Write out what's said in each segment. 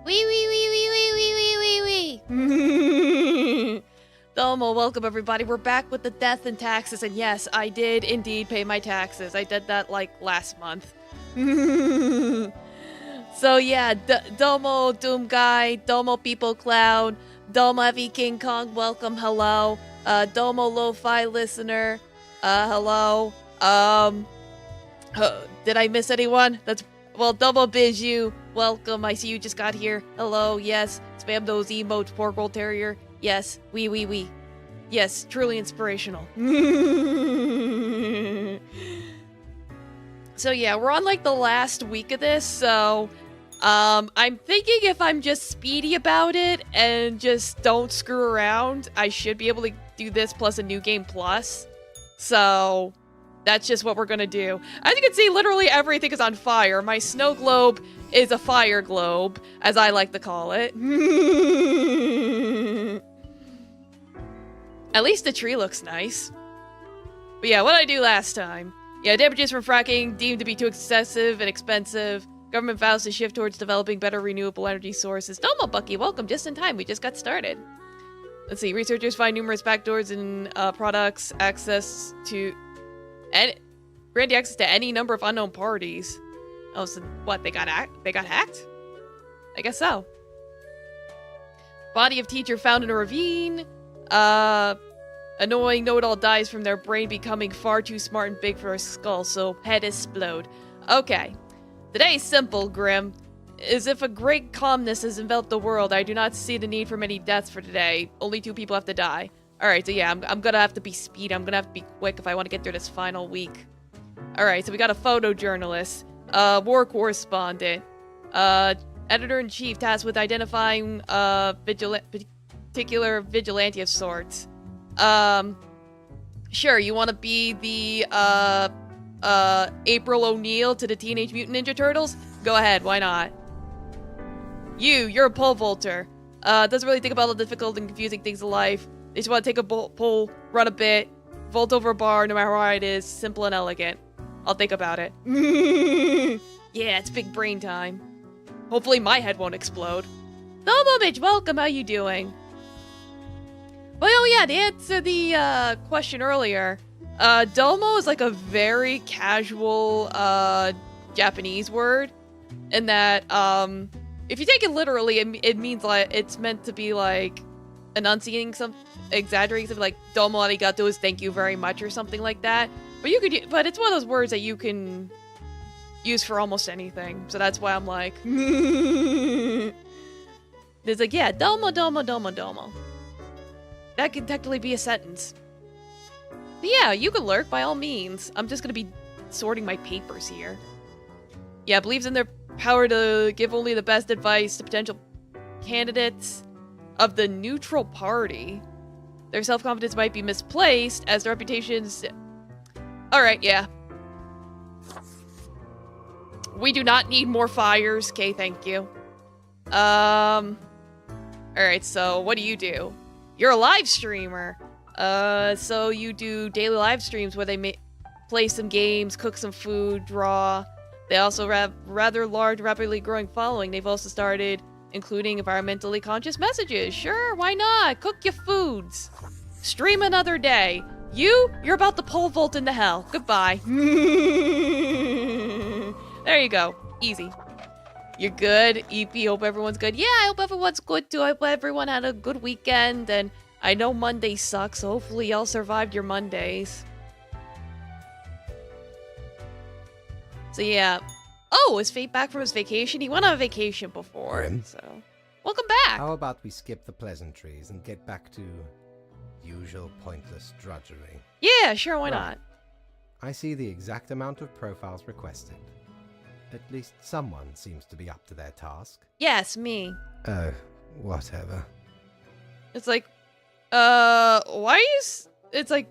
Wee wee wee wee wee wee wee wee wee. Domo, welcome everybody. We're back with the death and taxes, and yes, I did indeed pay my taxes. I did that like last month. So yeah, Domo Doom Guy, Domo People Clown, Domo Heavy King Kong, welcome, hello. Domo Lo-Fi Listener, hello. Did I miss anyone? Well, Domo Biju, welcome. I see you just got here. Hello, yes. Spam those emotes, poor gold terrier. Yes, wee. Yes, truly inspirational. So yeah, we're on like the last week of this, so I'm thinking if I'm just speedy about it and just don't screw around, I should be able to do this plus a new game plus. So that's just what we're gonna do. As you can see, literally everything is on fire. My snow globe is a fire globe, as I like to call it. At least the tree looks nice. But yeah, what did I do last time? Yeah, damages from fracking deemed to be too excessive and expensive. Government vows to shift towards developing better renewable energy sources. Domo Bucky, welcome just in time. We just got started. Let's see. Researchers find numerous backdoors in products, access to... granting access to any number of unknown parties. Oh, so what? They got hacked? I guess so. Body of teacher found in a ravine. Annoying know-it-all dies from their brain becoming far too smart and big for a skull, so head explode. Okay. Today's simple, Grim. As if a great calmness has enveloped the world, I do not see the need for many deaths for today. Only 2 people have to die. Alright, so yeah, I'm gonna have to be speed. I'm gonna have to be quick if I want to get through this final week. Alright, so we got a photojournalist, war correspondent, editor-in-chief tasked with identifying particular vigilante of sorts. Sure, you want to be the April O'Neil to the Teenage Mutant Ninja Turtles? Go ahead, why not? You're a pole vaulter. Doesn't really think about all the difficult and confusing things in life. They just want to take a pole, run a bit, vault over a bar, no matter how hard it is, simple and elegant. I'll think about it. Yeah, it's big brain time. Hopefully my head won't explode. Domo bitch, welcome, how you doing? Well, oh yeah, to answer the question earlier, Domo is like a very casual Japanese word, in that if you take it literally, it means like it's meant to be like enunciating exaggerating something like domo arigato is thank you very much or something like that. But but it's one of those words that you can use for almost anything. So that's why I'm like, it's like, yeah, domo. That could technically be a sentence. But yeah, you can lurk by all means. I'm just gonna be sorting my papers here. Yeah, believes in their power to give only the best advice to potential candidates of the neutral party. Their self-confidence might be misplaced as their reputations... Alright, yeah. We do not need more fires. Okay, thank you. Alright, so what do? You're a live streamer. So you do daily live streams where they play some games, cook some food, draw. They also have rather large, rapidly growing following. They've also started including environmentally conscious messages. Sure, why not? Cook your foods. Stream another day. You're about to pole vault into hell. Goodbye. There you go. Easy. You're good. EP, hope everyone's good. Yeah, I hope everyone's good too. I hope everyone had a good weekend. And I know Monday sucks, so hopefully y'all survived your Mondays. So yeah. Oh, is Fate back from his vacation? He went on vacation before, Grim? so... Welcome back! How about we skip the pleasantries and get back to usual pointless drudgery? Yeah, sure, why Right. not? I see the exact amount of profiles requested. At least someone seems to be up to their task. Yes, me. Oh, whatever. It's like, why are you... It's like...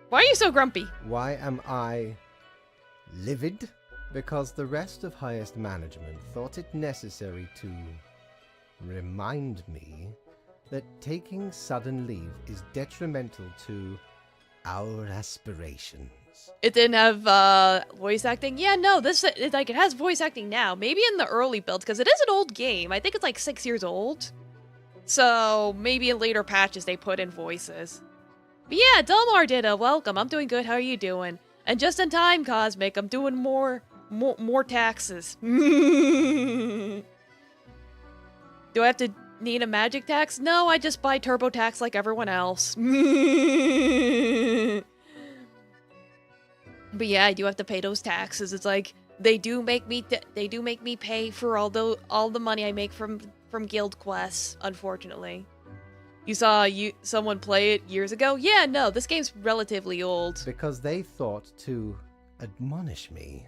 Why are you so grumpy? Why am I livid? Because the rest of highest management thought it necessary to remind me that taking sudden leave is detrimental to our aspirations. It didn't have voice acting. Yeah, no, it has voice acting now. Maybe in the early builds, because it is an old game. I think it's like 6 years old. So maybe in later patches they put in voices. But yeah, Delmar did a welcome. I'm doing good. How are you doing? And just in time, Cosmic. I'm doing more taxes. Do I have to need a magic tax? No, I just buy turbo tax like everyone else. But yeah, I do have to pay those taxes. It's like they do make me pay for all the money I make from guild quests, unfortunately. You saw someone play it years ago? Yeah, no, this game's relatively old. Because they thought to admonish me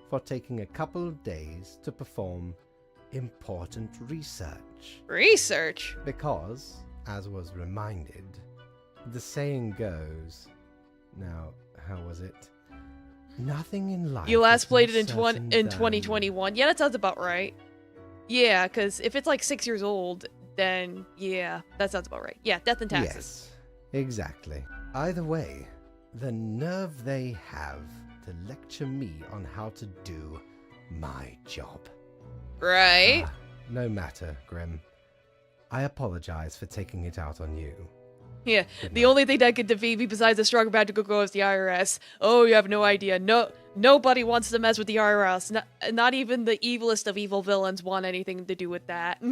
for taking a couple of days to perform important research. Research? Because, as was reminded, the saying goes... Now, how was it? Nothing in life... You last played it in more certain than- 2021? Yeah, that sounds about right. Yeah, because if it's like 6 years old, then yeah, that sounds about right. Yeah, death and taxes. Yes, exactly. Either way, the nerve they have to lecture me on how to do my job. Right? No matter, Grim. I apologize for taking it out on you. Yeah, Good the night. only thing that could defeat me besides the strong magical go is the IRS. Oh, you have no idea. Nobody wants to mess with the IRS. Not even the evilest of evil villains want anything to do with that.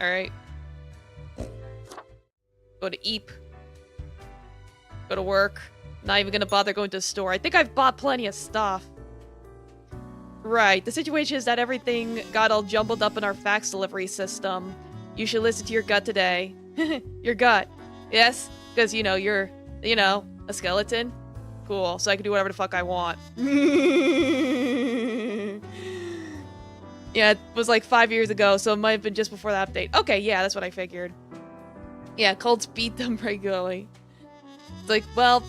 Alright. Go to Eep. Go to work. Not even gonna bother going to the store. I think I've bought plenty of stuff. Right, the situation is that everything got all jumbled up in our fax delivery system. You should listen to your gut today. Your gut. Yes? Because, you're, a skeleton. Cool, so I can do whatever the fuck I want. Yeah, it was like 5 years ago, so it might have been just before the update. Okay, yeah, that's what I figured. Yeah, cults beat them regularly. It's like, well...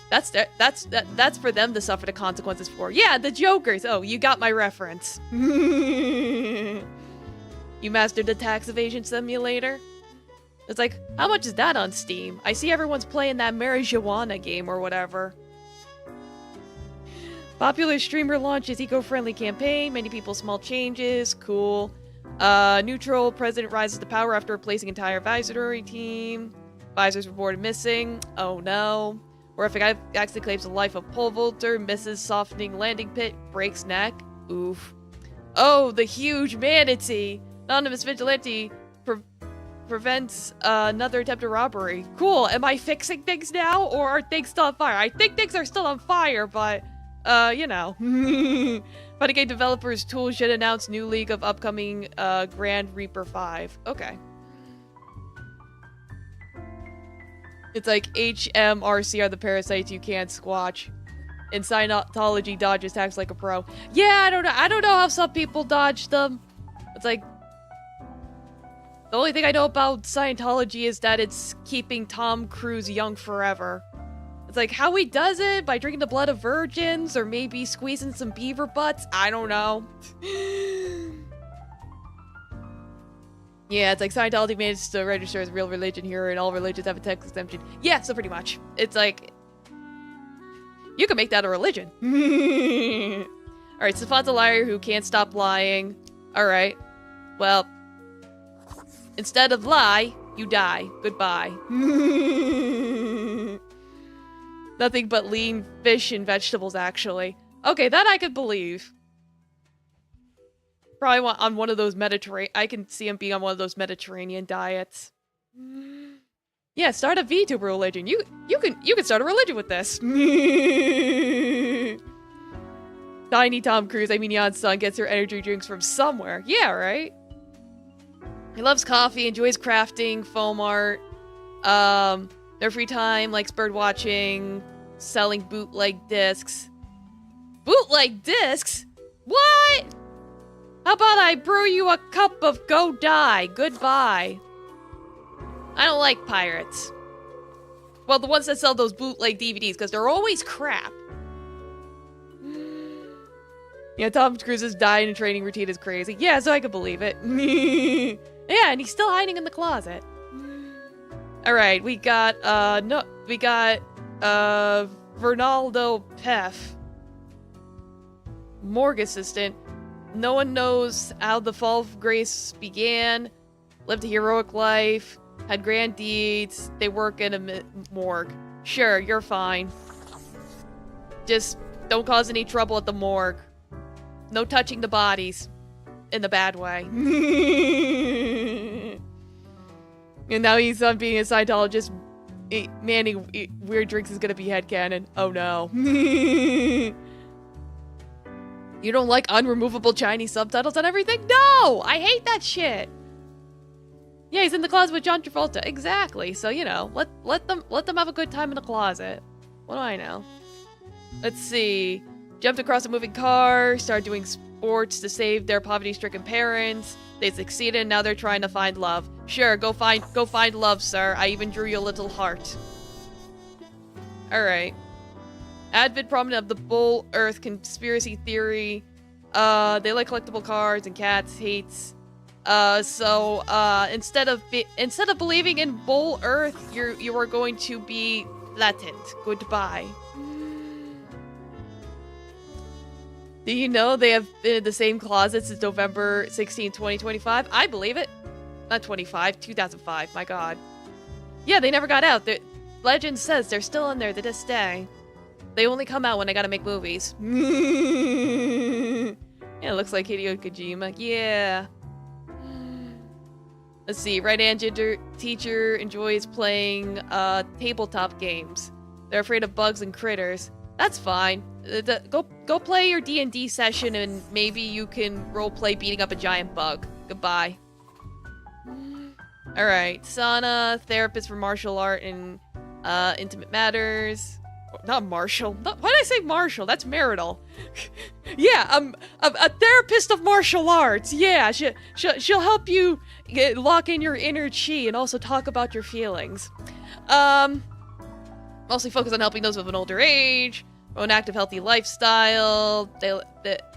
That's for them to suffer the consequences for. Yeah, the Jokers. Oh, you got my reference. You mastered the tax evasion simulator? It's like, how much is that on Steam? I see everyone's playing that Marijuana game or whatever. Popular streamer launches eco-friendly campaign. Many people small changes. Cool. Neutral president rises to power after replacing entire advisory team. Advisors reported missing. Oh no. Horrific accident claims the life of pole vaulter, misses softening landing pit, breaks neck. Oof. Oh, the huge manatee! Anonymous vigilante prevents another attempted robbery. Cool. Am I fixing things now, or are things still on fire? I think things are still on fire, but, Fighting game developers tools should announce new league of upcoming Grand Reaper 5. Okay. It's like HMRC are the parasites you can't squash. And Scientology dodges attacks like a pro. Yeah, I don't know. I don't know how some people dodge them. It's like... The only thing I know about Scientology is that it's keeping Tom Cruise young forever. It's like how he does it, by drinking the blood of virgins, or maybe squeezing some beaver butts. I don't know. Yeah, it's like Scientology managed to register as a real religion here, and all religions have a tax exemption. Yeah, so pretty much. It's like... You can make that a religion. Alright, Stefan's a liar who can't stop lying. Alright. Well... Instead of lie, you die. Goodbye. Nothing but lean fish and vegetables, actually. Okay, that I could believe. Probably on one of those Mediterranean... I can see him being on one of those Mediterranean diets. Yeah, start a VTuber religion. You can start a religion with this. Tiny Tom Cruise, I mean Jan's son, gets her energy drinks from somewhere. Yeah, right? He loves coffee, enjoys crafting, foam art. Their free time, likes bird watching, selling bootleg discs. Bootleg discs? What? How about I brew you a cup of Go Die? Goodbye. I don't like pirates. Well, the ones that sell those bootleg DVDs, because they're always crap. Yeah, Tom Cruise's diet and training routine is crazy. Yeah, so I can believe it. Yeah, and he's still hiding in the closet. Alright, we got, Vernaldo Peff. Morgue assistant. No one knows how the fall of grace began. Lived a heroic life. Had grand deeds. They work in a morgue. Sure, you're fine. Just don't cause any trouble at the morgue. No touching the bodies. In the bad way. And now he's on being a Scientologist. Manning Weird Drinks is gonna be headcanon. Oh no. You don't like unremovable Chinese subtitles on everything? No! I hate that shit! Yeah, he's in the closet with John Travolta. Exactly. So, you know, let them have a good time in the closet. What do I know? Let's see. Jumped across a moving car, started doing sports to save their poverty-stricken parents. They succeeded, and now they're trying to find love. Sure, go find love, sir. I even drew you a little heart. Alright. Avid prominent of the Bull Earth conspiracy theory. They like collectible cards and cats, hates. So instead of believing in Bull Earth, you are going to be flattened. Goodbye. Do you know they have been in the same closet since November 16, 2025? I believe it. Not 25, 2005. My god. Yeah, they never got out. The legend says they're still in there to this day. They only come out when I gotta make movies. Yeah, it looks like Hideo Kojima. Yeah. Let's see. Right-hand teacher enjoys playing tabletop games. They're afraid of bugs and critters. That's fine. Go play your D&D session and maybe you can roleplay beating up a giant bug. Goodbye. Alright. Sana, therapist for martial art and intimate matters. Not martial. Why did I say martial? That's marital. Yeah, a therapist of martial arts. Yeah, she'll help you lock in your inner chi and also talk about your feelings. Mostly focus on helping those with an older age, or an active, healthy lifestyle.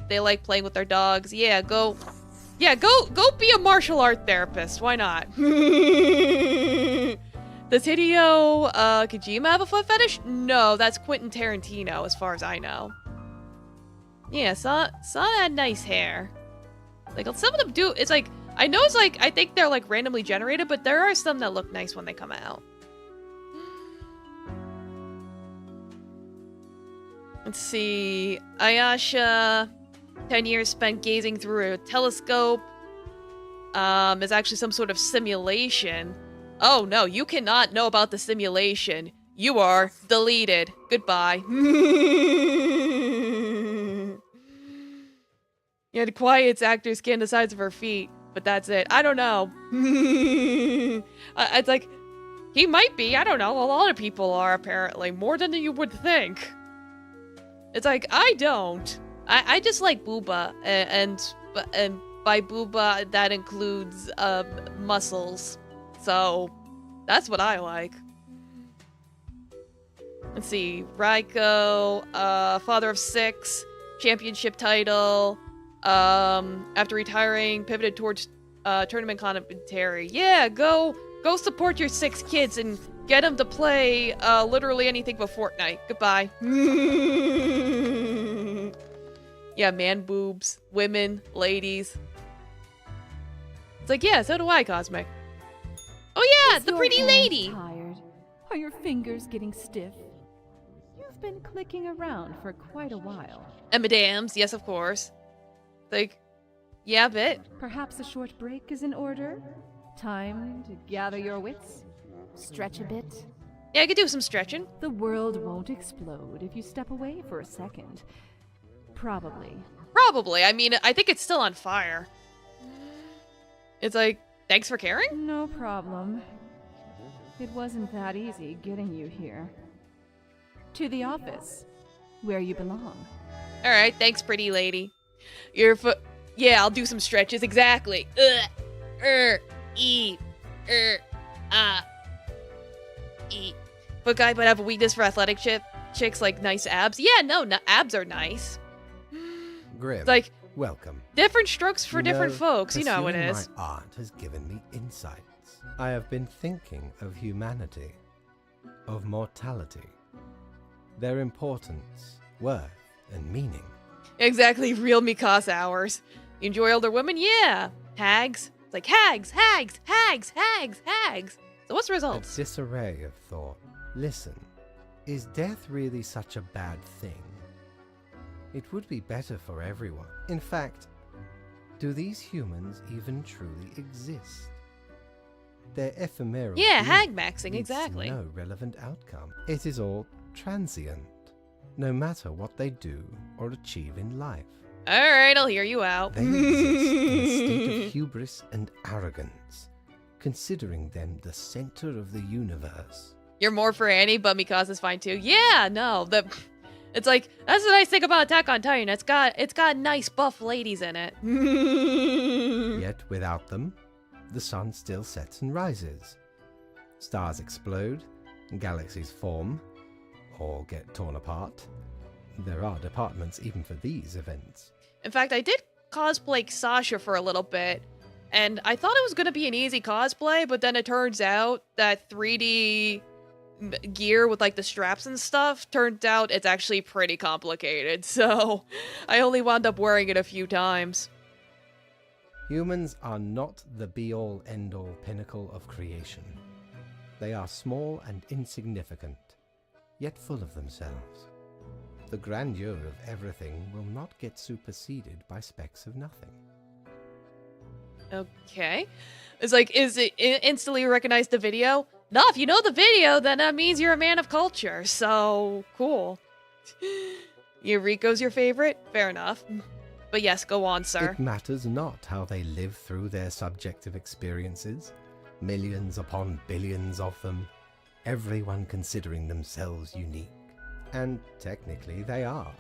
They like playing with their dogs. Yeah, go be a martial art therapist. Why not? Does Hideo Kojima have a foot fetish? No, that's Quentin Tarantino, as far as I know. Yeah, Sana had nice hair. Like, some of them do. It's like, I know it's like, I think they're like randomly generated, but there are some that look nice when they come out. Let's see. Ayasha, 10 years spent gazing through a telescope. Is actually some sort of simulation. Oh no, you cannot know about the simulation. You are deleted. Goodbye. Yeah, the quiet's actor scanned the sides of her feet, but that's it. I don't know. It's like, he might be. I don't know. A lot of people are, apparently. More than you would think. It's like, I don't. I just like booba, and by booba, that includes muscles. So, that's what I like. Let's see. Raiko, father of 6, championship title. After retiring, pivoted towards tournament commentary. Yeah, go support your 6 kids and get them to play literally anything but Fortnite. Goodbye. Yeah, man boobs, women, ladies. It's like, yeah, so do I, Cosmic. Oh yeah, the pretty lady! Tired? Are your fingers getting stiff? You've been clicking around for quite a while. And madams, yes of course. Like, yeah, a bit. Perhaps a short break is in order? Time to gather your wits? Stretch a bit? Yeah, I could do some stretching. The world won't explode if you step away for a second. Probably. Probably. I mean, I think it's still on fire. It's like, thanks for caring? No problem. It wasn't that easy getting you here. To the office, where you belong. Alright, thanks, pretty lady. Your foot. Yeah, I'll do some stretches, exactly. E. But guy might have a weakness for athletic chicks like nice abs. Yeah, no, abs are nice. Grim, It's like, welcome. different strokes for different folks. You know how it pursuing is. My art has given me insights since, I have been thinking of humanity, of mortality, their importance, worth, and meaning. Exactly, real Mikasa hours. You enjoy older women? Yeah. Hags? It's like hags, hags, hags, hags, hags. So what's the A results? disarray of thought. Listen, is death really such a bad thing? It would be better for everyone. In fact, do these humans even truly exist? Their ephemeral Yeah, being hag maxing, leads to exactly. no relevant outcome. It is all transient, no matter what they do or achieve in life. Alright, I'll hear you out. They exist in a state of hubris and arrogance, considering them the center of the universe. You're more for Annie, but Mikasa's fine too. Yeah, no, it's like, that's the nice thing about Attack on Titan. It's got nice buff ladies in it. Yet without them, the sun still sets and rises. Stars explode, galaxies form, or get torn apart. There are departments even for these events. In fact, I did cosplay Sasha for a little bit, and I thought it was going to be an easy cosplay, but then it turns out that 3D gear with like the straps and stuff, turns out it's actually pretty complicated, so I only wound up wearing it a few times. Humans are not the be-all, end-all pinnacle of creation. They are small and insignificant, yet full of themselves. The grandeur of everything will not get superseded by specks of nothing. Okay. It's like, is it instantly recognize the video? No, if you know the video, then that means you're a man of culture, so cool. Eureka's your favorite? Fair enough. But yes, go on, sir. It matters not how they live through their subjective experiences, millions upon billions of them, everyone considering themselves unique. And technically they are,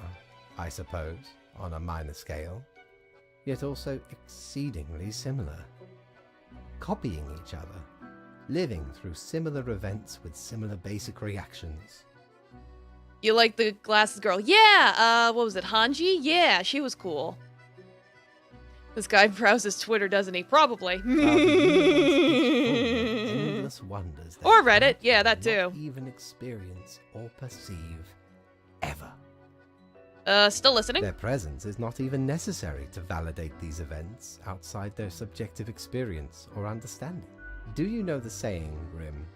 I suppose, on a minor scale, yet also exceedingly similar. Copying each other, living through similar events with similar basic reactions. You like the glasses girl? Yeah, what was it, Hanji? Yeah, she was cool. This guy browses Twitter, doesn't he? Probably. Endless wonders that Or Reddit, one yeah, that cannot too. even experience or perceive ever. Still listening? Their presence is not even necessary to validate these events outside their subjective experience or understanding. Do you know the saying, Grim?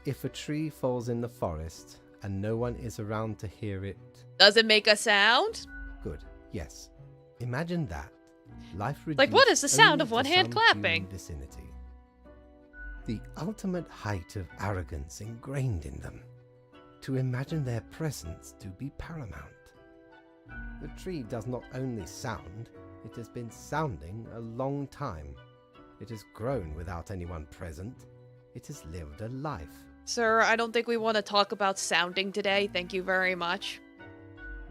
If a tree falls in the forest and no one is around to hear it... Does it make a sound? Good, yes. Imagine that. Life Like, what is the reduced sound only of one to hand some clapping? human vicinity. The ultimate height of arrogance ingrained in them. To imagine their presence to be paramount. The tree does not only sound, it has been sounding a long time. It has grown without anyone present. It has lived a life. Sir, I don't think we want to talk about sounding today. Thank you very much.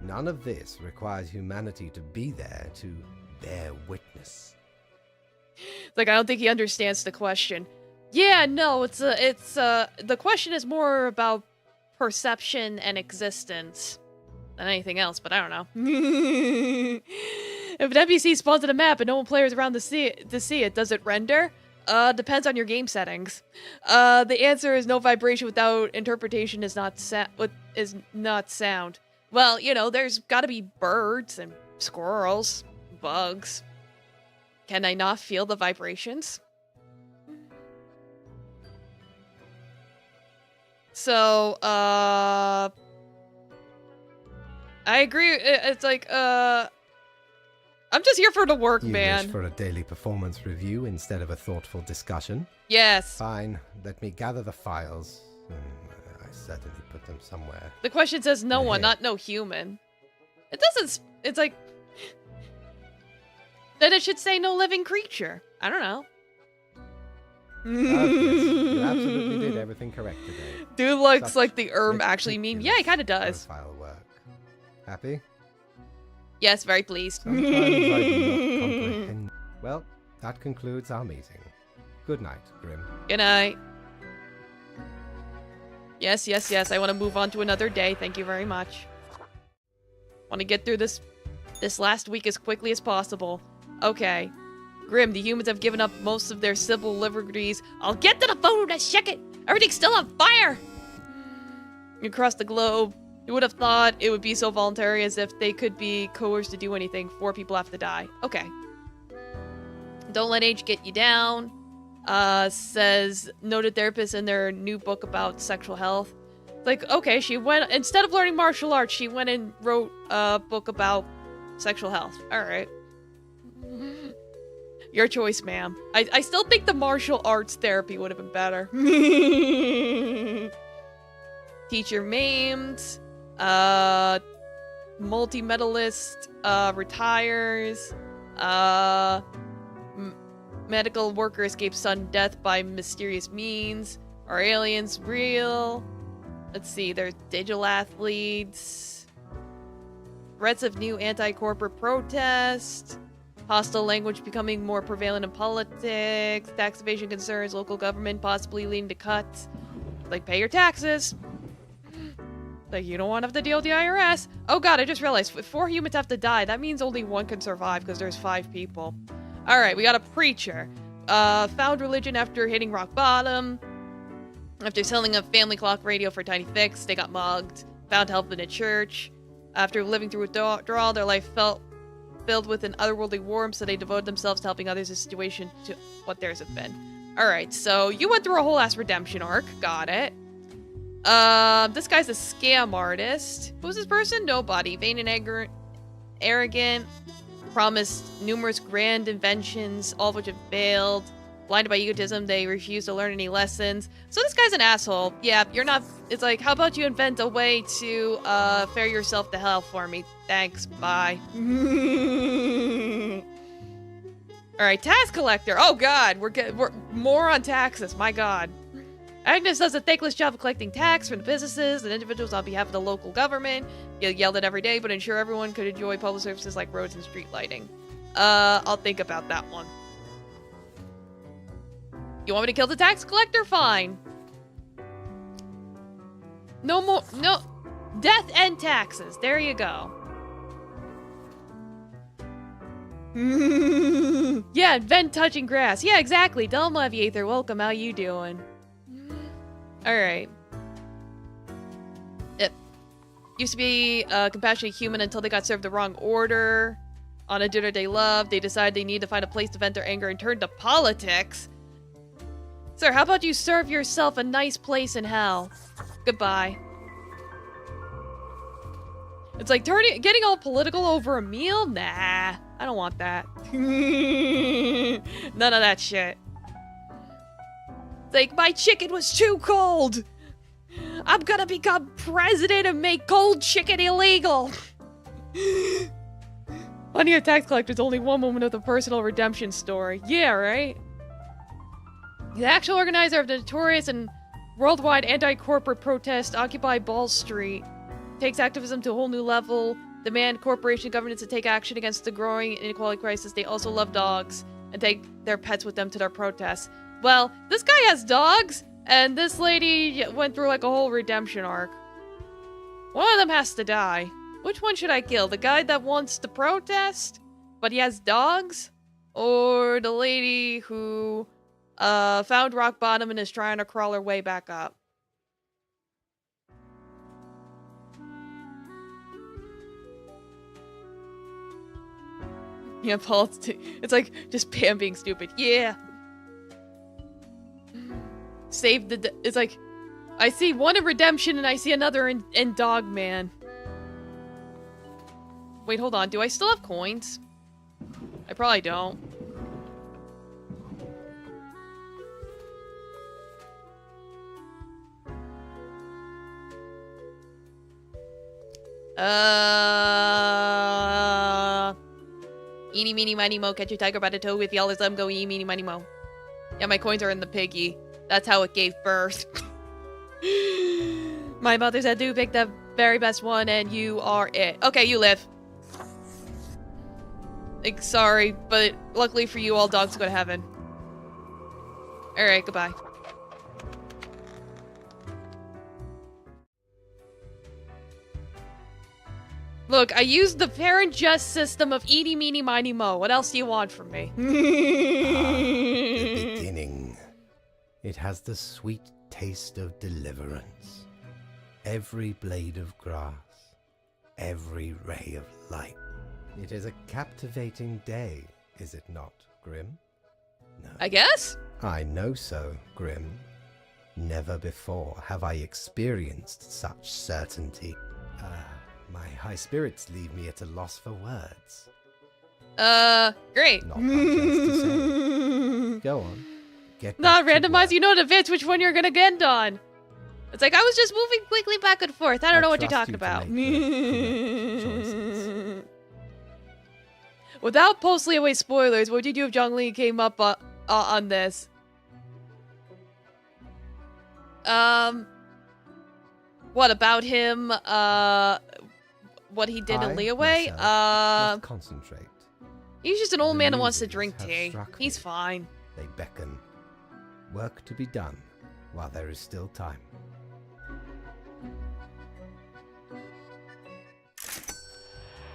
None of this requires humanity to be there to bear witness. Like, I don't think he understands the question. Yeah, no, the question is more about perception and existence than anything else, but I don't know. If an NPC spawns on a map and no one players around to see it, does it render? Depends on your game settings. The answer is no vibration without interpretation is not sound. Well, you know, there's gotta be birds and squirrels, bugs. Can I not feel the vibrations? So, I agree. It's like, I'm just here for the work, You man. wish for a daily performance review instead of a thoughtful discussion? Yes. Fine, let me gather the files. I certainly put them somewhere. The question says no one, Yeah. not no human. It doesn't. It's like. Then it should say no living creature. I don't know. Yes, you absolutely did everything correct today. Dude looks Such like the actually meme. Yeah, he kind of does. Profile work. Happy? Yes, very pleased. Sometimes I do not comprehend. Well, that concludes our meeting. Good night, Grim. Good night. Yes, yes, yes. I want to move on to another day. Thank you very much. Want to get through this last week as quickly as possible. Okay. Grim, the humans have given up most of their civil liberties. I'll get to the phone and check it. Everything's still on fire. Across the globe, you would have thought it would be so voluntary as if they could be coerced to do anything. 4 people have to die. Okay. Don't let age get you down. Says noted therapist in their new book about sexual health. Like, okay, she went, instead of learning martial arts, she went and wrote a book about sexual health. Alright. Your choice, ma'am. I still think the martial arts therapy would have been better. Teacher maimed. Multi-medalist retires. Medical worker escapes sudden death by mysterious means. Are aliens real? Let's see, there's digital athletes. Threats of new anti-corporate protest. Hostile language becoming more prevalent in politics. Tax evasion concerns, local government possibly leading to cuts. Like, pay your taxes. Like, you don't want to have to deal with the IRS. Oh god, I just realized, if 4 humans have to die, that means only 1 can survive because there's 5 people. Alright, we got a preacher. Found religion after hitting rock bottom. After selling a family clock radio for a tiny fix, they got mugged. Found help in a church. After living through withdrawal, their life felt filled with an otherworldly warmth, so they devoted themselves to helping others in situation to what theirs have been. Alright, so you went through a whole ass redemption arc. Got it. This guy's a scam artist. Who's this person? Nobody. Vain and arrogant. Promised numerous grand inventions, all of which have failed. Blinded by egotism, they refuse to learn any lessons. So this guy's an asshole. Yeah, you're not... It's like, how about you invent a way to, fare yourself to hell for me? Thanks, bye. Alright, tax collector. Oh god, we're more on taxes, my god. Agnes does a thankless job of collecting tax from the businesses and individuals on behalf of the local government. You yelled at every day, but ensure everyone could enjoy public services like roads and street lighting. I'll think about that one. You want me to kill the tax collector? Fine. No more, no. Death and taxes. There you go. Yeah, invent touching grass. Yeah, exactly. Delm Leviather, welcome. How you doing? Alright. It used to be a compassionate human until they got served the wrong order. On a dinner they loved, they decided they need to find a place to vent their anger and turn to politics. Sir, how about you serve yourself a nice place in hell? Goodbye. It's like getting all political over a meal? Nah, I don't want that. None of that shit. It's like, my chicken was too cold. I'm gonna become president and make cold chicken illegal. On your tax collector's only one moment of the personal redemption story. Yeah, right? The actual organizer of the notorious and worldwide anti-corporate protest, Occupy Ball Street, takes activism to a whole new level, demand corporation governments to take action against the growing inequality crisis. They also love dogs and take their pets with them to their protests. Well, this guy has dogs, and this lady went through like a whole redemption arc. One of them has to die. Which one should I kill? The guy that wants to protest, but he has dogs? Or the lady who found rock bottom and is trying to crawl her way back up? Yeah, Paul, it's like just Pam being stupid. Yeah. Save the... It's like, I see one in Redemption and I see another in Dogman. Wait, hold on. Do I still have coins? I probably don't. Eeny, meeny, miny, mo. Catch your tiger by the toe with y'all as I'm go. Eeny, meeny, miny, mo. Yeah, my coins are in the piggy. That's how it gave birth. My mother said, do pick the very best one, and you are it. Okay, you live. Like, sorry, but luckily for you, all dogs go to heaven. Alright, goodbye. Look, I used the parent just system of eeny, meeny, miny, mo. What else do you want from me? The beginning. It has the sweet taste of deliverance. Every blade of grass, every ray of light. It is a captivating day, is it not, Grim? No. I guess? I know so, Grim. Never before have I experienced such certainty. My high spirits leave me at a loss for words. Great. Not much else to say. Go on. Get Not back to randomized, work. you know in advance which one you're gonna end on. It's like, I was just moving quickly back and forth. I don't know what you're trust talking you to about. make the correct choices. Without postly away spoilers, what would you do if Zhongli came up on this? What about him? What he did in Leeway? Must concentrate. He's just an old The man who wants to muses drink have tea. struck He's me. fine. They beckon. Work to be done while there is still time.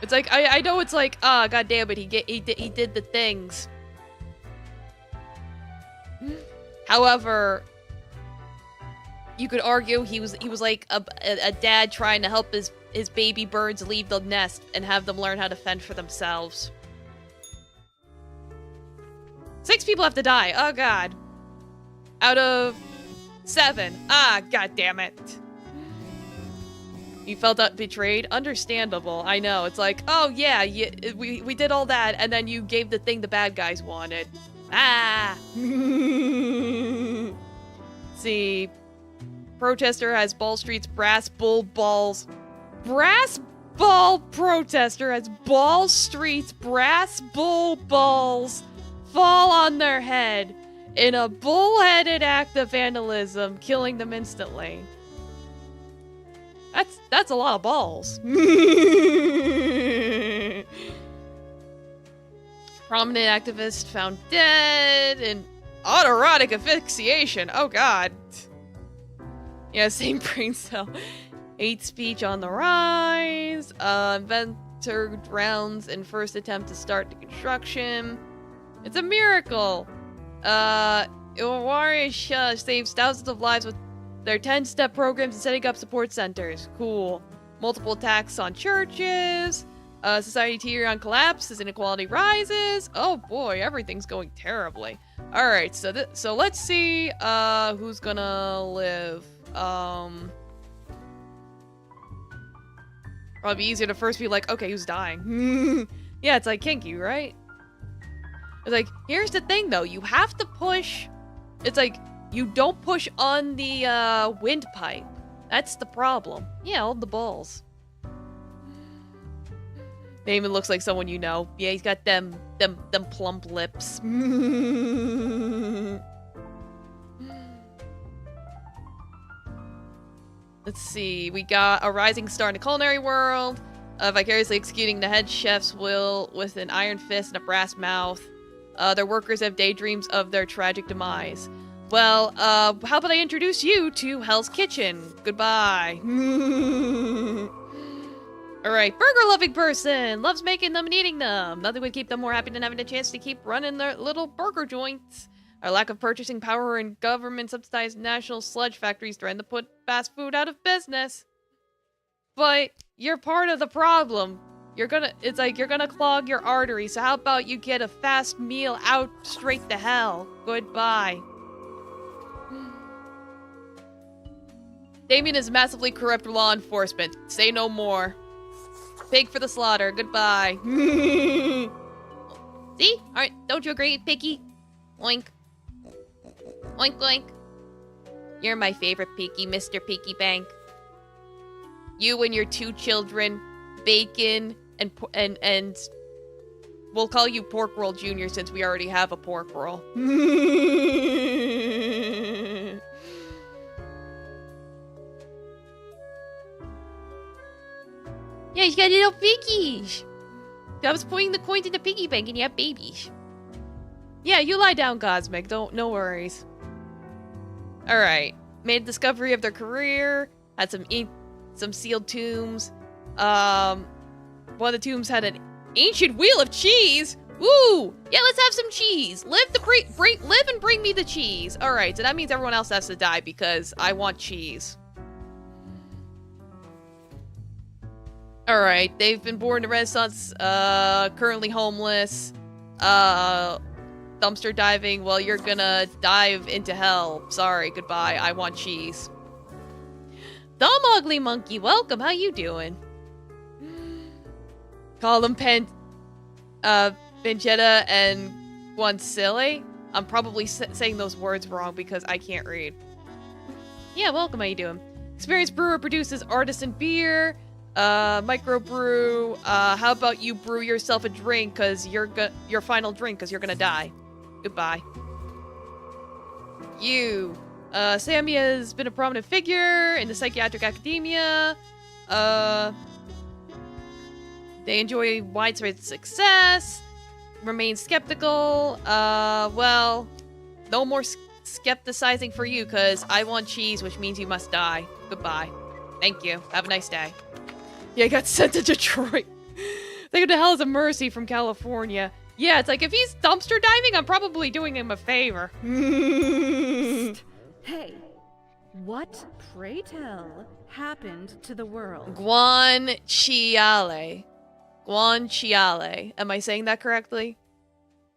It's like, I know it's like, god damn it, he did the things. However, you could argue he was like a dad trying to help his baby birds leave the nest and have them learn how to fend for themselves. 6 people have to die. Oh god. Out of 7. God damn it. You felt betrayed? Understandable. I know. It's like, oh yeah, we did all that, and then you gave the thing the bad guys wanted. See. Protester has Ball Street's brass bull balls. Brass ball protester has Ball Street's brass bull balls fall on their head in a bullheaded act of vandalism, killing them instantly. That's a lot of balls. Prominent activist found dead in autoerotic asphyxiation. Oh god. Yeah, same brain cell. Hate speech on the rise. Inventor drowns in first attempt to start the construction. It's a miracle. Iwari saves thousands of lives with their 10-step programs and setting up support centers. Cool. Multiple attacks on churches. Society tier on collapse as inequality rises. Oh boy, everything's going terribly. All right, so let's see who's gonna live. Probably easier to first be like, okay, who's dying? Yeah, it's like kinky, right? It's like, here's the thing though, you have to push. It's like, you don't push on the windpipe. That's the problem. Yeah, hold the balls. Damon looks like someone you know. Yeah, he's got them plump lips. Let's see. We got a rising star in the culinary world, vicariously executing the head chef's will with an iron fist and a brass mouth. Their workers have daydreams of their tragic demise. Well, how about I introduce you to Hell's Kitchen? Goodbye. Alright, burger-loving person! Loves making them and eating them. Nothing would keep them more happy than having a chance to keep running their little burger joints. Our lack of purchasing power and government-subsidized national sludge factories threaten to put fast food out of business. But you're part of the problem. It's like you're gonna clog your arteries, so how about you get a fast meal out straight to hell? Goodbye. Damien is massively corrupt law enforcement. Say no more. Pig for the slaughter. Goodbye. See? Don't you agree, Piggy? Oink. Oink, oink. You're my favorite Piggy, Mr. Piggy Bank. You and your 2 children, Bacon, and we'll call you Pork Roll Jr. since we already have a pork roll. Yeah, you got little piggies. I was pointing the coin to the piggy bank and you have babies. Yeah, you lie down, Cosmic. No worries. Alright. Made a discovery of their career. Had some sealed tombs. One of the tombs had an ancient wheel of cheese. Woo! Yeah, let's have some cheese. Live and bring me the cheese. All right, so that means everyone else has to die because I want cheese. All right, they've been born in the Renaissance, currently homeless, dumpster diving. Well, you're gonna dive into hell. Sorry, goodbye. I want cheese. Dumb ugly monkey, welcome. How you doing? Call them Pancetta and Guancilli. I'm probably saying those words wrong because I can't read. Yeah, welcome. How you doing? Experienced brewer produces artisan beer. Microbrew. How about you brew yourself a drink, cause your final drink, cause you're gonna die. Goodbye. You. Sammy has been a prominent figure in the psychiatric academia. They enjoy widespread success. Remain skeptical. Well, no more skepticizing for you, cause I want cheese, which means you must die. Goodbye. Thank you. Have a nice day. Yeah, I got sent to Detroit. Think of the hell as a mercy from California. Yeah, it's like, if he's dumpster diving, I'm probably doing him a favor. Hey, what, pray tell, happened to the world? Guanciale. Guanciale. Am I saying that correctly?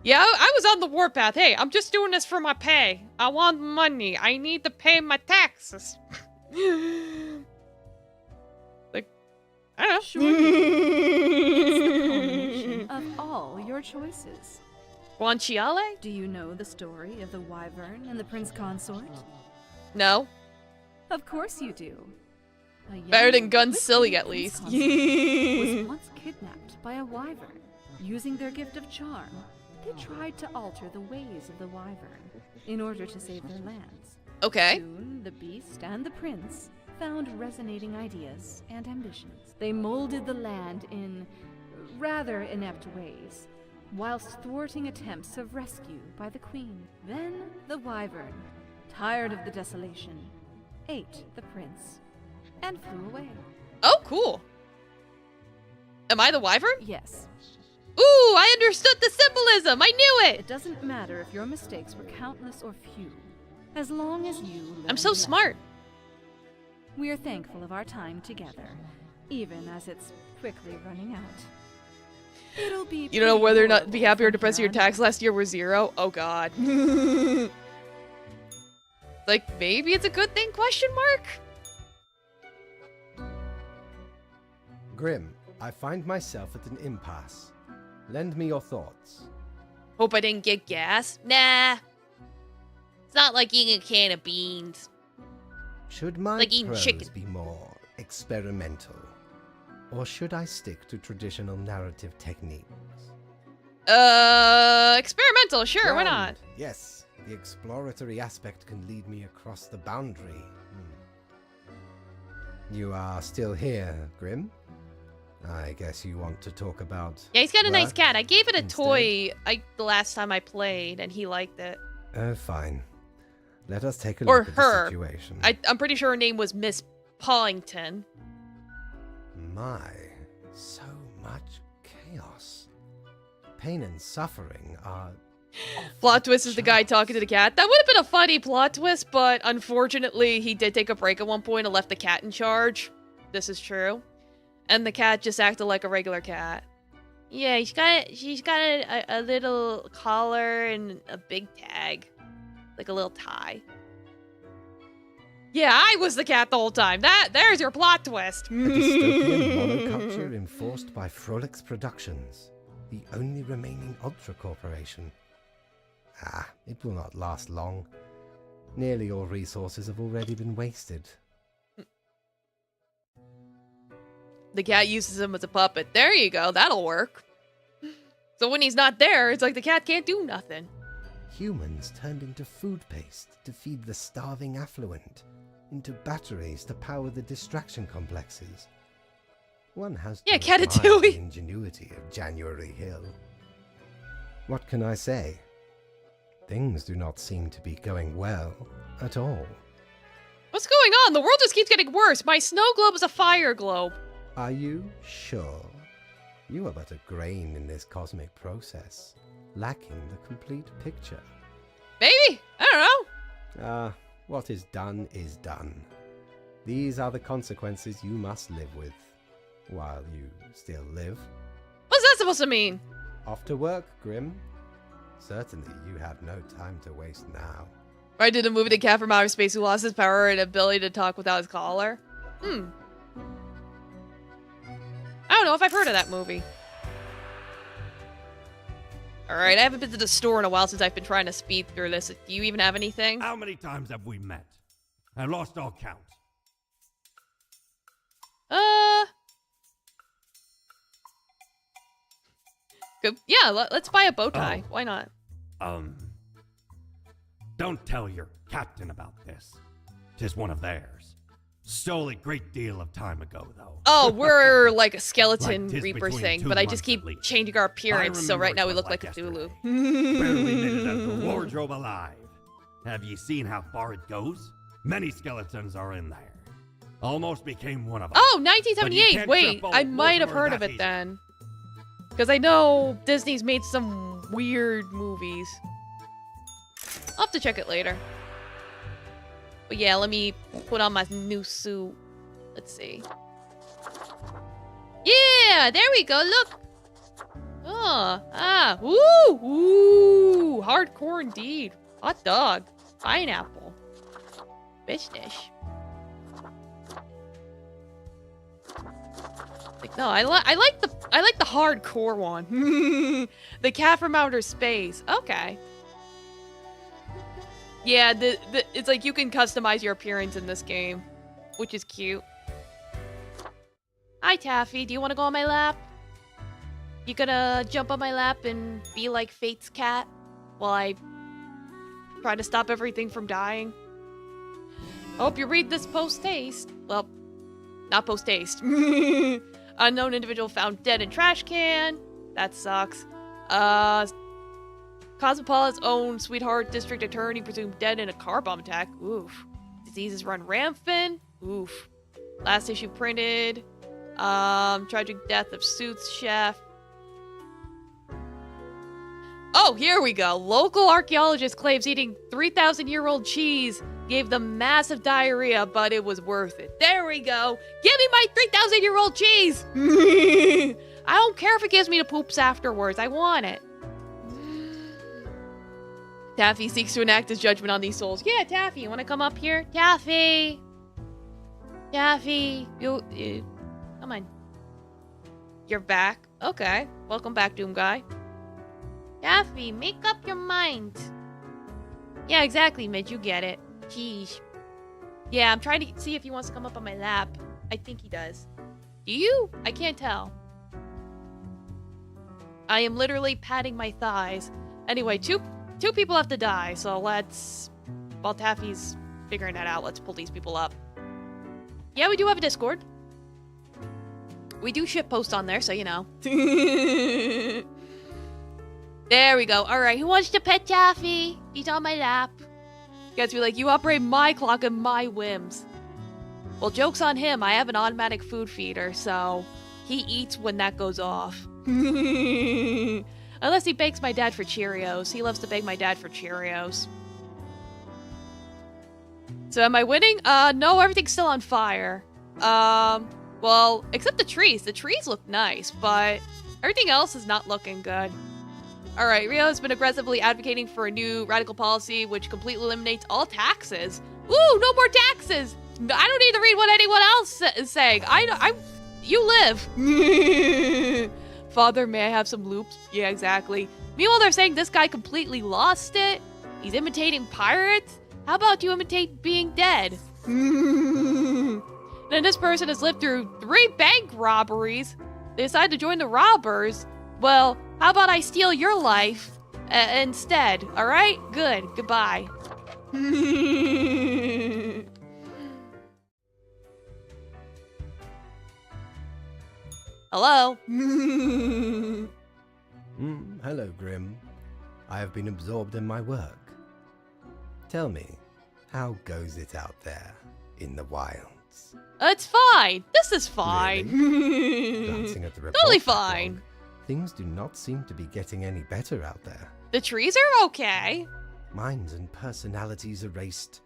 Yeah, I was on the warpath. Hey, I'm just doing this for my pay. I want money. I need to pay my taxes. I don't know. Sure. It's the culmination of all your choices. Guanciale? Do you know the story of the wyvern and the prince consort? No. Of course you do. A young, Better than Gun wicked Silly, at prince least. consort was once kidnapped by a wyvern. Using their gift of charm, they tried to alter the ways of the wyvern in order to save their lands. Okay. Soon, the beast and the prince found resonating ideas and ambitions. They molded the land in rather inept ways, whilst thwarting attempts of rescue by the queen. Then the wyvern, tired of the desolation, ate the prince and flew away. Oh, cool. Am I the wyvern? Yes. Ooh, I understood the symbolism. I knew it. It doesn't matter if your mistakes were countless or few, as long as you learn I'm so the smart. lesson. We are thankful of our time together, even as it's quickly running out. It'll be You don't know whether or not to be pretty happy or horrible depressed from your here on tax last year were 0. Oh, God. Like, maybe it's a good thing, question mark? Grim, I find myself at an impasse. Lend me your thoughts. Hope I didn't get gas. Nah. It's not like eating a can of beans. Should my Like eating prose chicken. be more experimental? Or should I stick to traditional narrative techniques? Experimental, sure, why not? Grand. Yes, the exploratory aspect can lead me across the boundary. You are still here, Grim? I guess you want to talk about... Yeah, he's got a nice work cat. I gave it a instead? toy the last time I played, and he liked it. Oh, fine. Let us take a Or look at her. the situation. I'm pretty sure her name was Miss Pawlington. My, so much chaos. Pain and suffering are... Plot twist is the guy talking to the cat. That would have been a funny plot twist, but unfortunately, he did take a break at one point and left the cat in charge. This is true. And the cat just acted like a regular cat. Yeah, she's got a little collar and a big tag. Like a little tie. Yeah, I was the cat the whole time. There's your plot twist. A dystopian monoculture enforced by Frolix Productions, the only remaining Ultra Corporation. Ah, it will not last long. Nearly all resources have already been wasted. The cat uses him as a puppet. There you go. That'll work. So when he's not there, it's like the cat can't do nothing. Humans turned into food paste to feed the starving affluent, into batteries to power the distraction complexes. One has to admire Catatouille. the ingenuity of January Hill. What can I say? Things do not seem to be going well at all. What's going on? The world just keeps getting worse. My snow globe is a fire globe. Are you sure? You are but a grain in this cosmic process, lacking the complete picture. Maybe? I don't know. What is done is done. These are the consequences you must live with, while you still live. What's that supposed to mean? Off to work, Grim. Certainly you have no time to waste now. Right, did a movie The Cat from Outer Space who lost his power and ability to talk without his collar? I don't know if I've heard of that movie. Alright, I haven't been to the store in a while since I've been trying to speed through this. Do you even have anything? How many times have we met? I lost all count. Good. Yeah, let's buy a bow tie. Oh. Why not? Don't tell your captain about this. 'Tis one of theirs. Stole a great deal of time ago, though. Oh, we're like a skeleton Like 'tis reaper between thing, 2 but I months just at keep least. changing our appearance, so right remember now it we was look like a yesterday. Cthulhu. Barely made it out of the wardrobe alive. Have you seen how far it goes? Many skeletons are in there. Almost became one of them. Oh, But you 1978! can't Wait, trip I over might have Mortimer heard of that it easy. then. Because I know Disney's made some weird movies. I'll have to check it later. But yeah, let me put on my new suit. Let's see. Yeah, there we go, look! Ooh, hardcore indeed. Hot dog, pineapple, business. Like, no, I like the hardcore one. The Cat from Outer Space. Okay. Yeah, it's like you can customize your appearance in this game, which is cute. Hi, Taffy. Do you want to go on my lap? You gonna jump on my lap and be like Fate's cat while I try to stop everything from dying? I hope you read this post-haste. Well, not post-haste. Unknown individual found dead in trash can. That sucks. Cosmopolitan's own sweetheart district attorney presumed dead in a car bomb attack. Oof. Diseases run rampant. Oof. Last issue printed. Tragic death of Suits chef. Oh, here we go. Local archaeologist claims eating 3,000-year-old cheese gave them massive diarrhea, but it was worth it. There we go. Give me my 3,000-year-old cheese. I don't care if it gives me the poops afterwards. I want it. Taffy seeks to enact his judgment on these souls. Yeah, Taffy, you want to come up here? Taffy. Taffy. You come on. You're back. Okay. Welcome back, Doom Guy. Taffy, make up your mind. Yeah, exactly, Midge. You get it. Jeez. Yeah, I'm trying to see if he wants to come up on my lap. I think he does. Do you? I can't tell. I am literally patting my thighs. Anyway, two people have to die, so let's... While Taffy's figuring that out, let's pull these people up. Yeah, we do have a Discord. We do shitpost on there, so you know. There we go. Alright, who wants to pet Taffy? He's on my lap. You guys be like, you operate my clock and my whims. Well, joke's on him. I have an automatic food feeder, so he eats when that goes off. Unless he begs my dad for Cheerios. He loves to beg my dad for Cheerios. So am I winning? No, everything's still on fire. Well, except the trees. The trees look nice, but everything else is not looking good. Alright, Rio has been aggressively advocating for a new radical policy which completely eliminates all taxes. Ooh, no more taxes! I don't need to read what anyone else is saying. You live. Father, may I have some loops? Yeah, exactly. Meanwhile, they're saying this guy completely lost it. He's imitating pirates. How about you imitate being dead? Then this person has lived through 3 bank robberies. They decide to join the robbers. Well, how about I steal your life instead? All right? Good. Goodbye. Hello? Hello, Grim. I have been absorbed in my work. Tell me, how goes it out there in the wilds? moments. It's fine. This is fine. Glancing at the report Totally backlog, fine. things do not seem to be getting any better out there. The trees are okay. Minds and personalities erased.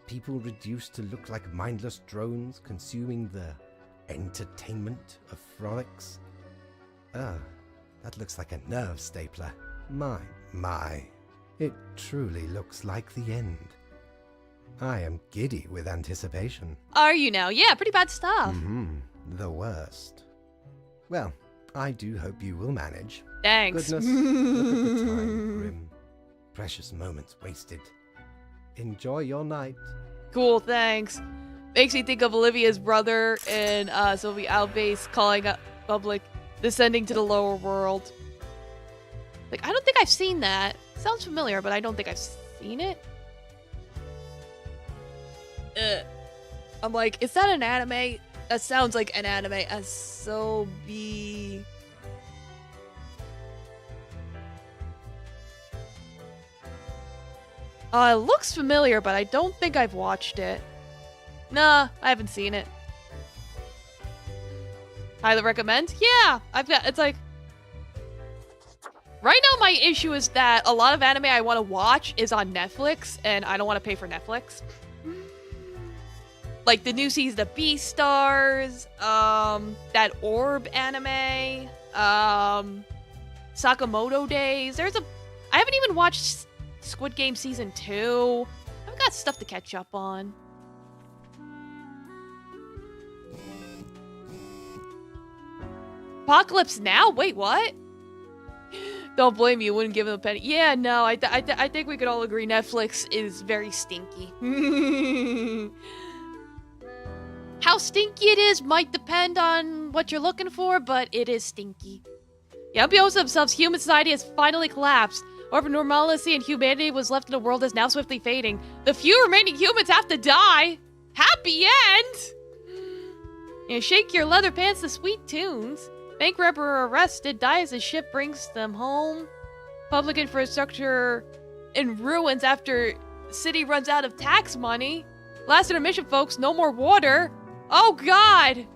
People reduced to look like mindless drones consuming the entertainment of frolics. That looks like a nerve stapler. My. It truly looks like the end. I am giddy with anticipation. Are you now? Yeah, pretty bad stuff. The worst. Well, I do hope you will manage. Thanks. Goodness, look at the time, Grim. Precious moments wasted. Enjoy your night. Cool, thanks. Makes me think of Olivia's brother in Sylvie Alves calling up public, descending to the lower world. Like, I don't think I've seen that. Sounds familiar, but I don't think I've seen it. I'm like, is that an anime? That sounds like an anime. Asobi. It looks familiar, but I don't think I've watched it. Nah, I haven't seen it. Highly recommend? Yeah, it's like... Right now my issue is that a lot of anime I want to watch is on Netflix, and I don't want to pay for Netflix. Like the new season of Beastars, that Orb anime, Sakamoto Days. I haven't even watched Squid Game Season 2. I've got stuff to catch up on. Apocalypse Now? Wait, what? Don't blame you, wouldn't give him a penny. Yeah, no, I think we could all agree Netflix is very stinky. How stinky it is might depend on what you're looking for, but it is stinky. Yeah, unbeknownst to themselves, human society has finally collapsed. However, normalcy and humanity was left in a world that is now swiftly fading. The few remaining humans have to die. Happy end! You shake your leather pants to sweet tunes. Bank robber arrested, dies as ship brings them home. Public infrastructure in ruins after city runs out of tax money. Last intermission, folks, no more water. Oh god!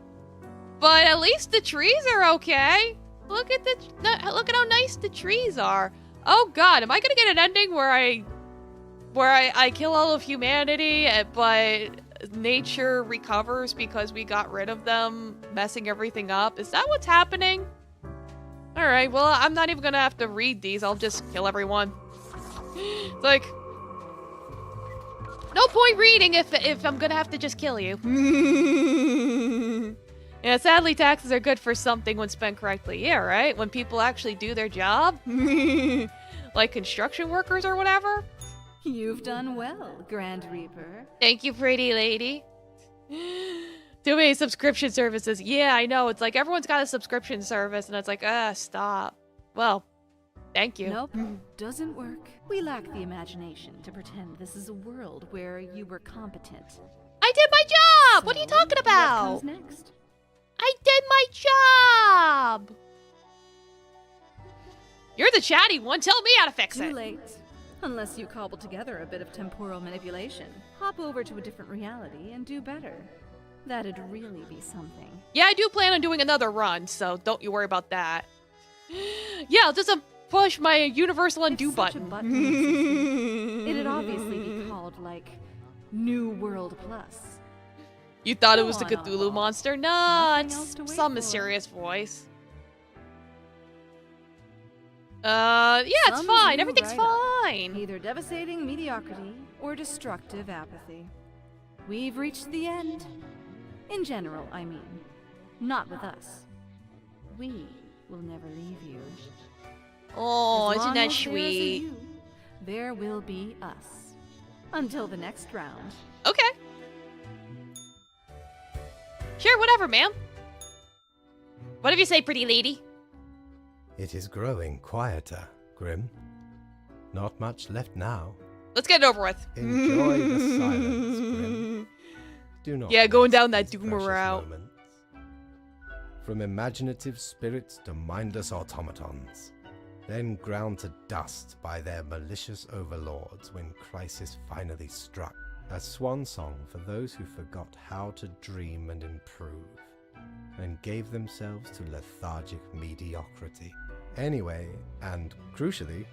But at least the trees are okay. Look at how nice the trees are. Oh god, am I gonna get an ending where I kill all of humanity, but nature recovers because we got rid of them, messing everything up? Is that what's happening? Alright, well, I'm not even gonna have to read these. I'll just kill everyone. It's like, no point reading if I'm gonna have to just kill you. Yeah, sadly, taxes are good for something when spent correctly. Yeah, right? When people actually do their job? Like construction workers or whatever? You've done well, Grand Reaper. Thank you, pretty lady. Too many subscription services. Yeah, I know. It's like everyone's got a subscription service, and it's like, stop. Well, thank you. Nope, doesn't work. We lack the imagination to pretend this is a world where you were competent. I did my job! What are you talking about? What comes next? I did my job! You're the chatty one. Tell me how to fix Too it. late. Unless you cobble together a bit of temporal manipulation. Hop over to a different reality and do better. That'd really be something. Yeah, I do plan on doing another run, so don't you worry about that. Yeah, I'll just push my universal undo If such a button. button existed, it'd obviously be called, like, New World Plus. You thought it Go was the on, Cthulhu Olive. monster? Nah, Nothing else to it's wait some for. mysterious voice. Yeah, it's Sums fine. you Everything's right up. fine. Either devastating mediocrity or destructive apathy. We've reached the end. In general, I mean. Not with us. We will never leave you. Oh, As isn't long that as there's a sweet? you, there will be us. Until the next round. Okay. Sure, whatever, ma'am. Whatever you say, pretty lady. It is growing quieter, Grim. Not much left now. Let's get it over with. Enjoy the silence, Grim. Do not Yeah, going waste down that these doomer precious route. moments. From imaginative spirits to mindless automatons, then ground to dust by their malicious overlords when crisis finally struck. A swan song for those who forgot how to dream and improve, and gave themselves to lethargic mediocrity. Anyway, and crucially,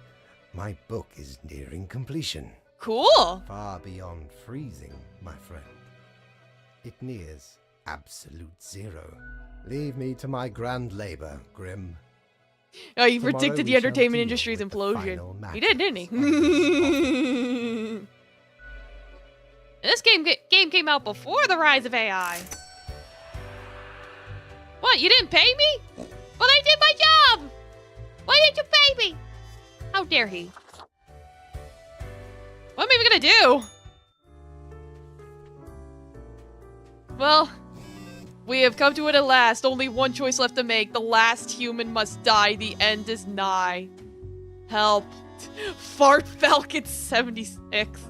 my book is nearing completion. Cool. Far beyond freezing, my friend. It nears absolute zero. Leave me to my grand labor, Grim. Oh, you Tomorrow predicted the we shall entertainment deal industry's with the implosion. final He did, didn't he? matters of This game came out before the rise of AI. What, you didn't pay me? Well, I did my job! Why didn't you pay me? How dare he? What am I even gonna do? Well, we have come to it at last. Only one choice left to make. The last human must die. The end is nigh. Help. Fart Falcon 76.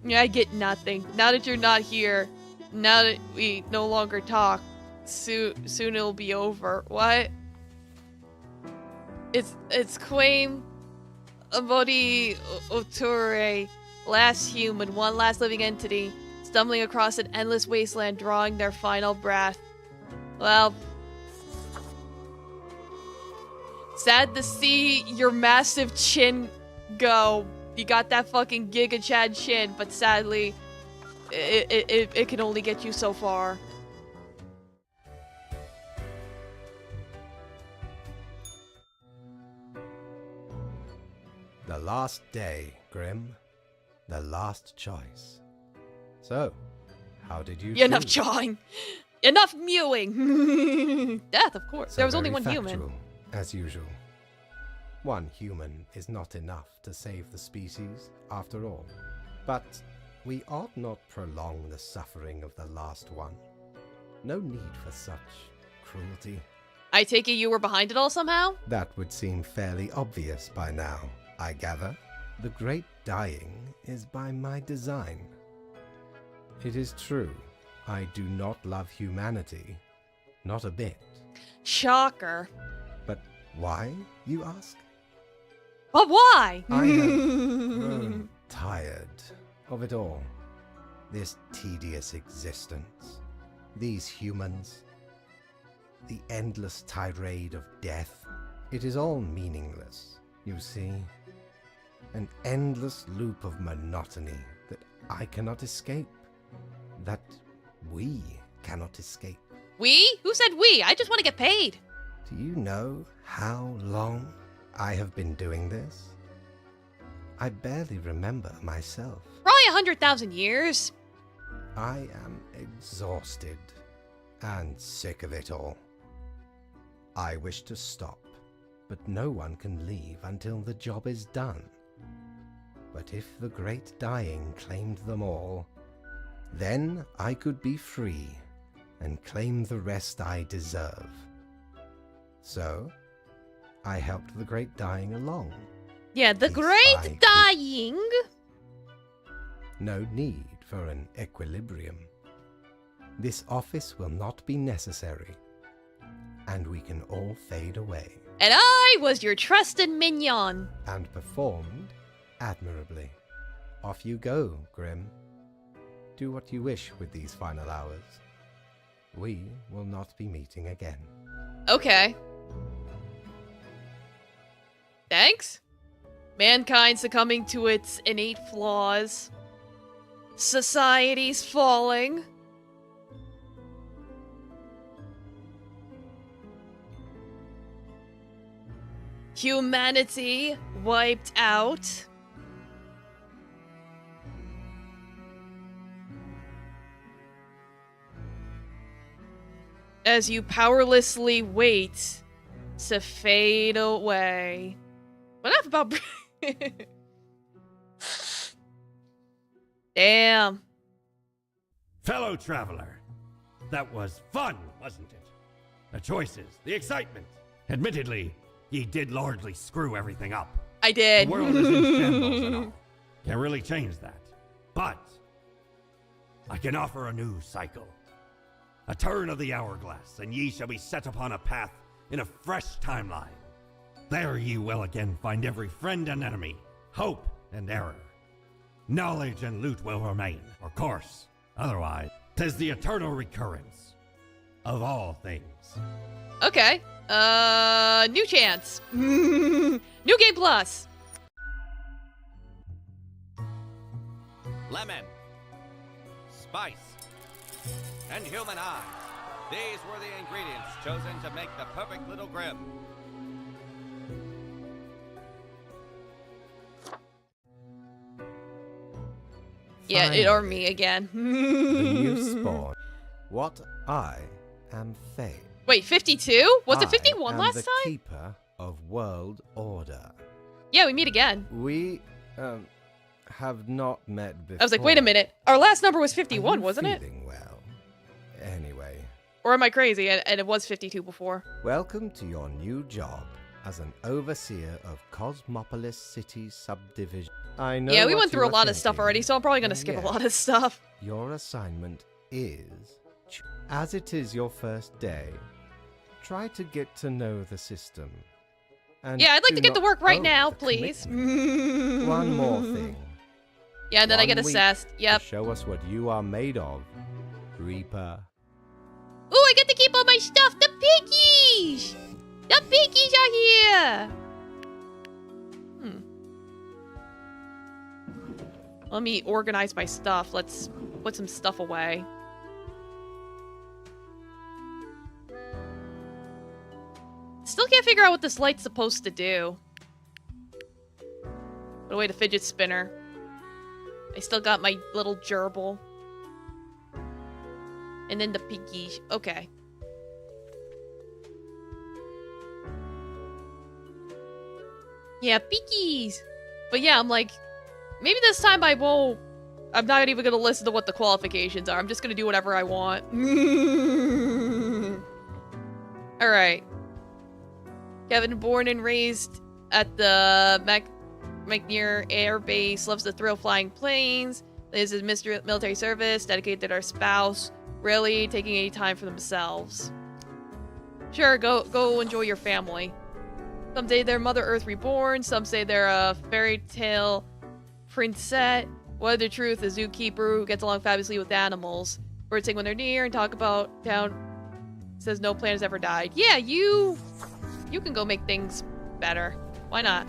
Yeah, I get nothing. Now that you're not here, now that we no longer talk, soon it'll be over. What? It's Quaim Abodi Oture, last human, one last living entity, stumbling across an endless wasteland, drawing their final breath. Well, sad to see your massive chin go. You got that fucking Giga Chad chin, but sadly, it can only get you so far. The last day, Grim. The last choice. So, how did you Enough choose? jawing. Enough mewing. Death, of course. So There was only very one human. factual, as usual. One human is not enough to save the species, after all. But we ought not prolong the suffering of the last one. No need for such cruelty. I take it you were behind it all somehow? That would seem fairly obvious by now, I gather. The great dying is by my design. It is true, I do not love humanity. Not a bit. Shocker. But why, you ask? But why? I have grown tired of it all. This tedious existence. These humans. The endless tirade of death. It is all meaningless, you see. An endless loop of monotony that I cannot escape. That we cannot escape. We? Who said we? I just want to get paid. Do you know how long I have been doing this? I barely remember myself. Probably 100,000 years. I am exhausted and sick of it all. I wish to stop, but no one can leave until the job is done. But if the great dying claimed them all, then I could be free and claim the rest I deserve. So, I helped the great dying along. Yeah, the Peace great by dying. No need for an equilibrium. This office will not be necessary, and we can all fade away. And I was your trusted minion. And performed admirably. Off you go, Grim. Do what you wish with these final hours. We will not be meeting again. Okay. Thanks. Mankind succumbing to its innate flaws. Society's falling. Humanity wiped out. As you powerlessly wait to fade away. But enough about... Damn. Fellow traveler, that was fun, wasn't it? The choices, the excitement. Admittedly, ye did largely screw everything up. I did. The world is in shambles and all. Can't really change that. But I can offer a new cycle. A turn of the hourglass, and ye shall be set upon a path in a fresh timeline. There ye will again find every friend and enemy, hope and error. knowledge and loot will remain, of course. Otherwise, 'tis the eternal recurrence of all things. Okay. New chance. New game plus. Lemon, spice, and human eyes. These were the ingredients chosen to make the perfect little grib. Yeah, it or me again. The new spawn. What I am Faye. Wait, 52? Was it I 51 am last the time? keeper of world order. Yeah, we meet again. We, have not met before. I was like, wait a minute. Our last number was Are 51, you wasn't it? feeling well? Anyway, Or am I crazy and it was 52 before? welcome to your new job as an overseer of Cosmopolis City Subdivision. I know Yeah, we what went through you a are lot of stuff thinking. already, so I'm probably gonna skip a Yes. lot of stuff. Your assignment is, as it is your first day, try to get to know the system. And Yeah, I'd like do to get to not- work right oh, now, the please. commitment. One more thing. Yeah, and then I get 1 week assessed. Yep. To show us what you are made of, Reaper. Ooh, I get to keep all my stuff. The piggies! The piggies are here! Let me organize my stuff. Let's put some stuff away. Still can't figure out what this light's supposed to do. Put away the fidget spinner. I still got my little gerbil. And then the piggies. Okay. Yeah, piggies! But yeah, I'm like, maybe this time I won't. I'm not even gonna listen to what the qualifications are. I'm just gonna do whatever I want. Alright. Kevin, born and raised at the McNear Air Base, loves the thrill of flying planes. Is his military service, dedicated to their spouse, rarely taking any time for themselves. Sure, go enjoy your family. Some say they're Mother Earth reborn, some say they're a fairy tale princess. What the truth, a zookeeper who gets along fabulously with animals. Birds sing when they're near and talk about town. Says no plant has ever died. Yeah, you can go make things better. Why not?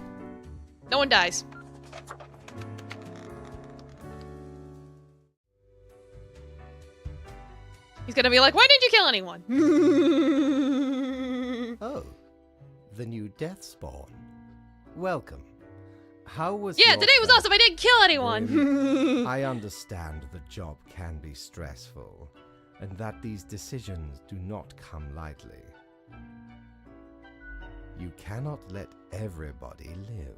No one dies. He's gonna be like, why didn't you kill anyone? Oh, the new death spawn. Welcome. How was Yeah, your today was first- awesome. I didn't kill anyone. I understand the job can be stressful, and that these decisions do not come lightly. You cannot let everybody live.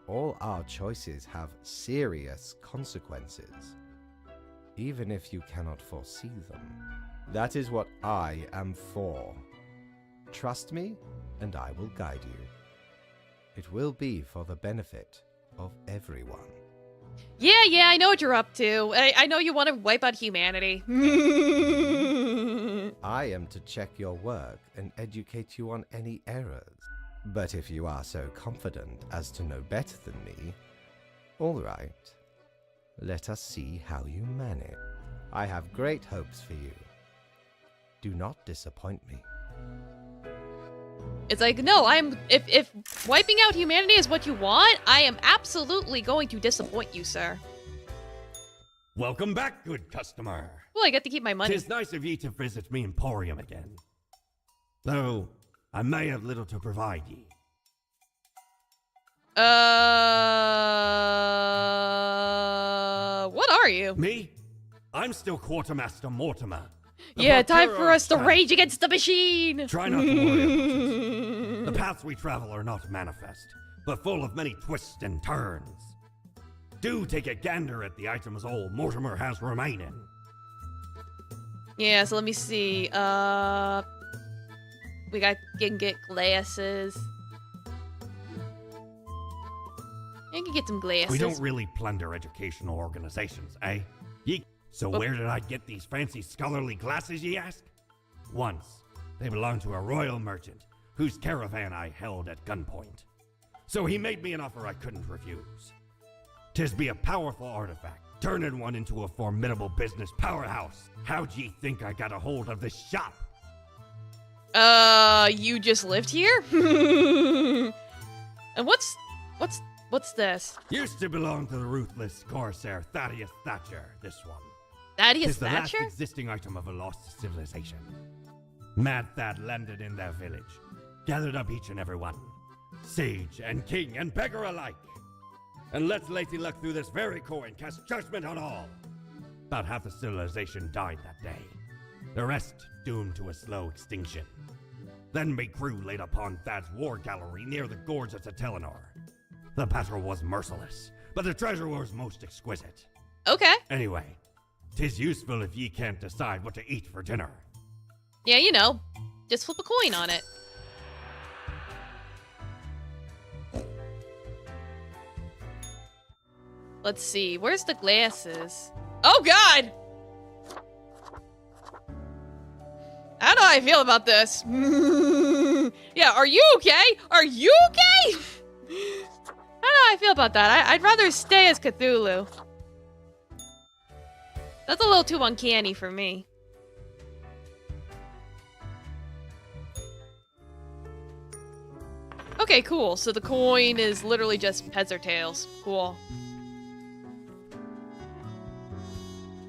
All our choices have serious consequences, even if you cannot foresee them. That is what I am for. Trust me, and I will guide you. It will be for the benefit of everyone. Yeah, I know what you're up to. I know you want to wipe out humanity. I am to check your work and educate you on any errors. But if you are so confident as to know better than me, all right. Let us see how you manage. I have great hopes for you. Do not disappoint me. It's like, no, if wiping out humanity is what you want, I am absolutely going to disappoint you, sir. Welcome back, good customer. Well, I get to keep my money. 'Tis nice of ye to visit me emporium again. Though I may have little to provide ye. What are you? Me? I'm still Quartermaster Mortimer. the Yeah, time procurer for of us to strength. rage against the machine. Try not to worry about it. The paths we travel are not manifest, but full of many twists and turns. Do take a gander at the items old Mortimer has remaining. Yeah, so let me see. We can get glasses. I can get some glasses. We don't really plunder educational organizations, eh? So where did I get these fancy scholarly glasses, ye ask? Once, they belonged to a royal merchant, whose caravan I held at gunpoint. So he made me an offer I couldn't refuse. 'Tis be a powerful artifact, turning one into a formidable business powerhouse. How'd ye think I got a hold of this shop? You just lived here? And what's this? Used to belong to the ruthless Corsair Thaddeus Thatcher, this one. Thaddeus Tis the last Thatcher? existing item of a lost civilization. Mad Thad landed in their village, gathered up each and every one, sage and king and beggar alike, and let Lady Luck through this very coin cast judgment on all. About half the civilization died that day, the rest doomed to a slow extinction. Then me crew laid upon Thad's war gallery near the gorge of Telenor. The battle was merciless, but the treasure was most exquisite. Okay. Anyway, 'tis useful if ye can't decide what to eat for dinner. Yeah, you know, just flip a coin on it. Let's see, where's the glasses? Oh God! How do I feel about this? Yeah, are you okay? Are you okay? How do I feel about that? I'd rather stay as Cthulhu. That's a little too uncanny for me. Okay, cool. So the coin is literally just heads or tails. Cool.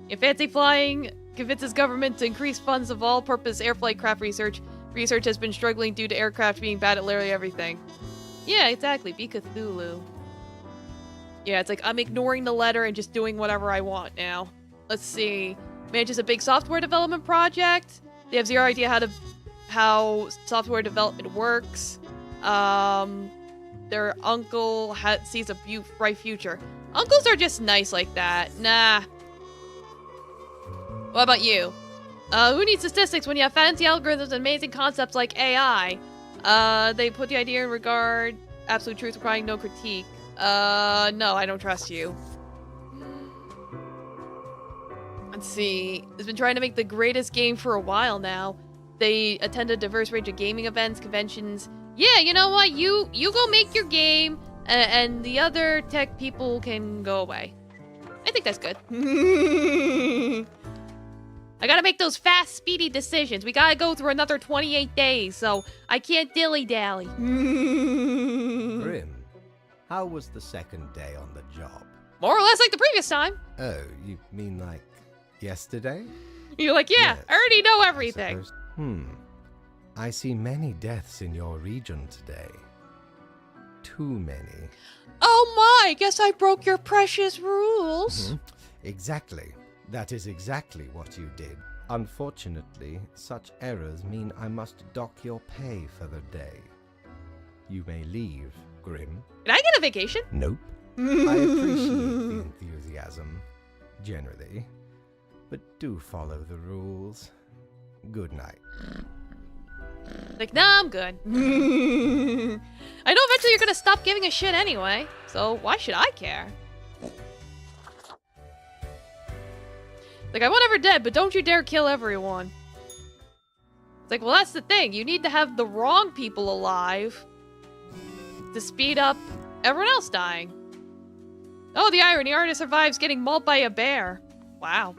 If anti-flying convinces government to increase funds of all-purpose airflight craft research, research has been struggling due to aircraft being bad at literally everything. Yeah, exactly. Be Cthulhu. Yeah, it's like I'm ignoring the letter and just doing whatever I want now. Let's see. Manages a big software development project. They have zero idea how software development works. Their uncle sees a bright future. Uncles are just nice like that. Nah. What about you? Who needs statistics when you have fancy algorithms and amazing concepts like AI? They put the idea in regard, absolute truth requiring no critique. No, I don't trust you. Let's see. Has been trying to make the greatest game for a while now. They attend a diverse range of gaming events, conventions. Yeah, you know what? You go make your game, and the other tech people can go away. I think that's good. I gotta make those fast, speedy decisions. We gotta go through another 28 days, so I can't dilly-dally. Grim, how was the second day on the job? More or less like the previous time. Oh, you mean like yesterday? You're like, yeah, Yes, I already know I everything. suppose. I see many deaths in your region today. Too many. Oh my, guess I broke your precious rules. Exactly. That is exactly what you did. Unfortunately, such errors mean I must dock your pay for the day. You may leave, Grim. Can I get a vacation? Nope. I appreciate the enthusiasm, generally, but do follow the rules. Good night. Like, nah, I'm good. I know eventually you're gonna stop giving a shit anyway, so why should I care? Like, I want everyone dead, but don't you dare kill everyone. It's like, well, that's the thing. You need to have the wrong people alive to speed up everyone else dying. Oh, the irony. Artist survives getting mauled by a bear. Wow.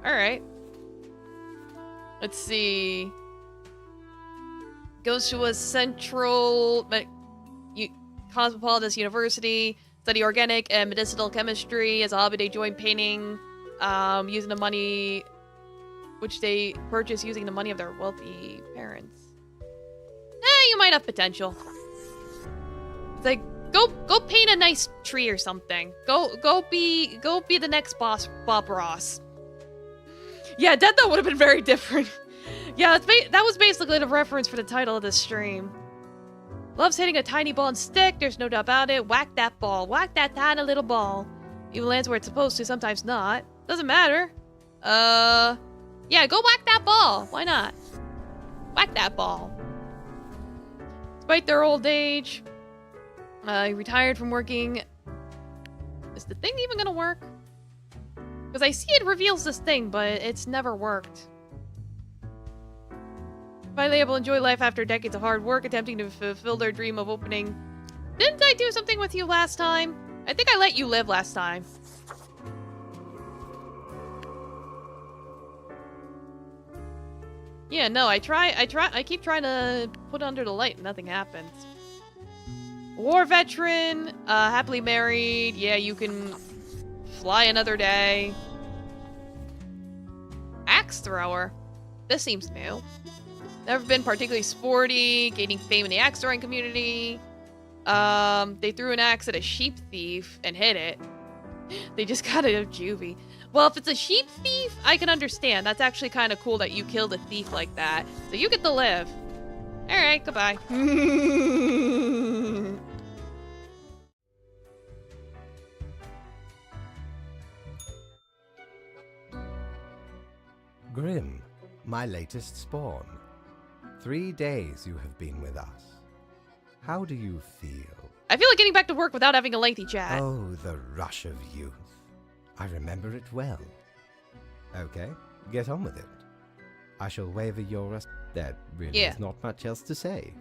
Alright. Let's see. Goes to a central cosmopolitan university, study organic and medicinal chemistry. As a hobby, they join painting, using the money which they purchase using the money of their wealthy parents. You might have potential. It's like, go paint a nice tree or something. Go be the next boss, Bob Ross. Yeah, Dead Note would have been very different. Yeah, that was basically the reference for the title of this stream. Loves hitting a tiny ball and stick, there's no doubt about it. Whack that ball, whack that tiny little ball. Even lands where it's supposed to, sometimes not. Doesn't matter. Yeah, go whack that ball. Why not? Whack that ball. Despite their old age, he retired from working. Is the thing even gonna work? Because I see it reveals this thing, but it's never worked. Finally able to enjoy life after decades of hard work, attempting to fulfill their dream of opening. Didn't I do something with you last time? I think I let you live last time. Yeah, no, I keep trying to put it under the light and nothing happens. War veteran, happily married, yeah, you can fly another day. Axe thrower, this seems new. Never been particularly sporty, gaining fame in the axe throwing community. They threw an axe at a sheep thief and hit it. They just got it of juvie. Well, if it's a sheep thief, I can understand. That's actually kind of cool that you killed a thief like that. So you get to live. Alright, goodbye. Grim, my latest spawn. 3 days you have been with us. How do you feel? I feel like getting back to work without having a lengthy chat. Oh, the rush of youth. I remember it well. Okay, get on with it. I shall waiver your arrest. There really is not much else to say.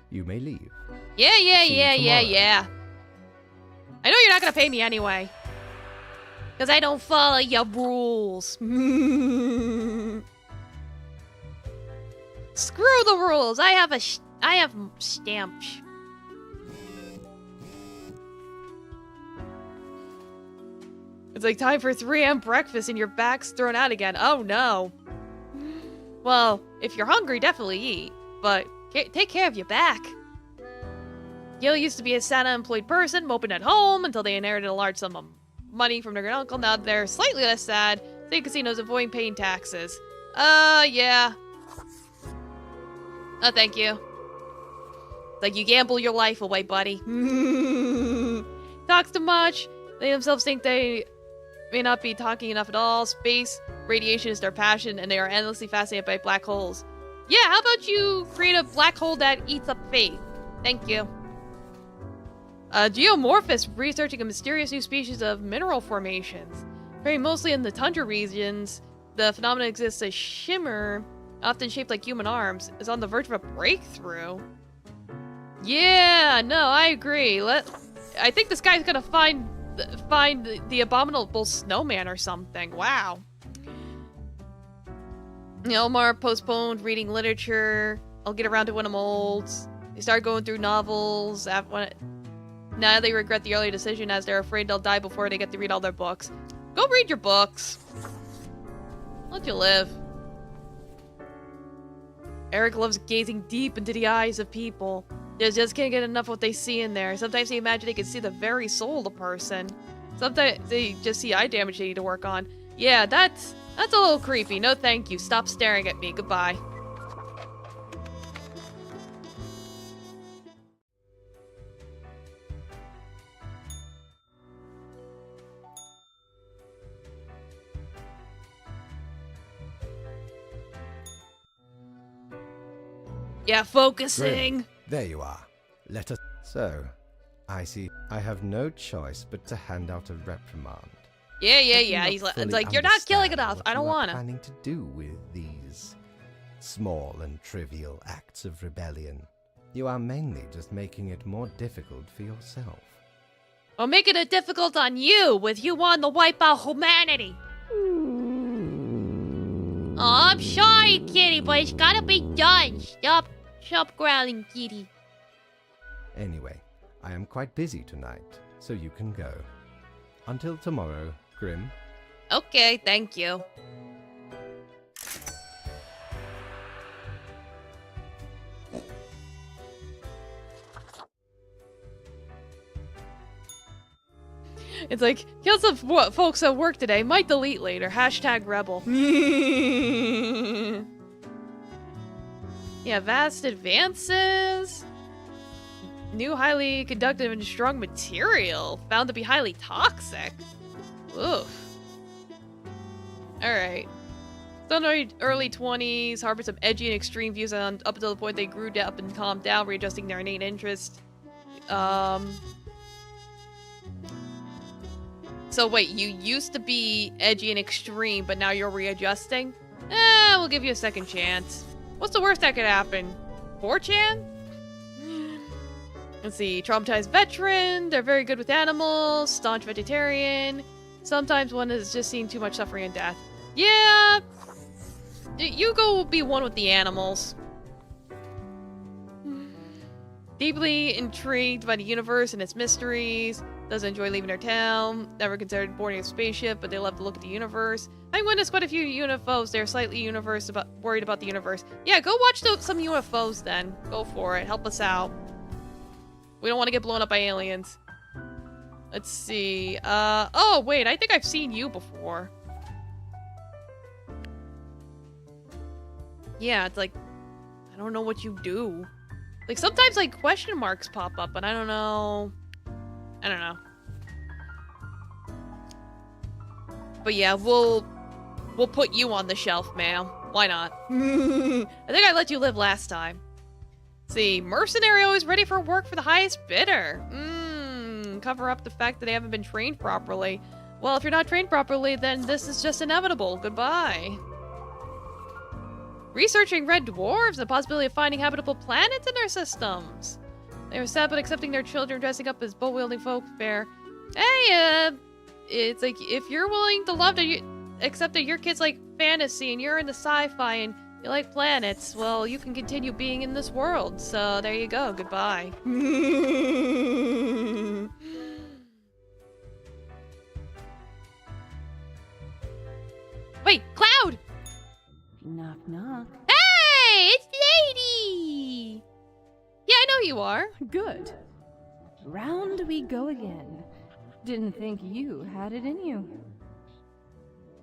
You may leave. Yeah. I know you're not gonna pay me anyway. Because I don't follow your rules. Screw the rules. I have stamps. It's like time for 3 a.m. breakfast and your back's thrown out again. Oh no. Well, if you're hungry, definitely eat. But take care of your back. Gail used to be a Santa-employed person, moping at home until they inherited a large sum of money from their great uncle. Now they're slightly less sad. State casinos avoiding paying taxes. Yeah. Oh, thank you. Like you gamble your life away, buddy. Talks too much. They themselves think they may not be talking enough at all. Space, radiation is their passion, and they are endlessly fascinated by black holes. Yeah, how about you create a black hole that eats up faith? Thank you. Geomorphous, researching a mysterious new species of mineral formations. Occurring mostly in the tundra regions, the phenomenon exists as shimmer, often shaped like human arms, is on the verge of a breakthrough. Yeah, no, I agree. I think this guy's gonna find the abominable snowman or something. Wow. Elmar postponed reading literature. I'll get around to when I'm old. They start going through novels. Now they regret the early decision as they're afraid they'll die before they get to read all their books. Go read your books. Let you live. Eric loves gazing deep into the eyes of people. They just can't get enough of what they see in there. Sometimes they imagine they can see the very soul of the person. Sometimes they just see eye damage they need to work on. Yeah, that's a little creepy. No thank you. Stop staring at me. Goodbye. Yeah, focusing. Grim, there you are. Let us... So, I see. I have no choice but to hand out a reprimand. Yeah. I He's do not like, you're not killing understand enough. what I don't you are want to. planning to do with these small and trivial acts of rebellion. You are mainly just making it more difficult for yourself. Well, making it difficult on you with you wanting to wipe out humanity. Oh, I'm sorry, kitty, but it's gotta be done. Stop growling, kitty. Anyway, I am quite busy tonight, so you can go. Until tomorrow, Grim. Okay, thank you. It's like, kill some folks at work today. Might delete later. Hashtag rebel. Yeah, vast advances. New highly conductive and strong material. Found to be highly toxic. Oof. Alright. Still in early 20s. Harbored some edgy and extreme views up until the point they grew up and calmed down, readjusting their innate interest. So wait, you used to be edgy and extreme, but now you're readjusting? We'll give you a second chance. What's the worst that could happen? 4chan? Let's see. Traumatized veteran. They're very good with animals. Staunch vegetarian. Sometimes one has just seen too much suffering and death. Yeah. You go be one with the animals. Deeply intrigued by the universe and its mysteries. Doesn't enjoy leaving their town. Never considered boarding a spaceship, but they love to look at the universe. I've witnessed quite a few UFOs. They're slightly worried about the universe. Yeah, go watch some UFOs then. Go for it. Help us out. We don't want to get blown up by aliens. Let's see. Oh, wait. I think I've seen you before. Yeah, it's like, I don't know what you do. Like, sometimes, like, question marks pop up, but I don't know. I don't know. But yeah, we'll put you on the shelf, ma'am. Why not? I think I let you live last time. See, mercenary always ready for work for the highest bidder. Cover up the fact that they haven't been trained properly. Well, if you're not trained properly, then this is just inevitable. Goodbye. Researching red dwarves and the possibility of finding habitable planets in their systems. They were sad but accepting their children dressing up as bow-wielding folk fair. Hey, it's like, if you're willing to love to accept that your kids like fantasy and you're into sci-fi and you like planets, well, you can continue being in this world. So there you go. Goodbye. Wait, Cloud! Knock, knock. Hey, it's Lady! Yeah, I know you are. Good. Round we go again. Didn't think you had it in you.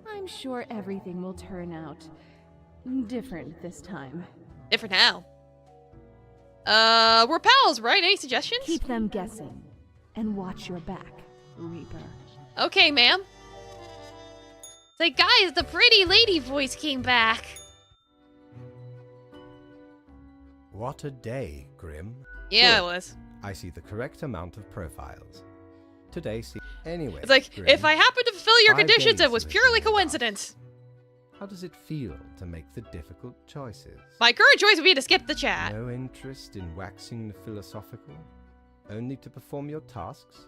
I'm sure everything will turn out different this time. Different how? We're pals, right? Any suggestions? Keep them guessing. And watch your back, Reaper. Okay, ma'am. It's like, guys, the pretty lady voice came back. What a day, Grim. Yeah, Good. it was. I see the correct amount of profiles. Today, see. Anyway. It's like, Grim, if I happen to fulfill your 5 conditions, days it was to purely return. coincidence. How does it feel to make the difficult choices? My current choice would be to skip the chat. No interest in waxing the philosophical? Only to perform your tasks?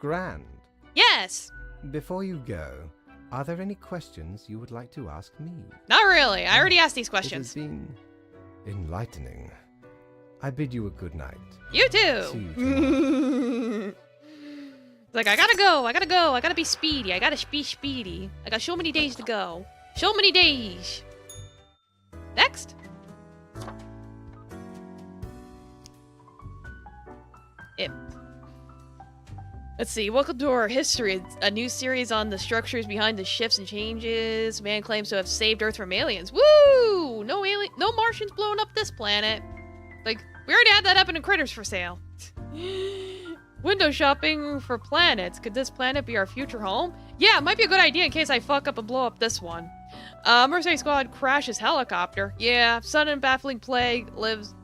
Grand. Yes. Before you go, are there any questions you would like to ask me? Not really. I already asked these It questions. has been enlightening. I bid you a good night. You See too. you tomorrow. It's like, I gotta go. I gotta be speedy. I gotta be speedy. I got so many days to go. So many days. Next. Yep. Let's see. Welcome to our history. It's a new series on the structures behind the shifts and changes. Man claims to have saved Earth from aliens. Woo! No Martians blowing up this planet. Like, we already had that happen in Critters for sale. Window shopping for planets. Could this planet be our future home? Yeah, it might be a good idea in case I fuck up and blow up this one. Mercenary squad crashes helicopter. Yeah, sudden baffling plague leaves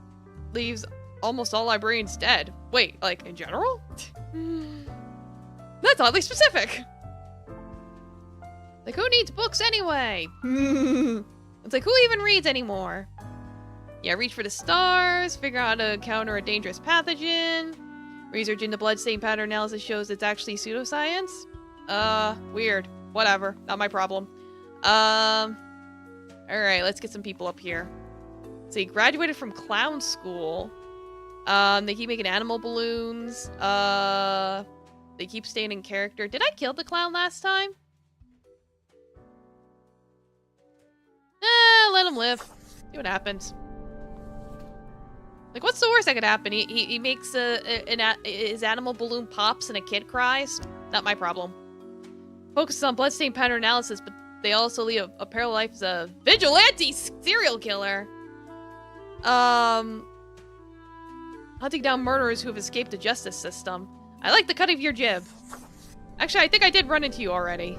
almost all librarians dead. Wait, like in general? That's oddly specific. Like, who needs books anyway? It's like, who even reads anymore? Yeah, reach for the stars, figure out how to counter a dangerous pathogen. Research into bloodstain pattern analysis shows it's actually pseudoscience. Weird. Whatever. Not my problem. Alright, let's get some people up here. Let's see, graduated from clown school. They keep making animal balloons. They keep staying in character. Did I kill the clown last time? Let him live. See what happens. Like, what's the worst that could happen? He makes his animal balloon pops and a kid cries. Not my problem. Focuses on bloodstain pattern analysis, but they also lead a parallel life as a vigilante serial killer. Hunting down murderers who have escaped the justice system. I like the cut of your jib. Actually, I think I did run into you already.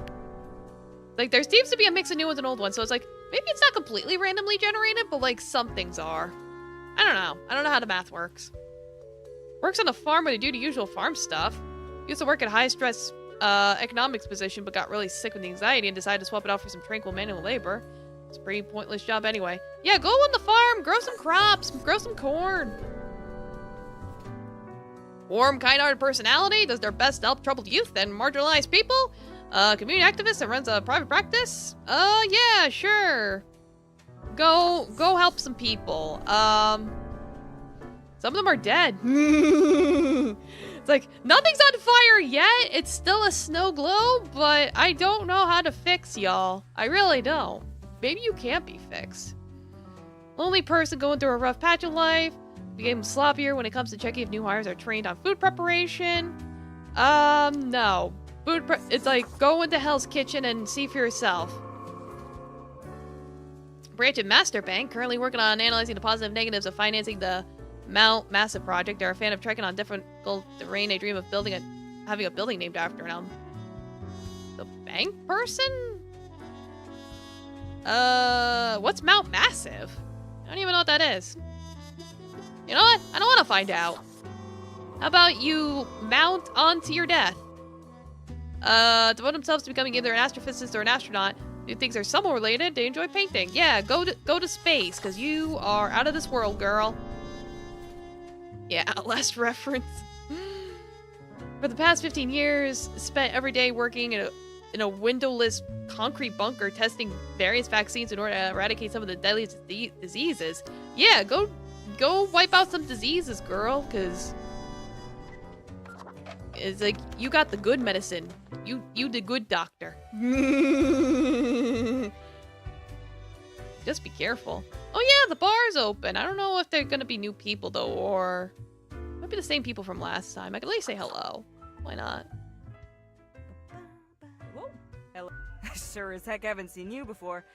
Like, there seems to be a mix of new ones and old ones, so it's like, maybe it's not completely randomly generated, but like, some things are. I don't know. I don't know how the math works. Works on a farm with a do the usual farm stuff. Used to work at a high-stress economics position, but got really sick with the anxiety and decided to swap it out for some tranquil manual labor. It's a pretty pointless job anyway. Yeah, go on the farm, grow some crops, grow some corn. Warm, kind-hearted personality, does their best to help troubled youth and marginalized people. Community activist and runs a private practice. Yeah, sure. Go help some people. Some of them are dead. It's like, nothing's on fire yet. It's still a snow globe, but I don't know how to fix y'all. I really don't. Maybe you can't be fixed. Lonely person going through a rough patch of life. Became sloppier when it comes to checking if new hires are trained on food preparation. No. It's like, go into Hell's Kitchen and see for yourself. Branch of Master Bank, currently working on analyzing the positive and negatives of financing the Mount Massive project. They're a fan of trekking on difficult terrain. They dream of having a building named after them. The bank person? What's Mount Massive? I don't even know what that is. You know what? I don't want to find out. How about you mount onto your death? Devote themselves to becoming either an astrophysicist or an astronaut. Do things are somewhat related. They enjoy painting. Yeah, go to space, because you are out of this world, girl. Yeah, last reference. For the past 15 years, spent every day working in a windowless concrete bunker testing various vaccines in order to eradicate some of the deadliest diseases. Yeah, go wipe out some diseases, girl, because it's like, you got the good medicine. You the good doctor. Just be careful. Oh yeah, the bar's open. I don't know if they're gonna be new people though, or might be the same people from last time. I can at least say hello. Why not? Whoa. Hello. Sure as heck haven't seen you before.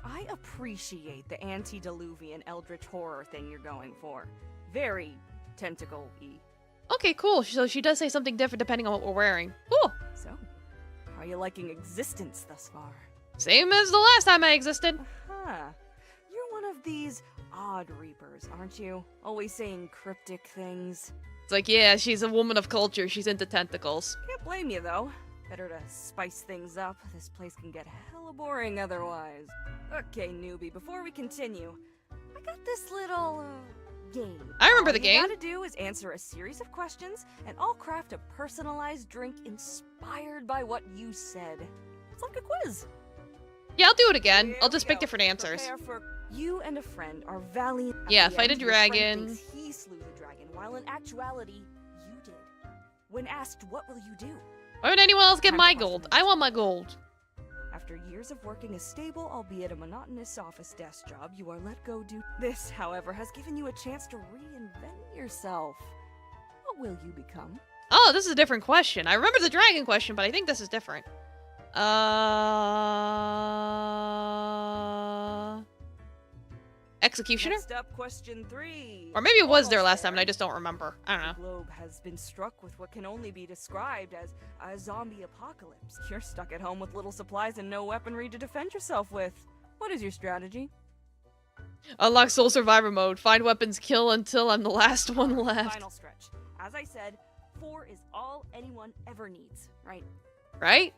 I appreciate the antediluvian eldritch horror thing you're going for. Very tentacle-y. Okay, cool. So she does say something different depending on what we're wearing. Cool. So, how are you liking existence thus far? Same as the last time I existed. Huh. You're one of these odd reapers, aren't you? Always saying cryptic things. It's like, yeah, she's a woman of culture. She's into tentacles. Can't blame you, though. Better to spice things up. This place can get hella boring otherwise. Okay, newbie, before we continue, I got this little, game. I remember the game. All you gotta do is answer a series of questions, and I'll craft a personalized drink inspired by what you said. It's like a quiz. Yeah, I'll do it again. Here I'll just we pick go. different answers. Prepare for you and a friend are valiant. At Yeah, the fight a end, your friend dragon. thinks he slew the dragon, while in actuality, you did. When asked, what will you do? Why would anyone else get Time my for gold? questions. I want my gold. After years of working a stable, albeit a monotonous office desk job, you are let go due. This, however, has given you a chance to reinvent yourself. What will you become? Oh, this is a different question. I remember the dragon question, but I think this is different. Executioner? Next up, question 3. Or maybe it was there Almost last time and I just don't remember. I don't The know. globe has been struck with what can only be described as a zombie apocalypse. You're stuck at home with little supplies and no weaponry to defend yourself with. What is your strategy? Unlock Soul Survivor mode. Find weapons, kill until I'm the last one left. Final stretch. As I said, 4 is all anyone ever needs, right? Right?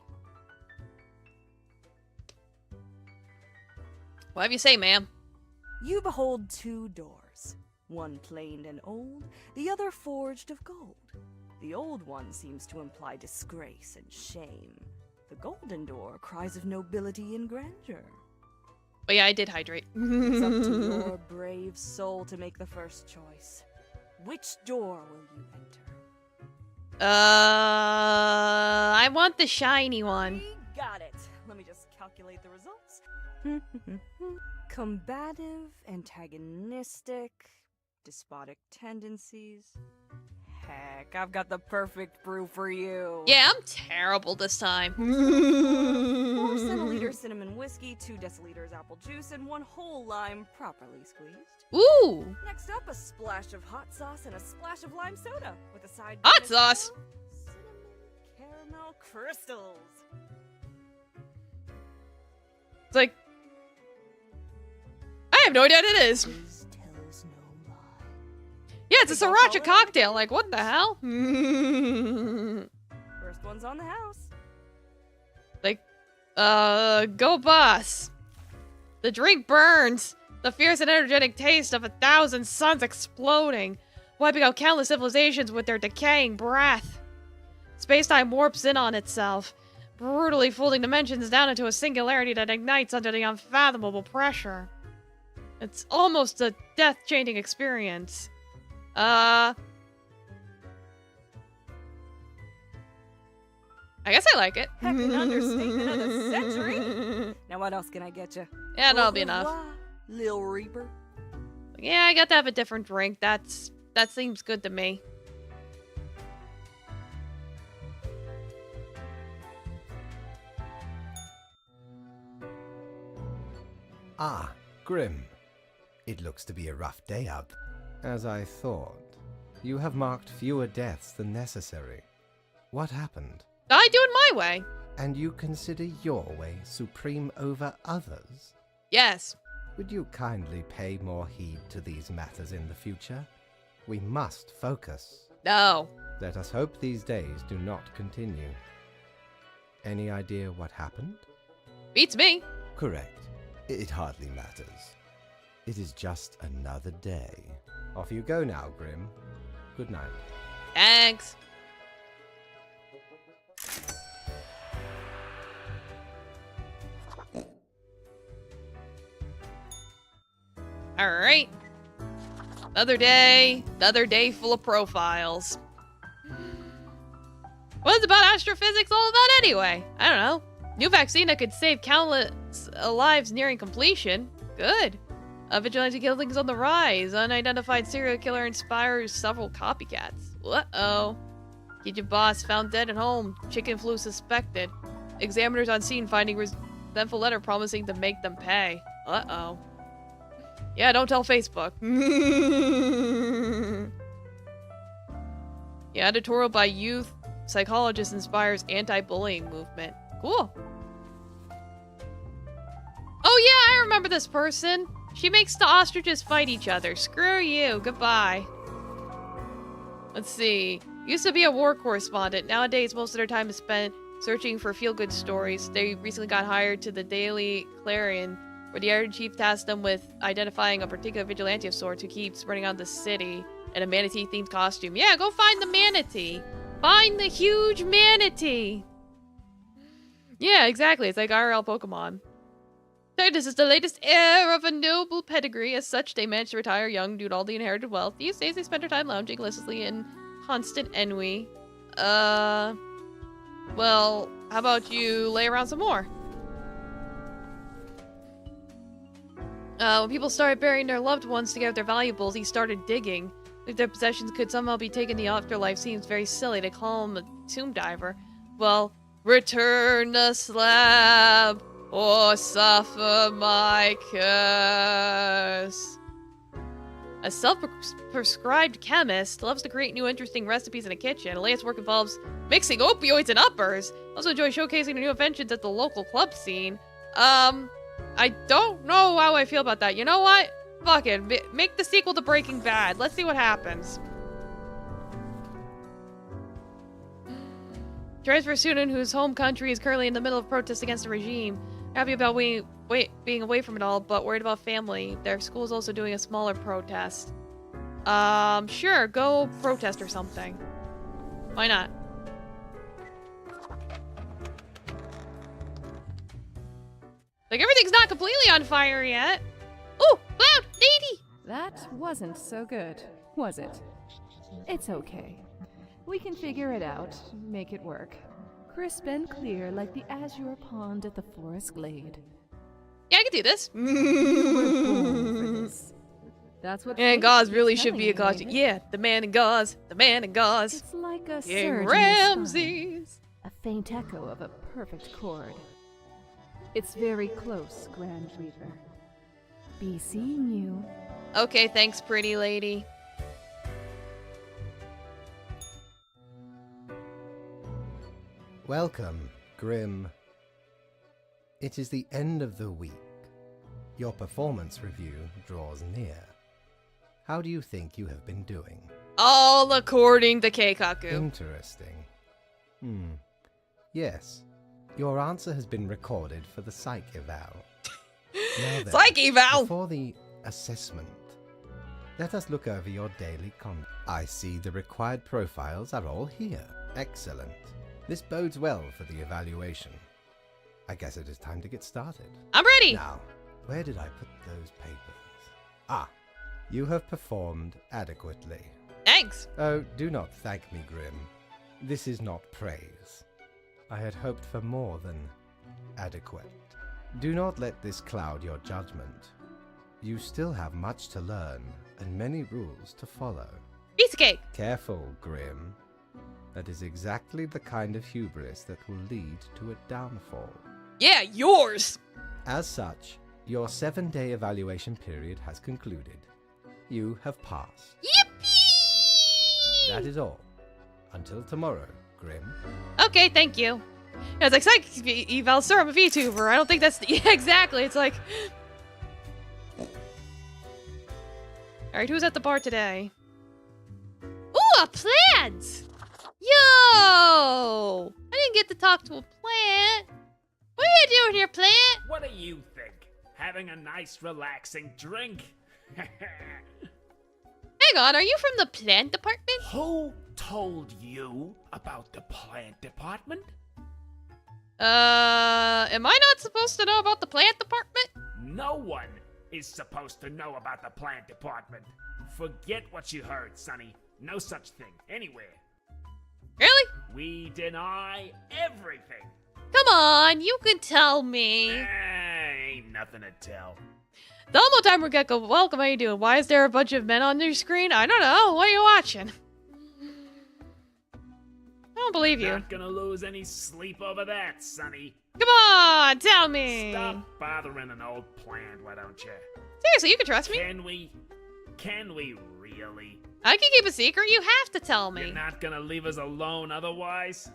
Whatever you say, ma'am. You behold 2 doors, one planed and old, the other forged of gold. The old one seems to imply disgrace and shame. The golden door cries of nobility and grandeur. But yeah, I did hydrate. It's up to your brave soul to make the first choice. Which door will you enter? I want the shiny one. We got it. Let me just calculate the results. Combative, antagonistic, despotic tendencies. Heck, I've got the perfect brew for you. Yeah, I'm terrible this time. 4 centiliters cinnamon whiskey, 2 deciliters apple juice, and 1 whole lime properly squeezed. Ooh. Next up, a splash of hot sauce and a splash of lime soda with a side Hot bonus sauce? of cinnamon caramel crystals. It's like, I have no idea what it is. This tells no lie. Yeah, it's a Don't sriracha call it cocktail. Like, what the hell? First one's on the house. Like, go boss. The drink burns. The fierce and energetic taste of 1,000 suns exploding. wiping out countless civilizations with their decaying breath. Space-time warps in on itself, brutally folding dimensions down into a singularity that ignites under the unfathomable pressure. It's almost a death-changing experience. I guess I like it. Heck, an understatement of the century. Now what else can I get you? Yeah, that'll be enough. Lil Reaper. Yeah, I got to have a different drink. That seems good to me. Ah, Grim. It looks to be a rough day out. As I thought, you have marked fewer deaths than necessary. What happened? I do it my way. And you consider your way supreme over others? Yes. Would you kindly pay more heed to these matters in the future? We must focus. No. Let us hope these days do not continue. Any idea what happened? Beats me. Correct. It hardly matters. It is just another day. Off you go now, Grim. Good night. Thanks. Alright. Another day full of profiles. What's about astrophysics all about anyway? I don't know. New vaccine that could save countless lives nearing completion. Good. Vigilante killings on the rise. Unidentified serial killer inspires several copycats. Uh-oh. Kitchen boss found dead at home. Chicken flu suspected. Examiners on scene finding resentful letter promising to make them pay. Uh-oh. Yeah, don't tell Facebook. Yeah, editorial by youth psychologist inspires anti-bullying movement. Cool. Oh yeah, I remember this person. She makes the ostriches fight each other. Screw you. Goodbye. Let's see. Used to be a war correspondent. Nowadays, most of their time is spent searching for feel-good stories. They recently got hired to the Daily Clarion, where the editor-in-chief tasked them with identifying a particular vigilante of sorts who keeps running out the city in a manatee-themed costume. Yeah, go find the manatee. Find the huge manatee. Yeah, exactly. It's like IRL Pokemon. This is the latest heir of a noble pedigree. As such, they managed to retire young due to all the inherited wealth. These days, they spend their time lounging listlessly in constant ennui. Well, how about you lay around some more? When people started burying their loved ones to get their valuables, he started digging. If their possessions could somehow be taken, the afterlife seems very silly. They call him a tomb diver. Well, return the slab or suffer my curse. A self-prescribed chemist loves to create new interesting recipes in a kitchen. Elias' work involves mixing opioids and uppers. Also enjoy showcasing the new inventions at the local club scene. I don't know how I feel about that. You know what? Fuck it. Make the sequel to Breaking Bad. Let's see what happens. Transfer student whose home country is currently in the middle of protests against the regime. Happy about being away from it all, but worried about family. Their school is also doing a smaller protest. Sure. Go protest or something. Why not? Like, everything's not completely on fire yet. Ooh, loud, lady! That wasn't so good, was it? It's okay. We can figure it out, make it work. Crisp and clear like the azure pond at the forest glade. Yeah, I can do this. You were born for this. That's what. And gauze really should be a gauze. Yeah, the man in gauze. The man in gauze. It's like a King surge in the Ramses. spine, a faint echo of a perfect chord. It's very close, Grand Reaper. Be seeing you. Okay, thanks, pretty lady. Welcome, Grim. It is the end of the week. Your performance review draws near. How do you think you have been doing? All according to Keikaku. Interesting. Yes. Your answer has been recorded for the psych eval. Now then, Psych eval! before the assessment, Let us look over your daily conduct. I see the required profiles are all here. Excellent. This bodes well for the evaluation. I guess it is time to get started. I'm ready! Now, where did I put those papers? Ah, you have performed adequately. Thanks. Oh, do not thank me, Grim. This is not praise. I had hoped for more than adequate. Do not let this cloud your judgment. You still have much to learn and many rules to follow. Pizza cake! Careful, Grim. That is exactly the kind of hubris that will lead to a downfall. Yeah, yours! As such, your 7-day evaluation period has concluded. You have passed. Yippee! That is all. Until tomorrow, Grim. Okay, thank you. Yeah, it's like, eval, sir, I'm a VTuber. I don't think that's... Yeah, exactly. It's like... Alright, who's at the bar today? Ooh, a plant! Yo! I didn't get to talk to a plant. What are you doing here, plant? What do you think? Having a nice, relaxing drink? Hang on, are you from the plant department? Who told you about the plant department? Am I not supposed to know about the plant department? No one is supposed to know about the plant department. Forget what you heard, Sonny. No such thing anywhere. Really? We deny everything. Come on, you can tell me. Ain't nothing to tell. The Elmo Timer Gecko, welcome, how you doing? Why is there a bunch of men on your screen? I don't know, what are you watching? I don't believe you. Not gonna lose any sleep over that, Sonny. Come on, tell me. Stop bothering an old plant, why don't you? Seriously, you can trust me. Can we really? I can keep a secret, you have to tell me. You're not gonna leave us alone otherwise?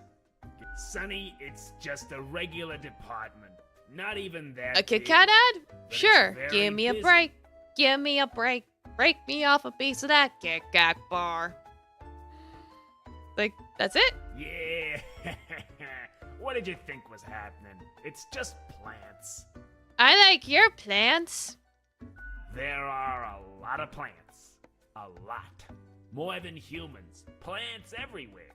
Sonny, it's just a regular department. Not even that A Kit big, Kat ad? but Sure, it's very give me a busy. break. Give me a break. Break me off a piece of that Kit Kat bar. Like, that's it? Yeah. What did you think was happening? It's just plants. I like your plants. There are a lot of plants. A lot. More than humans. Plants everywhere.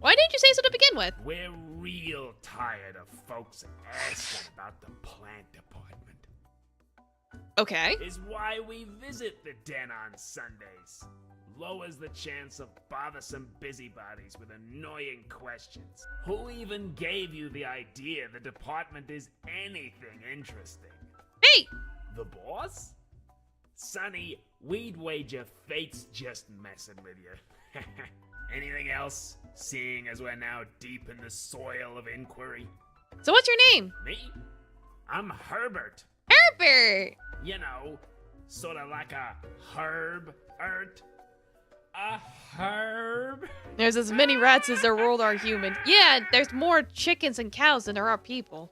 Why didn't you say so to begin with? We're real tired of folks asking about the plant department. Okay. Is why we visit the den on Sundays. Lowers the chance of bothersome busybodies with annoying questions. Who even gave you the idea the department is anything interesting? Hey! The boss? Sonny, we'd wager fate's just messing with you. Anything else? Seeing as we're now deep in the soil of inquiry. So what's your name? Me? I'm Herbert. Herbert! You know, sort of like a herb-ert. A herb? There's as many rats as there world are human. Yeah, there's more chickens and cows than there are people.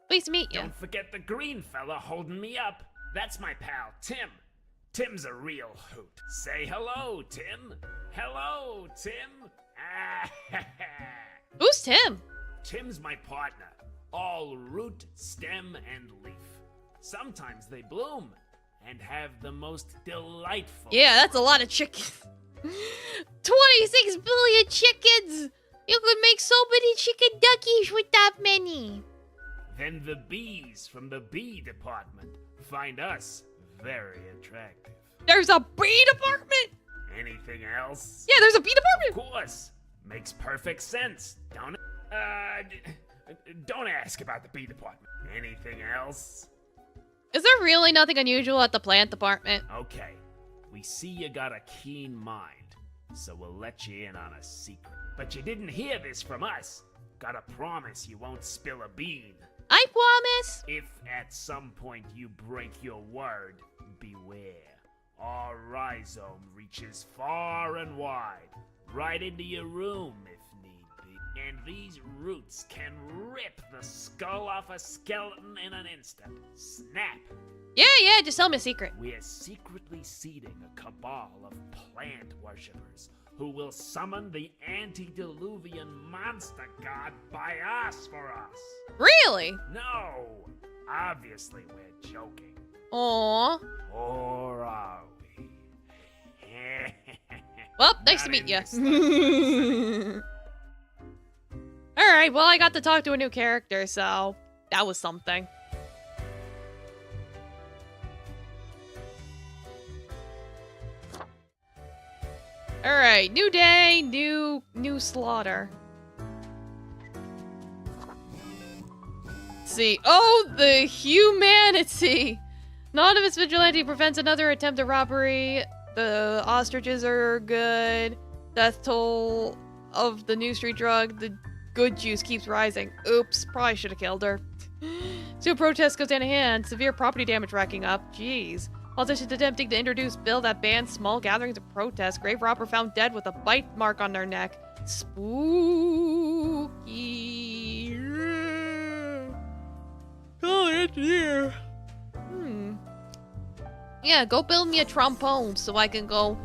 Pleased to meet you. Don't forget the green fella holding me up. That's my pal, Tim. Tim's a real hoot. Say hello, Tim. Hello, Tim. Who's Tim? Tim's my partner. All root, stem, and leaf. Sometimes they bloom and have the most delightful... Yeah, that's a lot of chickens. 26 billion chickens! You could make so many chicken duckies with that many. Then the bees from the bee department find us very attractive. There's a bee department? Anything else? Yeah, there's a bee Of department. course. Makes perfect sense, don't it? Don't ask about the bee department. Anything else? Is there really nothing unusual at the plant department? Okay. We see you got a keen mind, so we'll let you in on a secret. But you didn't hear this from us. Gotta promise you won't spill a bean. I promise. If at some point you break your word, beware. Our rhizome reaches far and wide, right into your room if need be. And these roots can rip the skull off a skeleton in an instant. Snap! Yeah, just tell me a secret. We're secretly seeding a cabal of plant worshippers who will summon the antediluvian monster god by us for us. Really? No, obviously we're joking. Aww. Or are we? Well, nice to Not meet in you. this life. Alright, well, I got to talk to a new character, so that was something. Alright, new day, new slaughter. Let's see. Oh, the humanity! Anonymous vigilante prevents another attempt at robbery. The ostriches are good. Death toll of the new street drug. The good juice keeps rising. Oops, probably should have killed her. Two protests goes hand in hand. Severe property damage racking up. Jeez. Politicians attempting to introduce bill that bans small gatherings of protest. Grave robber found dead with a bite mark on their neck. Spooky. Oh, it's here. Yeah, go build me a trombone so I can go.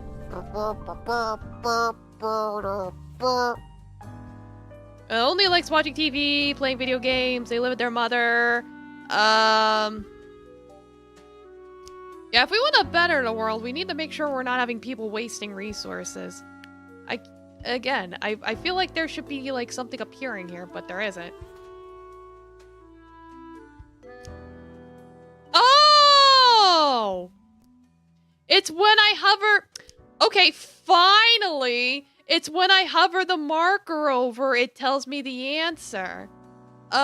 Only likes watching TV, playing video games. They live with their mother. Yeah, if we want to better the world, we need to make sure we're not having people wasting resources. I feel like there should be like something appearing here, but there isn't. Oh! It's when I hover... Okay, finally! It's when I hover the marker over, it tells me the answer. Oh!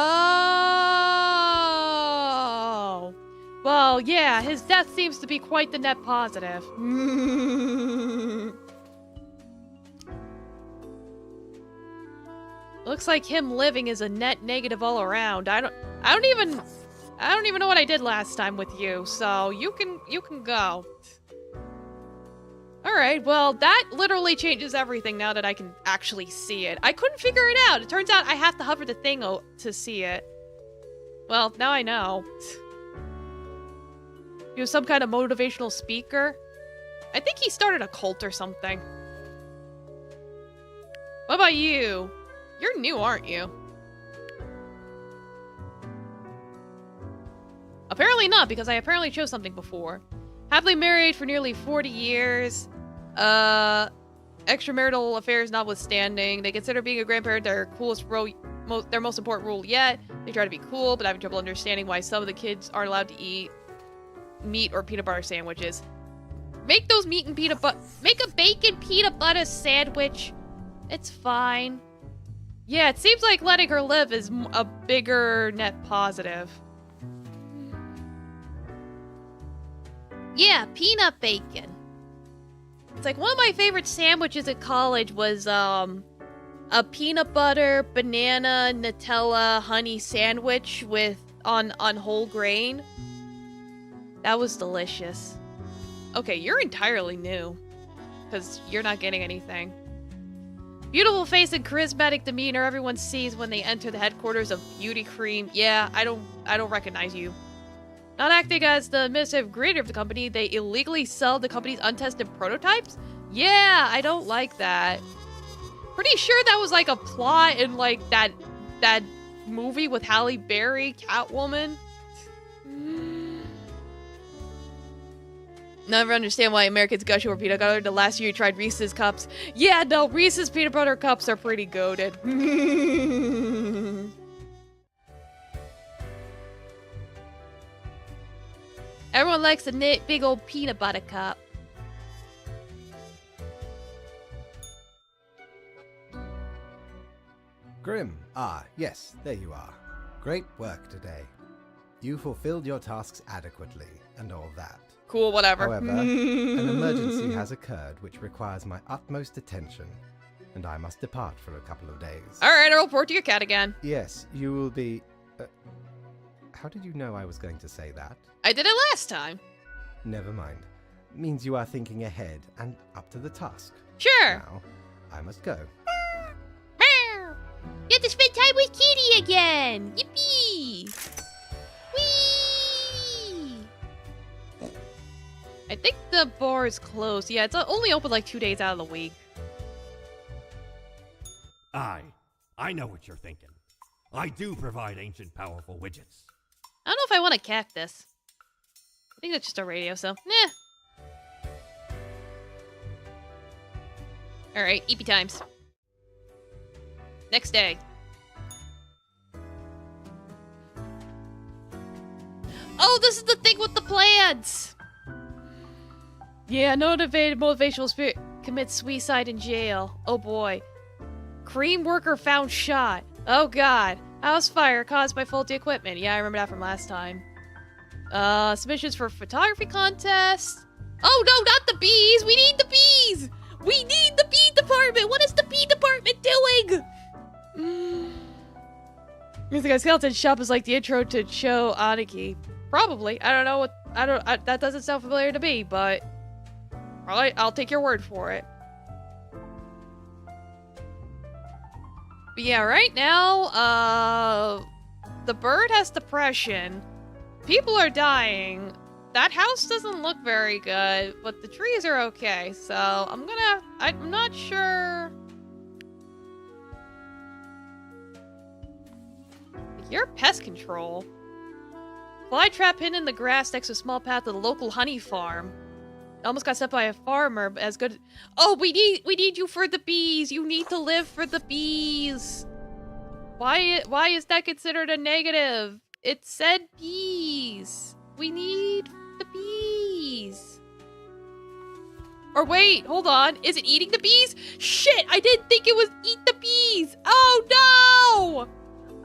Well, yeah, his death seems to be quite the net positive. Looks like him living is a net negative all around. I don't even know what I did last time with you, so you can go. Alright, well, that literally changes everything now that I can actually see it. I couldn't figure it out. It turns out I have to hover the thing to see it. Well, now I know. He was some kind of motivational speaker. I think he started a cult or something. What about you? You're new, aren't you? Apparently not, because I apparently chose something before. Happily married for nearly 40 years. Extramarital affairs notwithstanding. They consider being a grandparent their coolest role, their most important rule yet. They try to be cool, but having trouble understanding why some of the kids aren't allowed to eat meat or peanut butter sandwiches. Make those meat and peanut butter. Make a bacon peanut butter sandwich. It's fine. Yeah, it seems like letting her live is a bigger net positive. Yeah, peanut bacon. It's like one of my favorite sandwiches at college was a peanut butter, banana, Nutella, honey sandwich with on whole grain. That was delicious. Okay, you're entirely new, because you're not getting anything. Beautiful face and charismatic demeanor everyone sees when they enter the headquarters of Beauty Cream. Yeah, I don't recognize you. Not acting as the administrative creator of the company, they illegally sell the company's untested prototypes? Yeah, I don't like that. Pretty sure that was like a plot in like that movie with Halle Berry, Catwoman. Never understand why Americans gush over peanut butter. The last year you tried Reese's cups. Yeah, no, Reese's peanut butter cups are pretty goated. Everyone likes a big old peanut butter cup. Grim, yes, there you are. Great work today. You fulfilled your tasks adequately, and all that. Cool, whatever. However, an emergency has occurred which requires my utmost attention, and I must depart for a couple of days. Alright, I'll report to your cat again. Yes, you will be... how did you know I was going to say that? I did it last time. Never mind. Means you are thinking ahead and up to the task. Sure. Now, I must go. You have to spend time with Kitty again. Yippee! Whee! I think the bar is closed. Yeah, it's only open like 2 days out of the week. I know what you're thinking. I do provide ancient powerful widgets. I don't know if I want a cactus. I think that's just a radio, so, nah. Alright, EP times. Next day. Oh, this is the thing with the plans! Yeah, motivational spirit commits suicide in jail. Oh boy. Cream worker found shot. Oh god. House fire caused by faulty equipment. Yeah, I remember that from last time. Submissions for photography contest. Oh no, not the bees! We need the bees! We need the bee department! What is the bee department doing? Music on Skeleton Shop is like the intro to Cho Aniki. Probably. I don't know what... that doesn't sound familiar to me, but... Alright, I'll take your word for it. But yeah, right now, the bird has depression. People are dying. That house doesn't look very good, but the trees are okay, so I'm not sure... You're pest control. Fly trap hidden in the grass next to a small path to the local honey farm. Almost got set by a farmer, but as good... Oh, we need you for the bees! You need to live for the bees! Why is that considered a negative? It said bees! We need the bees! Or wait, hold on. Is it eating the bees? Shit, I didn't think it was eat the bees! Oh no!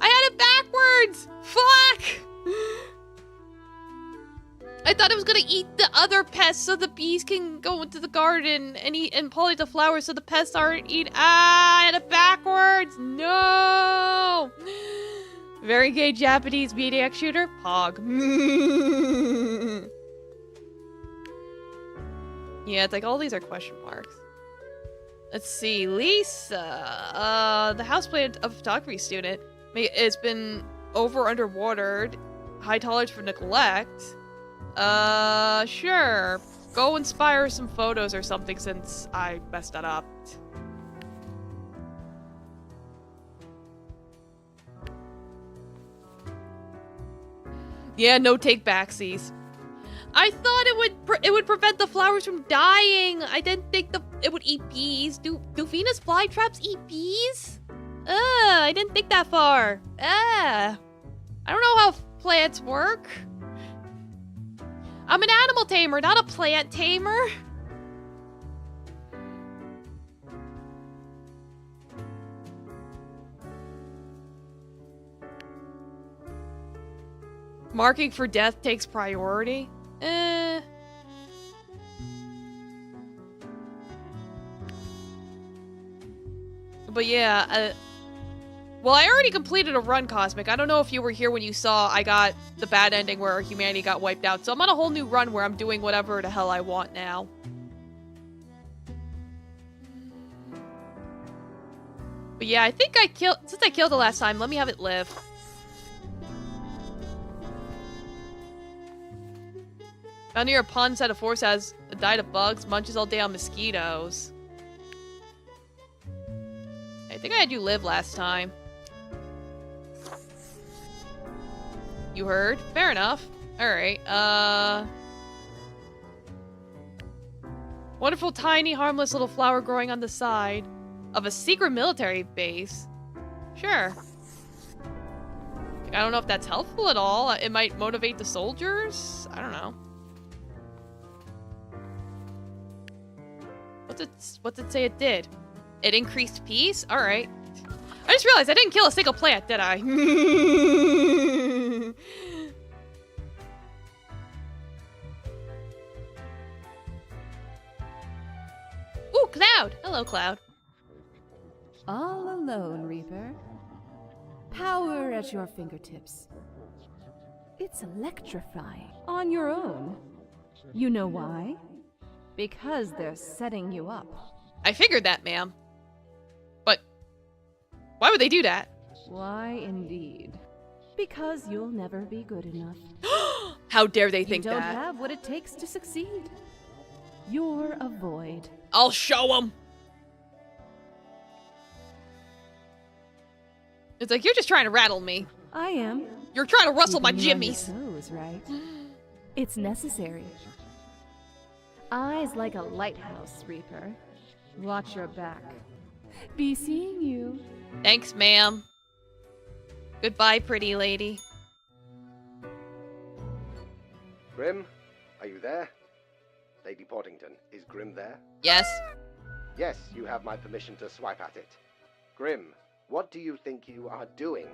I had it backwards! Fuck! I thought it was gonna eat the other pests so the bees can go into the garden and eat and pollinate the flowers so the pests aren't eat. Ah, I had it backwards! No! Very gay Japanese maniac shooter? Pog. Yeah, it's like all these are question marks. Let's see, Lisa. The houseplant of a photography student has been underwatered. High tolerance for neglect. Sure. Go inspire some photos or something since I messed that up. Yeah, no take backsies. I thought it would prevent the flowers from dying. I didn't think it would eat bees. Do Venus flytraps eat bees? I didn't think that far. I don't know how plants work. I'm an animal tamer, not a plant tamer. Marking for death takes priority. But yeah, well, I already completed a run, Cosmic. I don't know if you were here when you saw I got the bad ending where humanity got wiped out. So I'm on a whole new run where I'm doing whatever the hell I want now. But yeah, I think since I killed it last time, let me have it live. Found near a pond set of force has a diet of bugs, munches all day on mosquitoes. I think I had you live last time. You heard? Fair enough. Alright, wonderful, tiny, harmless little flower growing on the side of a secret military base. Sure. I don't know if that's helpful at all. It might motivate the soldiers? I don't know. What's it say it did? It increased peace? Alright. I just realized I didn't kill a single plant, did I? Ooh, Cloud! Hello, Cloud. All alone, Reaper. Power at your fingertips. It's electrifying. On your own. You know why? Because they're setting you up. I figured that, ma'am. But why would they do that? Why, indeed. Because you'll never be good enough. How dare they think you don't that? have what it takes to succeed. You're a void. I'll show them. It's like, you're just trying to rattle me. I am. You're trying to rustle my Keeping you on your jimmies. toes, right? It's necessary. Eyes like a lighthouse, Reaper. Watch your back. Be seeing you. Thanks, ma'am. Goodbye, pretty lady. Grim, are you there? Lady Portington, is Grim there? Yes. Yes, you have my permission to swipe at it. Grim, what do you think you are doing?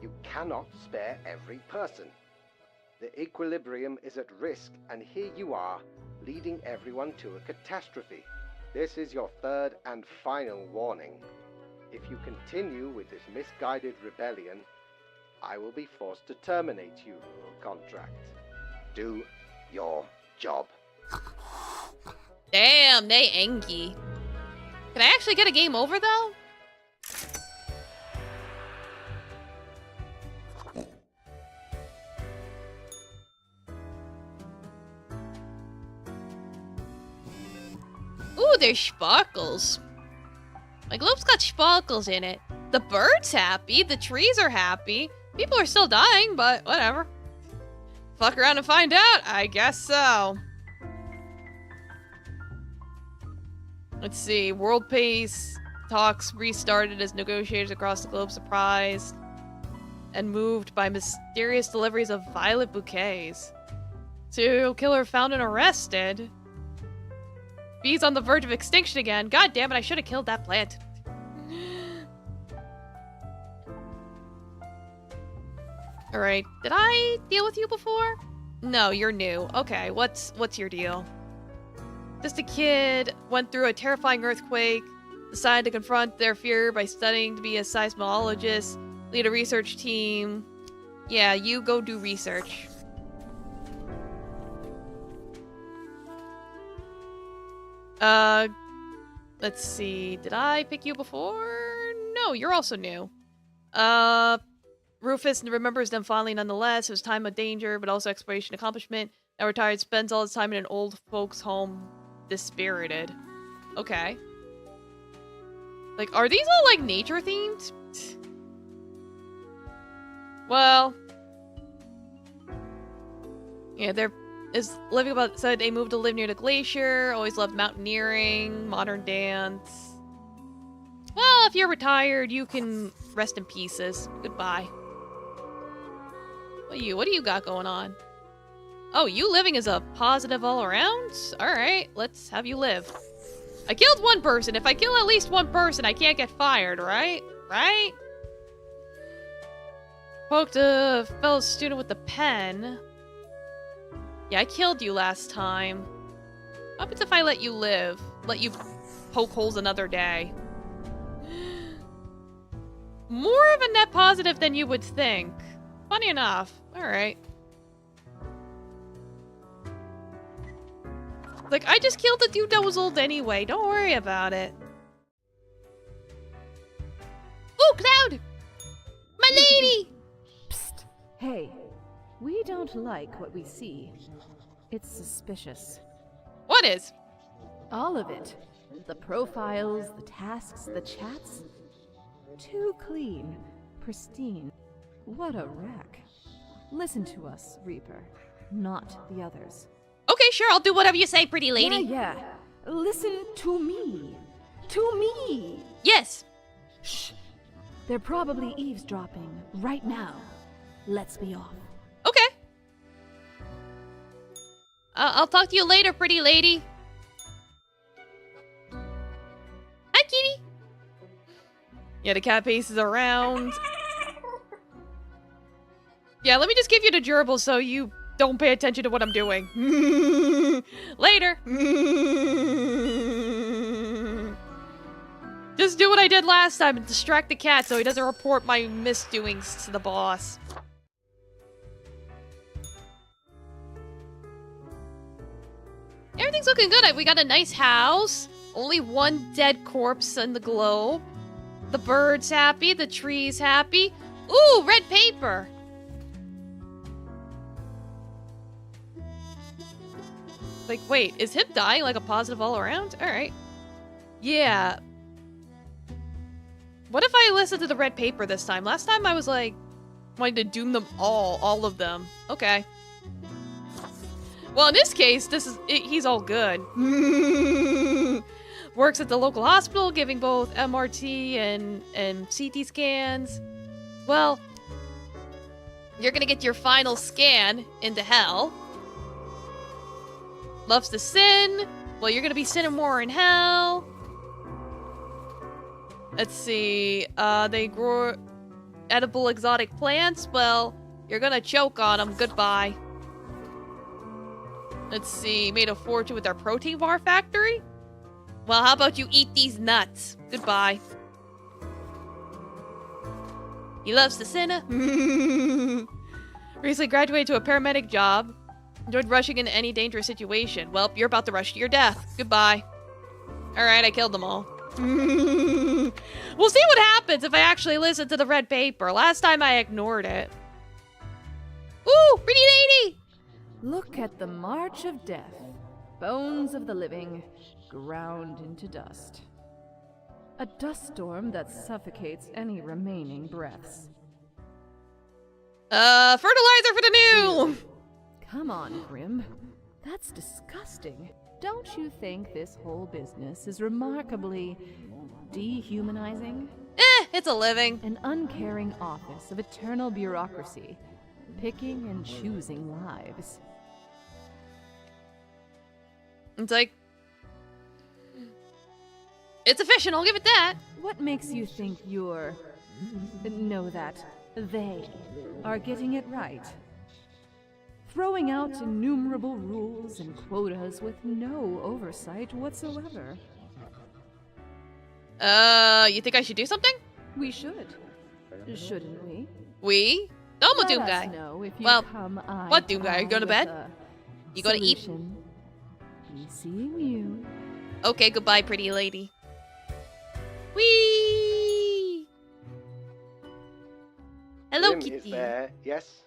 You cannot spare every person. The equilibrium is at risk, and here you are, leading everyone to a catastrophe. This is your third and final warning. If you continue with this misguided rebellion, I will be forced to terminate your contract. Do your job. Damn, they angry. Can I actually get a game over, though? Ooh, there's sparkles. My globe's got sparkles in it. The bird's happy, the trees are happy. People are still dying, but whatever. Fuck around and find out, I guess so. Let's see, world peace talks restarted as negotiators across the globe surprised and moved by mysterious deliveries of violet bouquets. Serial killer found and arrested. Bees on the verge of extinction again. God damn it, I should have killed that plant. Alright, did I deal with you before? No, you're new. Okay, what's your deal? Just a kid went through a terrifying earthquake, decided to confront their fear by studying to be a seismologist, lead a research team. Yeah, you go do research. Let's see. Did I pick you before? No, you're also new. Rufus remembers them fondly nonetheless. It was time of danger, but also exploration accomplishment. Now retired, spends all his time in an old folks' home, dispirited. Okay. Like, are these all, like, nature themed? Well. Yeah, they're is living about said they moved to live near the glacier, always loved mountaineering, modern dance. Well, if you're retired, you can rest in pieces. Goodbye. What do you got going on? Oh, you living as a positive all around? Alright, let's have you live. I killed one person. If I kill at least one person, I can't get fired, right? Right? Poked a fellow student with a pen. Yeah, I killed you last time. What happens if I let you live? Let you poke holes another day? More of a net positive than you would think. Funny enough. Alright. Like, I just killed the dude that was old anyway. Don't worry about it. Oh, Cloud! My lady! Psst. Hey, we don't like what we see. It's suspicious. What is? All of it. The profiles, the tasks, the chats. Too clean. Pristine. What a wreck. Listen to us, Reaper. Not the others. Okay, sure, I'll do whatever you say, pretty lady. Yeah. Listen to me. To me! Yes. Shh. They're probably eavesdropping right now. Let's be off. Okay. I'll talk to you later, pretty lady. Hi, kitty. Yeah, the cat paces around. Yeah, let me just give you the gerbil so you don't pay attention to what I'm doing. Later. Just do what I did last time and distract the cat so he doesn't report my misdoings to the boss. Everything's looking good. We got a nice house. Only one dead corpse in the globe. The bird's happy. The tree's happy. Ooh, red paper. Like, wait, is him dying like a positive all around? Alright. Yeah. What if I listen to the red paper this time? Last time I was like, wanting to doom them all of them. Okay. Well, in this case, he's all good. Works at the local hospital, giving both MRT and CT scans. Well, you're gonna get your final scan into hell. Loves to sin. Well, you're gonna be sinning more in hell. Let's see. They grow edible exotic plants. Well, you're gonna choke on them. Goodbye. Let's see. Made a fortune with our protein bar factory. Well, how about you eat these nuts? Goodbye. He loves the sinner. Recently graduated to a paramedic job. Enjoyed rushing into any dangerous situation. Well, you're about to rush to your death. Goodbye. Alright, I killed them all. We'll see what happens if I actually listen to the red paper. Last time I ignored it. Ooh, pretty lady! Look at the march of death. Bones of the living, ground into dust. A dust storm that suffocates any remaining breaths. Fertilizer for the new! Come on, Grim. That's disgusting. Don't you think this whole business is remarkably dehumanizing? It's a living. An uncaring office of eternal bureaucracy, picking and choosing lives. It's like... It's efficient, I'll give it that. What makes you think you're... No, that they are getting it right? Throwing out innumerable rules and quotas with no oversight whatsoever. You think I should do something? We should. Shouldn't we? We? No, I'm a Let Doom us guy. know if you Well, come eye what Doom to guy? Are you eye going to with bed? a You gonna eat? solution. Be seeing you. Okay, goodbye, pretty lady. Whee! Hello, Grim kitty. is there, yes?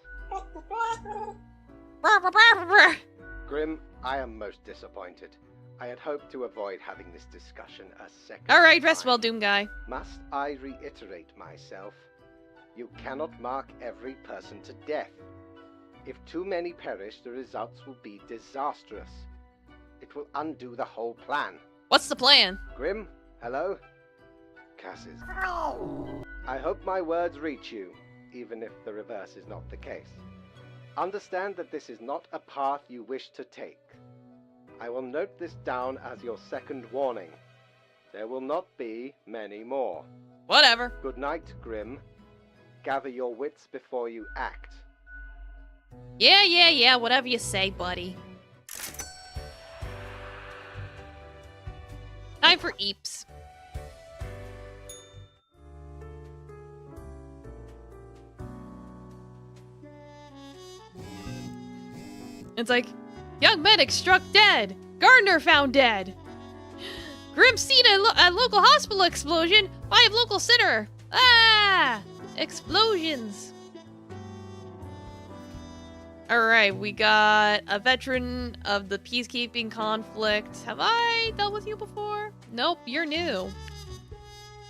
Grim, I am most disappointed. I had hoped to avoid having this discussion a second Alright, rest time. well, Doom guy. Must I reiterate myself? You cannot mark every person to death. If too many perish, the results will be disastrous. It will undo the whole plan. What's the plan? Grim, hello? Cassis. I hope my words reach you, even if the reverse is not the case. Understand that this is not a path you wish to take. I will note this down as your second warning. There will not be many more. Whatever. Good night, Grim. Gather your wits before you act. Yeah, whatever you say, buddy. Time for Eeps. It's like, young medic struck dead. Gardener found dead. Grim seen a local hospital explosion. 5 local sinner. Ah! Explosions. Alright, we got a veteran of the peacekeeping conflict. Have I dealt with you before? Nope, you're new.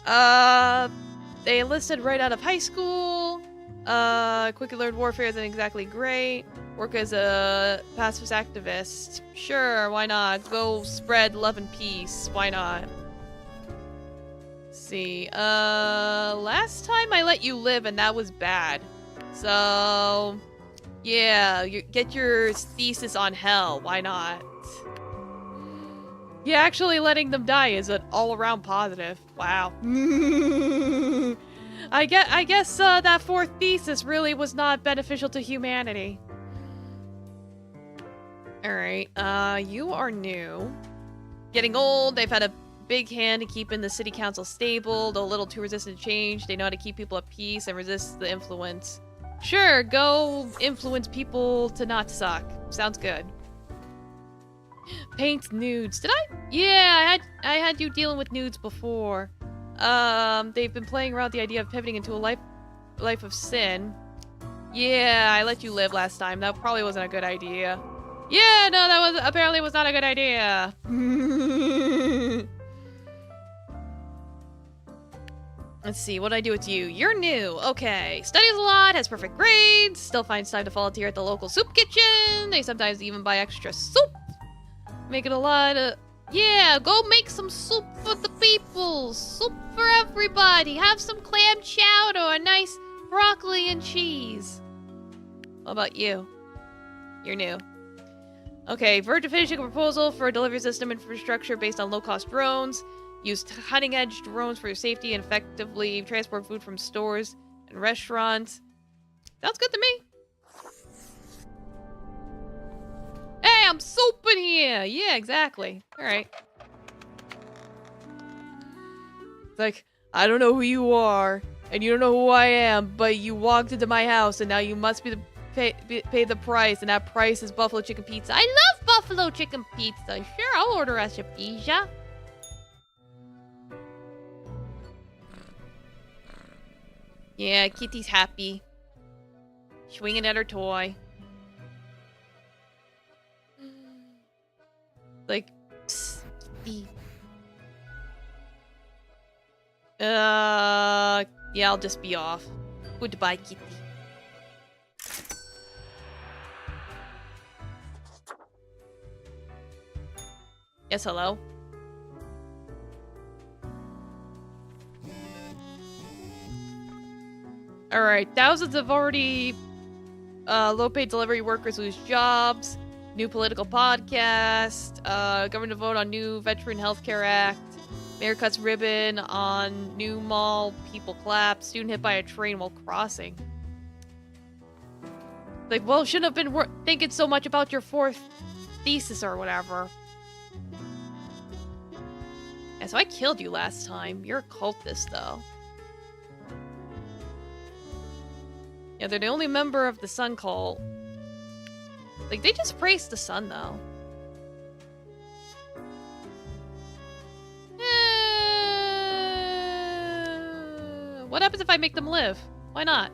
They enlisted right out of high school. Quickly learned warfare isn't exactly great. Work as a pacifist activist. Sure, why not? Go spread love and peace. Why not? Let's see. Last time I let you live and that was bad. So, yeah, get your thesis on hell. Why not? Yeah, actually letting them die is an all-around positive. Wow. I guess that 4th thesis really was not beneficial to humanity. Alright, you are new. Getting old, they've had a big hand in keeping the city council stable, though a little too resistant to change. They know how to keep people at peace and resist the influence. Sure, go influence people to not suck. Sounds good. Paints nudes. Did I? Yeah, I had you dealing with nudes before. They've been playing around with the idea of pivoting into a life of sin. Yeah, I let you live last time. That probably wasn't a good idea. Yeah, no, that apparently was not a good idea. Let's see, what did I do with you? You're new. Okay. Studies a lot, has perfect grades, still finds time to volunteer at the local soup kitchen. They sometimes even buy extra soup. Making a lot of... Yeah, go make some soup for the people. Soup for everybody. Have some clam chowder, a nice broccoli and cheese. What about you? You're new. Okay, verge of finishing a proposal for a delivery system infrastructure based on low-cost drones. Use cutting-edge drones for your safety and effectively transport food from stores and restaurants. Sounds good to me. Hey, I'm souping here! Yeah, exactly. Alright. It's like, I don't know who you are, and you don't know who I am, but you walked into my house, and now you must pay the price, and that price is buffalo chicken pizza. I love buffalo chicken pizza. Sure, I'll order us a pizza. Yeah, Kitty's happy. Swinging at her toy. Like, psst, Kitty. Yeah, I'll just be off. Goodbye, Kitty. Yes, hello? Alright, thousands of already low-paid delivery workers lose jobs. New political podcast. Government to vote on new Veteran Healthcare Act. Mayor cuts ribbon on new mall. People clap. Student hit by a train while crossing. Like, well, shouldn't have been thinking so much about your fourth thesis or whatever. Yeah, so I killed you last time. You're a cultist, though. Yeah, they're the only member of the Sun Cult. Like, they just praised the sun, though. What happens if I make them live? Why not?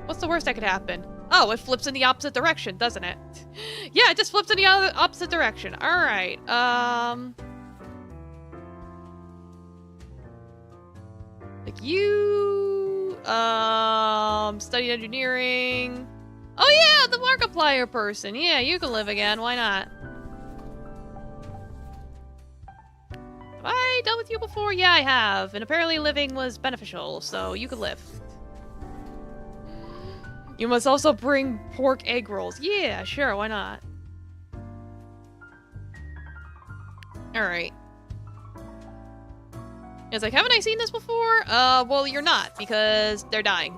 What's the worst that could happen? Oh, it flips in the opposite direction, doesn't it? Yeah, it just flips in the opposite direction. Alright, like you... studied engineering. Oh yeah, the Markiplier person. Yeah, you can live again. Why not? Have I dealt with you before? Yeah, I have. And apparently living was beneficial, so you could live. You must also bring pork egg rolls. Yeah, sure, why not? Alright. It's like, haven't I seen this before? Well, you're not, because they're dying.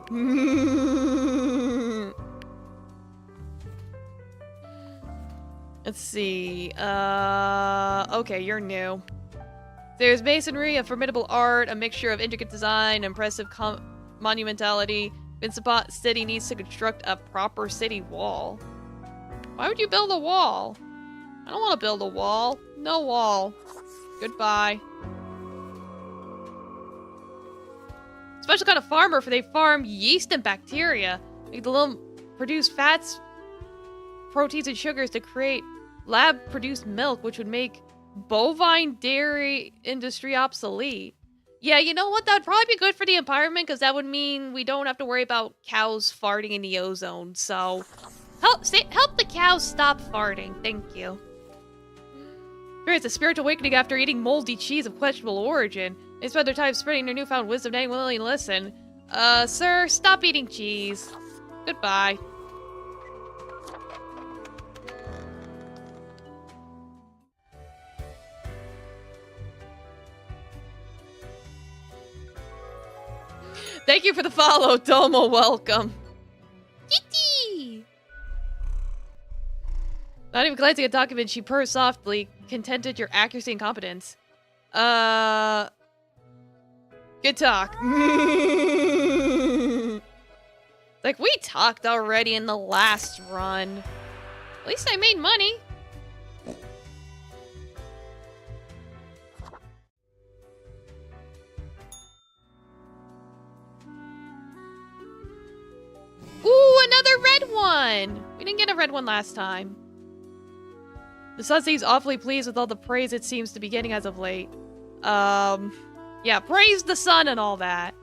Let's see. Okay, you're new. There's masonry, a formidable art, a mixture of intricate design, impressive monumentality. Vincent City needs to construct a proper city wall. Why would you build a wall? I don't want to build a wall. No wall. Goodbye. Special kind of farmer for they farm yeast and bacteria. Make the little produce fats, proteins, and sugars to create lab-produced milk, which would make bovine dairy industry obsolete. Yeah, you know what? That would probably be good for the environment, because that would mean we don't have to worry about cows farting in the ozone. So, help the cows stop farting. Thank you. It's a spiritual awakening after eating moldy cheese of questionable origin. They spend their time spreading their newfound wisdom to anyone willing to listen. Sir, stop eating cheese. Goodbye. Thank you for the follow, Domo. Welcome. Kitty! Not even glancing at the document, she purrs softly, contented your accuracy and competence. Good talk. Like, we talked already in the last run. At least I made money. Ooh, another red one! We didn't get a red one last time. The sun seems awfully pleased with all the praise it seems to be getting as of late. Yeah, Yeah, praise the sun and all that.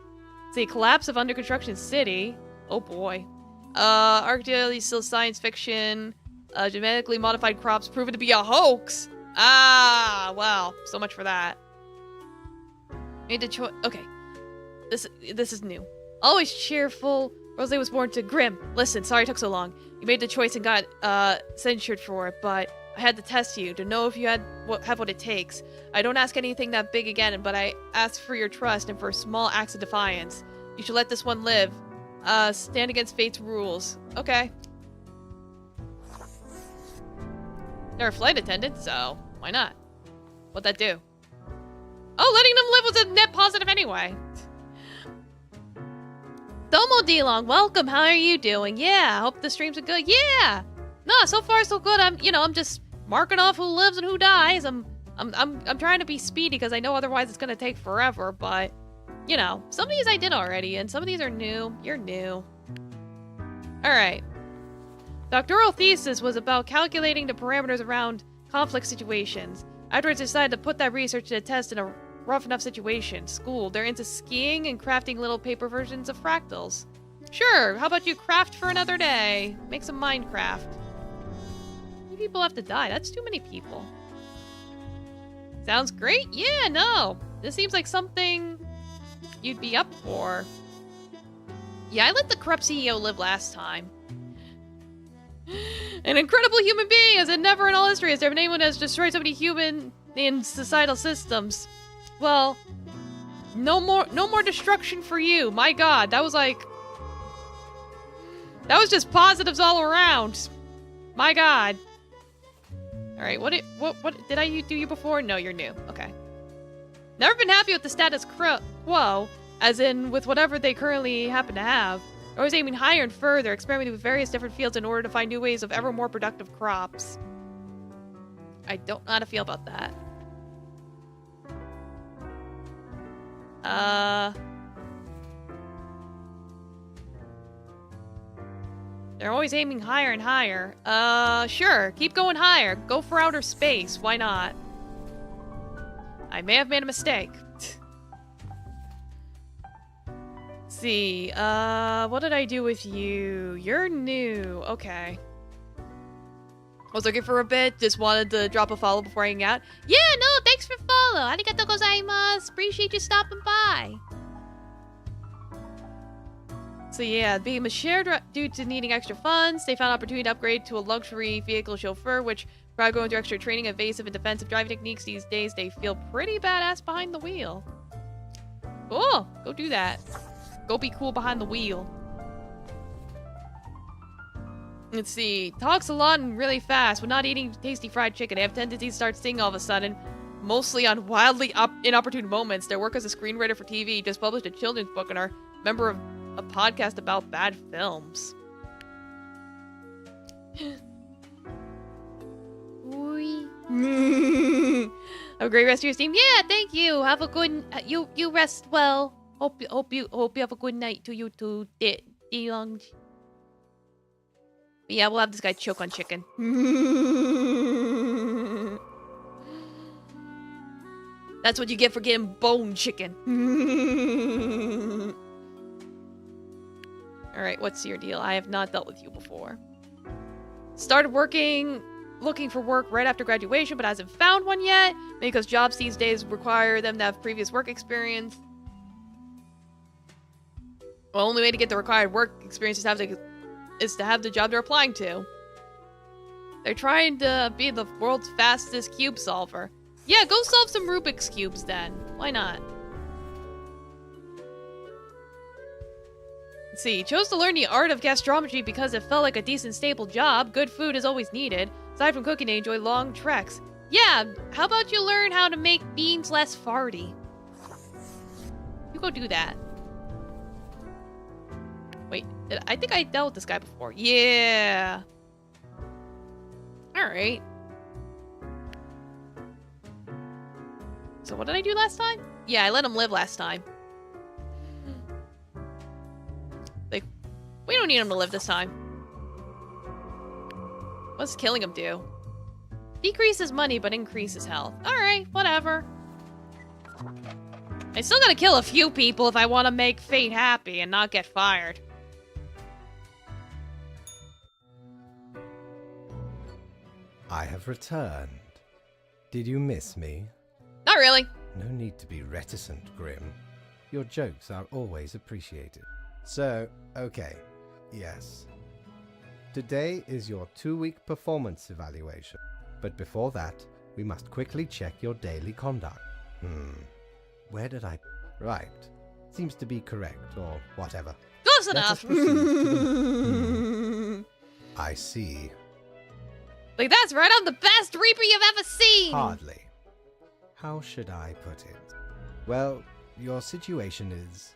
See, collapse of under construction city. Oh boy. Archaeology still science fiction. Genetically modified crops proven to be a hoax. Ah, well, so much for that. Made the choice. Okay, this is new. Always cheerful. Rose was born to grim. Listen, sorry it took so long. You made the choice and got censured for it, but I had to test you to know if you have what it takes. I don't ask anything that big again, but I ask for your trust and for small acts of defiance. You should let this one live. Stand against fate's rules. Okay. They're a flight attendant, so why not? What'd that do? Oh, letting them live was a net positive anyway. Domo D-Long, welcome. How are you doing? Yeah, hope the streams are good. Yeah. No, so far so good. I'm just marking off who lives and who dies. I'm trying to be speedy because I know otherwise it's gonna take forever, but you know, some of these I did already, and some of these are new. You're new. Alright. Doctoral thesis was about calculating the parameters around conflict situations. Afterwards, I decided to put that research to the test in a rough enough situation. School, they're into skiing and crafting little paper versions of fractals. Sure, how about you craft for another day? Make some Minecraft. How many people have to die? That's too many people. Sounds great? Yeah, no. This seems like something you'd be up for. Yeah, I let the corrupt CEO live last time. An incredible human being, as in never in all history has there been anyone who has destroyed so many human and societal systems. Well, no more destruction for you. My God, that was just positives all around. My God. All right, what did I do you before? No, you're new. Okay. Never been happy with the status quo, as in with whatever they currently happen to have. Always aiming higher and further, experimenting with various different fields in order to find new ways of ever more productive crops. I don't know how to feel about that. They're always aiming higher and higher. Sure, keep going higher. Go for outer space, why not? I may have made a mistake. See, what did I do with you? You're new. Okay. Was looking for a bit, just wanted to drop a follow before hanging out. Yeah, no, thanks for follow. Arigatou gozaimasu. Appreciate you stopping by. So yeah, being a shared due to needing extra funds, they found an opportunity to upgrade to a luxury vehicle chauffeur, which probably going through extra training, evasive and defensive driving techniques these days, they feel pretty badass behind the wheel. Cool, go do that. Go be cool behind the wheel. Let's see. Talks a lot and really fast. When not eating tasty fried chicken, they have tendencies to start singing all of a sudden. Mostly on wildly inopportune moments. Their work as a screenwriter for TV, just published a children's book, and are a member of a podcast about bad films. Have a great rest of your stream. Yeah, thank you. Have a good. You rest well. Hope you have a good night to you too, D-Long. Yeah, we'll have this guy choke on chicken. That's what you get for getting bone chicken. Alright, what's your deal? I have not dealt with you before. Started looking for work right after graduation, but hasn't found one yet. Maybe because jobs these days require them to have previous work experience. Well, the only way to get the required work experience is to have the job they're applying to. They're trying to be the world's fastest cube solver. Yeah, go solve some Rubik's Cubes then. Why not? Let's see, chose to learn the art of gastrometry because it felt like a decent, stable job. Good food is always needed. Aside from cooking, they enjoy long treks. Yeah, how about you learn how to make beans less farty? You go do that. Wait, I think I dealt with this guy before. Yeah. Alright. So what did I do last time? Yeah, I let him live last time. Like, we don't need him to live this time. What's killing him do? Decreases money, but increases health. Alright, whatever. I still gotta kill a few people if I want to make fate happy and not get fired. I have returned. Did you miss me? Not really. No need to be reticent, Grim. Your jokes are always appreciated. So, okay. Yes. Today is your 2-week performance evaluation. But before that, we must quickly check your daily conduct. Where did I... Right. Seems to be correct, or whatever. Close Let us enough. proceed to the- I see. Like, that's right on the best Reaper you've ever seen! Hardly. How should I put it? Well, your situation is...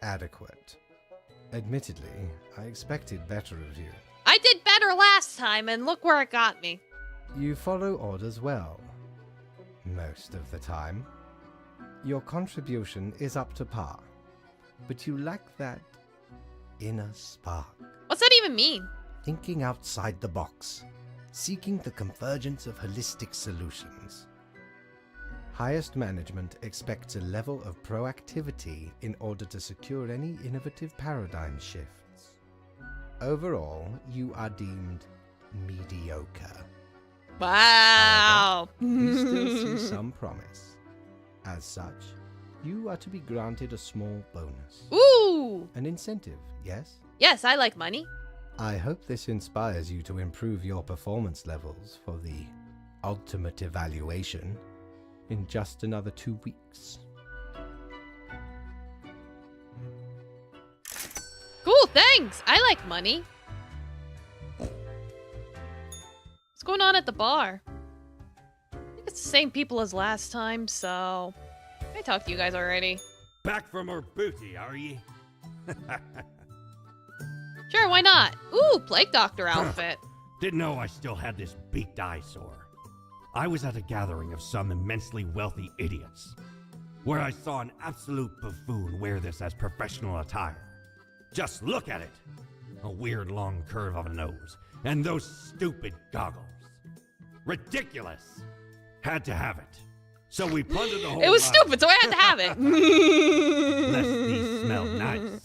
adequate. Admittedly, I expected better of you. I did better last time, and look where it got me. You follow orders well. Most of the time. Your contribution is up to par. But you lack that inner spark. What's that even mean? Thinking outside the box. Seeking the convergence of holistic solutions. Highest management expects a level of proactivity in order to secure any innovative paradigm shifts. Overall, you are deemed mediocre. Wow. We still see some promise. As such, you are to be granted a small bonus. Ooh. An incentive, yes? Yes, I like money. I hope this inspires you to improve your performance levels for the ultimate evaluation in just another 2 weeks. Cool, thanks. I like money. What's going on at the bar? I think it's the same people as last time, so... I talked to you guys already. Back from her booty, are ye? Sure, why not? Ooh, Plague Doctor outfit. Didn't know I still had this beaked eyesore. I was at a gathering of some immensely wealthy idiots, where I saw an absolute buffoon wear this as professional attire. Just look at it! A weird long curve of a nose, and those stupid goggles. Ridiculous! Had to have it. So we plundered the whole It was lot, stupid, so I had to have it. lest these smell nice.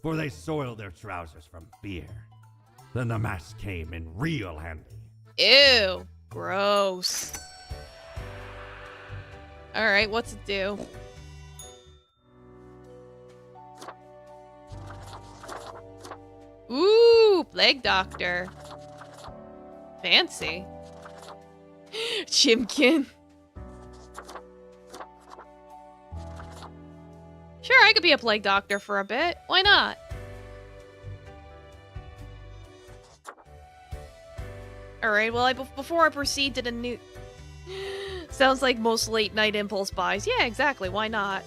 For they soiled their trousers from beer. Then the mask came in real handy. Ew. Gross. Alright, what's it do? Ooh, Plague Doctor. Fancy. Chimkin. Sure, I could be a Plague Doctor for a bit. Why not? Alright, well, before I proceed to the new... Sounds like most late-night impulse buys. Yeah, exactly. Why not?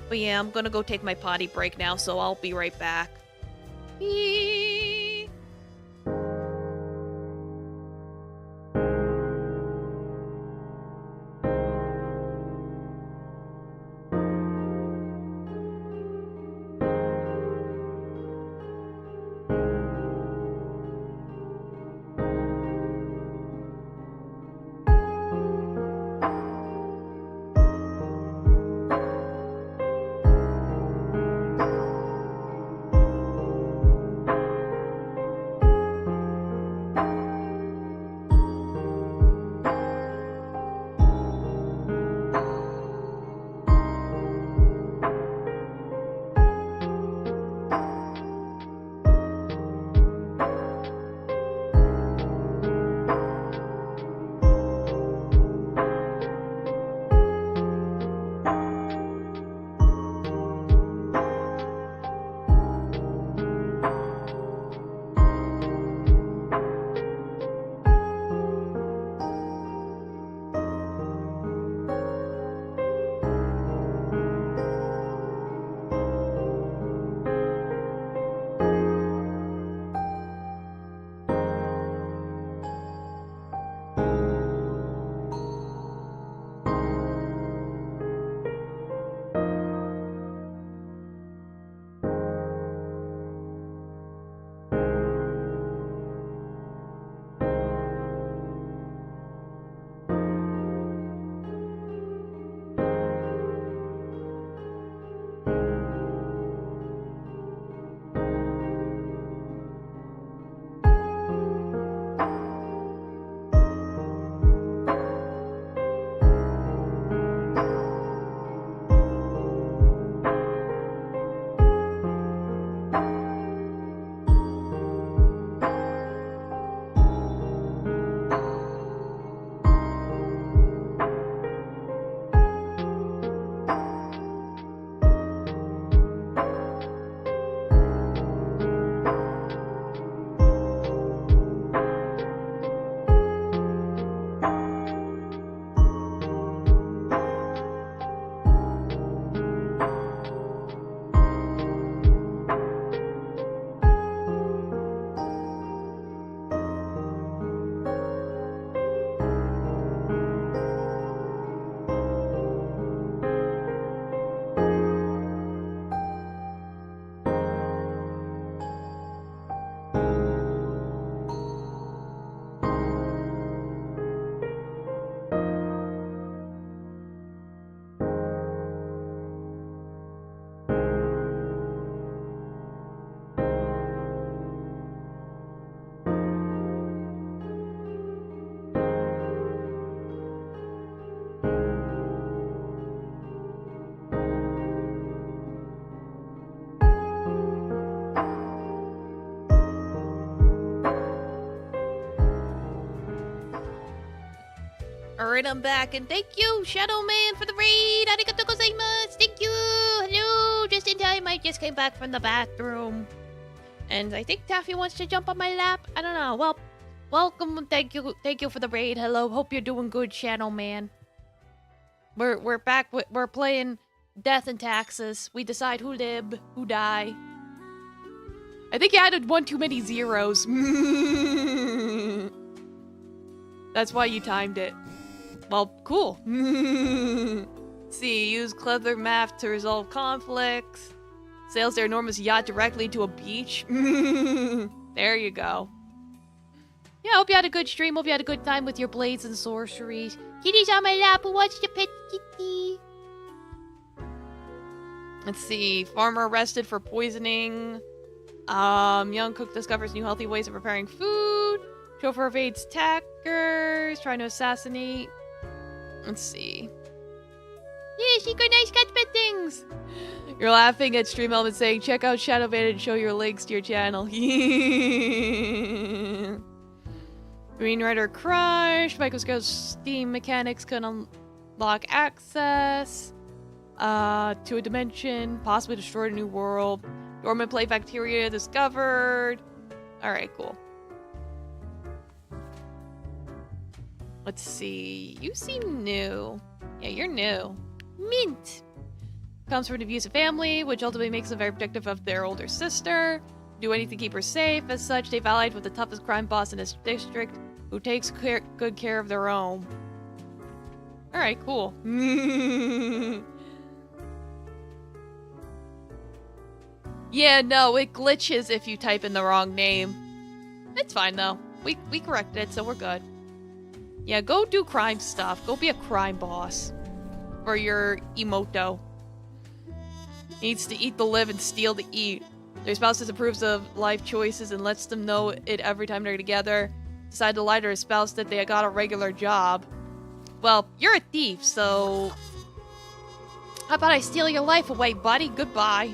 But yeah, I'm gonna go take my potty break now, so I'll be right back. Eee. Alright, I'm back, and thank you, Shadow Man, for the raid! Arigatou gozaimasu! Thank you! Hello! Just in time, I just came back from the bathroom. And I think Taffy wants to jump on my lap. I don't know. Well, welcome, thank you for the raid. Hello, hope you're doing good, Shadow Man. We're back, we're playing Death and Taxes. We decide who live, who die. I think you added one too many zeros. That's why you timed it. Well, cool. See, use clever math to resolve conflicts. Sails their enormous yacht directly to a beach. There you go. Yeah, hope you had a good stream. Hope you had a good time with your blades and sorceries. Kitty's on my lap. Who wants to pet kitty? Let's see. Farmer arrested for poisoning. Young cook discovers new healthy ways of preparing food. Chauffeur evades attackers. Trying to assassinate. Let's see. Yeah, she got nice cat pet things. You're laughing at Stream Element saying, check out Shadow Man and show your links to your channel. Green Rider crushed. Microscope steam mechanics can unlock access to a dimension. Possibly destroyed a new world. Dormant plague bacteria discovered. Alright, cool. Let's see. You seem new. Yeah, you're new. Mint. Comes from an abusive family, which ultimately makes them very protective of their older sister. Do anything to keep her safe. As such, they've allied with the toughest crime boss in his district, who takes good care of their own. Alright, cool. Yeah, no, it glitches if you type in the wrong name. It's fine, though. We corrected it, so we're good. Yeah, go do crime stuff. Go be a crime boss. For your emoto. Needs to eat to live and steal to eat. Their spouse disapproves of life choices and lets them know it every time they're together. Decide to lie to her spouse that they got a regular job. Well, you're a thief, so... How about I steal your life away, buddy? Goodbye.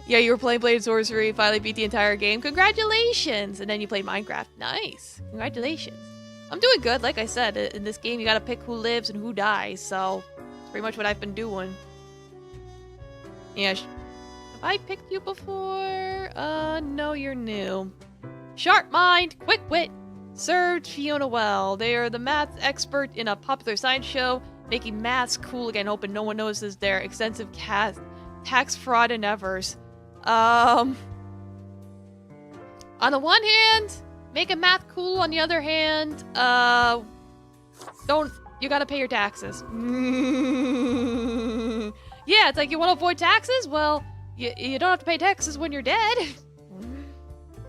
Yeah, you were playing Blade and Sorcery, finally beat the entire game. Congratulations! And then you played Minecraft. Nice. Congratulations. I'm doing good, like I said. In this game, you gotta pick who lives and who dies, so... That's pretty much what I've been doing. Yeah, have I picked you before? No, you're new. Sharp mind, quick wit, served Fiona well. They are the math expert in a popular science show, making maths cool again, hoping no one notices their extensive tax fraud endeavors. On the one hand, making math cool. On the other hand, you gotta pay your taxes. Yeah, it's like you want to avoid taxes? Well, you don't have to pay taxes when you're dead.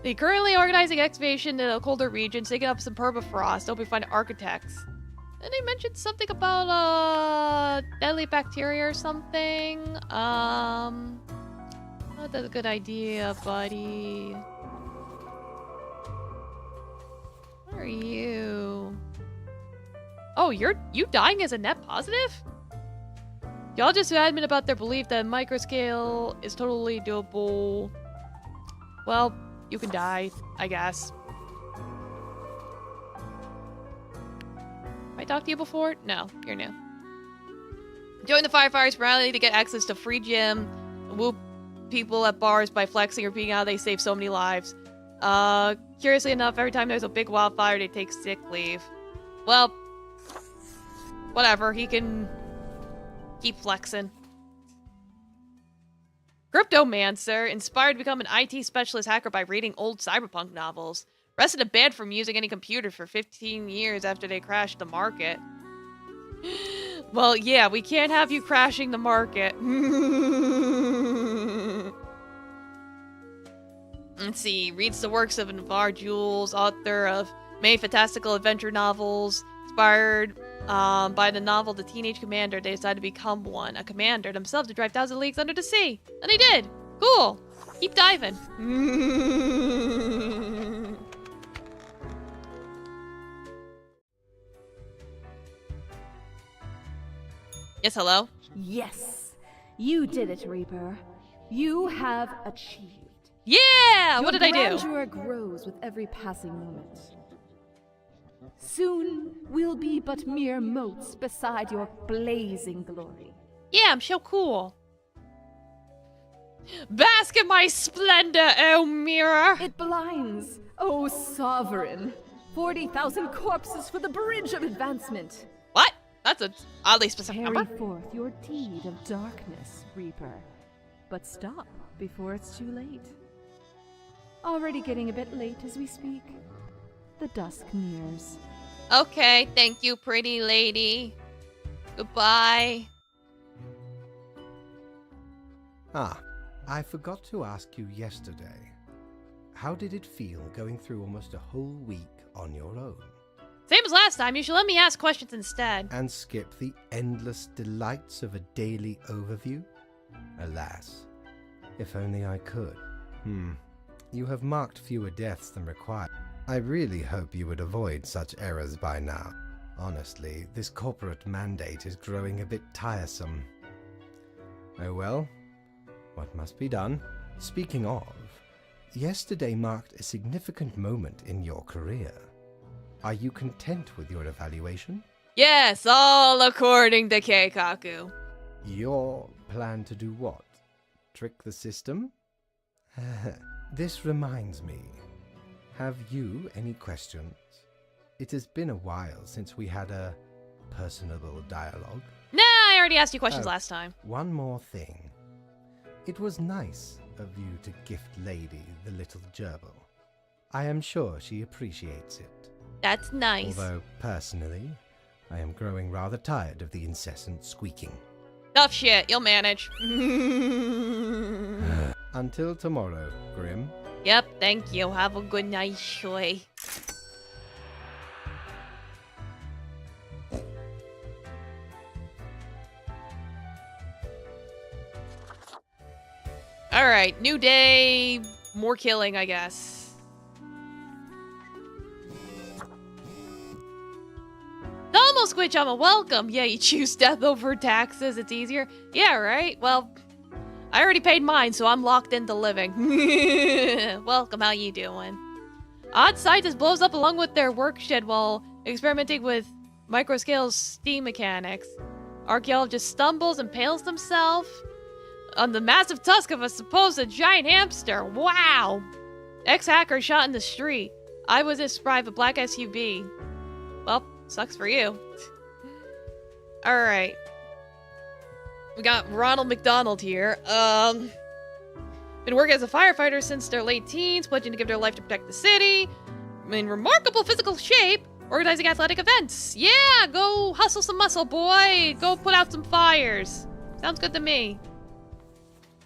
They're currently organizing excavation in a colder region, taking up some permafrost. They'll be finding architects. And they mentioned something about deadly bacteria or something. Oh, that's a good idea, buddy. Where are you? Oh, you dying is a net positive? Y'all just admit about their belief that microscale is totally doable. Well, you can die, I guess. Have I talked to you before? No, you're new. Join the Firefighters rally to get access to free gym. Whoop people at bars by flexing or being how they save so many lives. Curiously enough, every time there's a big wildfire, they take sick leave. Well, whatever, he can keep flexing. Cryptomancer, inspired to become an IT specialist hacker by reading old cyberpunk novels. Arrested and banned from using any computer for 15 years after they crashed the market. Well, yeah, we can't have you crashing the market. Let's see, reads the works of Navar Jules, author of many fantastical adventure novels, inspired by the novel The Teenage Commander. They decided to become one, a commander themselves, to drive 1,000 leagues under the sea. And they did! Cool! Keep diving. Yes, hello? Yes, you did it, Reaper. You have achieved. Yeah! What did I do? Your grandeur grows with every passing moment. Soon we'll be but mere motes beside your blazing glory. Yeah, I'm so cool. Bask in my splendor, oh mirror! It blinds, O sovereign. 40,000 corpses for the bridge of advancement. What? That's a oddly specific Carry number. forth your deed of darkness, Reaper. But stop before it's too late. Already getting a bit late as we speak. The dusk nears. Okay, thank you, pretty lady. Goodbye. Ah, I forgot to ask you yesterday. How did it feel going through almost a whole week on your own? Same as last time, you should let me ask questions instead. And skip the endless delights of a daily overview? Alas, if only I could. You have marked fewer deaths than required. I really hope you would avoid such errors by now. Honestly, this corporate mandate is growing a bit tiresome. Oh well, what must be done? Speaking of, yesterday marked a significant moment in your career. Are you content with your evaluation? Yes, all according to Keikaku. Your plan to do what? Trick the system? This reminds me. Have you any questions? It has been a while since we had a personable dialogue. Nah, I already asked you questions Oh. last time. One more thing. It was nice of you to gift Lady the little gerbil. I am sure she appreciates it. That's nice. Although, personally, I am growing rather tired of the incessant squeaking. Tough shit, you'll manage. Until tomorrow, Grim. Yep, thank you. Have a good night, Shoy. Alright, new day, more killing, I guess. Domo Squidchama, welcome! Yeah, you choose death over taxes, it's easier. Yeah, right? Well, I already paid mine, so I'm locked into living. Welcome, how you doing? Odd Scientist blows up along with their work shed while experimenting with microscale steam mechanics. Archaeologist stumbles and impales himself on the massive tusk of a supposed giant hamster. Wow! Ex-hacker shot in the street. Eyewitness described a black SUV. Well, sucks for you. Alright. We got Ronald McDonald here. Been working as a firefighter since their late teens, pledging to give their life to protect the city. In remarkable physical shape, organizing athletic events. Yeah, go hustle some muscle, boy. Go put out some fires. Sounds good to me.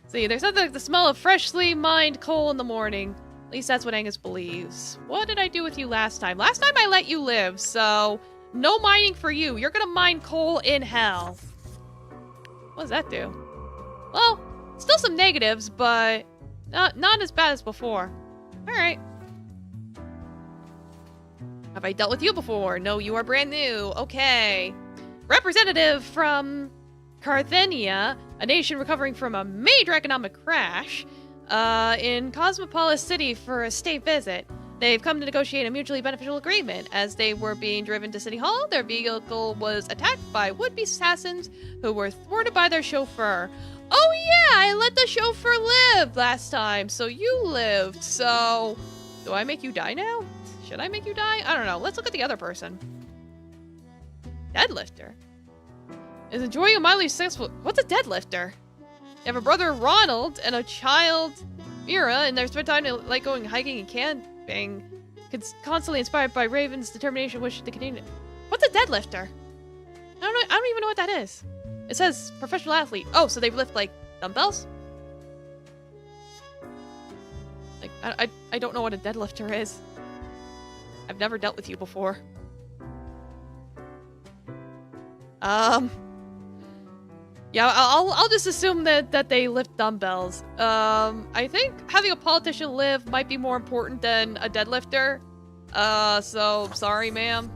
See, there's something like the smell of freshly mined coal in the morning. At least that's what Angus believes. What did I do with you last time? Last time I let you live, so no mining for you. You're gonna mine coal in hell. What does that do? Well, still some negatives, but not as bad as before. Alright. Have I dealt with you before? No, you are brand new. Okay. Representative from Carthenia, a nation recovering from a major economic crash, in Cosmopolis City for a state visit. They've come to negotiate a mutually beneficial agreement. As they were being driven to City Hall, their vehicle was attacked by would-be assassins who were thwarted by their chauffeur. Oh yeah, I let the chauffeur live last time, so you lived. So, do I make you die now? Should I make you die? I don't know. Let's look at the other person. Deadlifter. Is enjoying a mildly successful... What's a deadlifter? They have a brother, Ronald, and a child, Mira, and they're spent time like going hiking and camping. Constantly inspired by Raven's determination, wish to continue. What's a deadlifter? I don't even know what that is. It says professional athlete. Oh, so they lift like dumbbells? Like I don't know what a deadlifter is. I've never dealt with you before. Yeah, I'll just assume that they lift dumbbells. I think having a politician live might be more important than a deadlifter. So sorry, ma'am.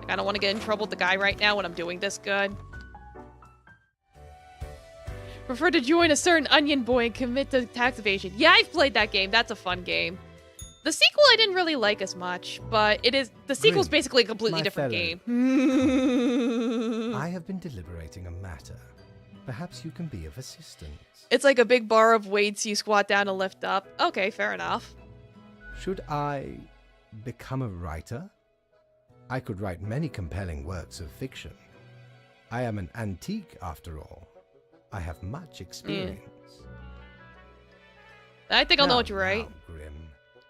I don't want to get in trouble with the guy right now when I'm doing this good. Prefer to join a certain onion boy and commit to tax evasion. Yeah, I've played that game. That's a fun game. The sequel I didn't really like as much, but the sequel's Grim, basically a completely my different fellow. game. I have been deliberating a matter. Perhaps you can be of assistance. It's like a big bar of weights you squat down and lift up. Okay, fair enough. Should I become a writer? I could write many compelling works of fiction. I am an antique, after all. I have much experience. I think I'll know Now, what you write. now, Grim,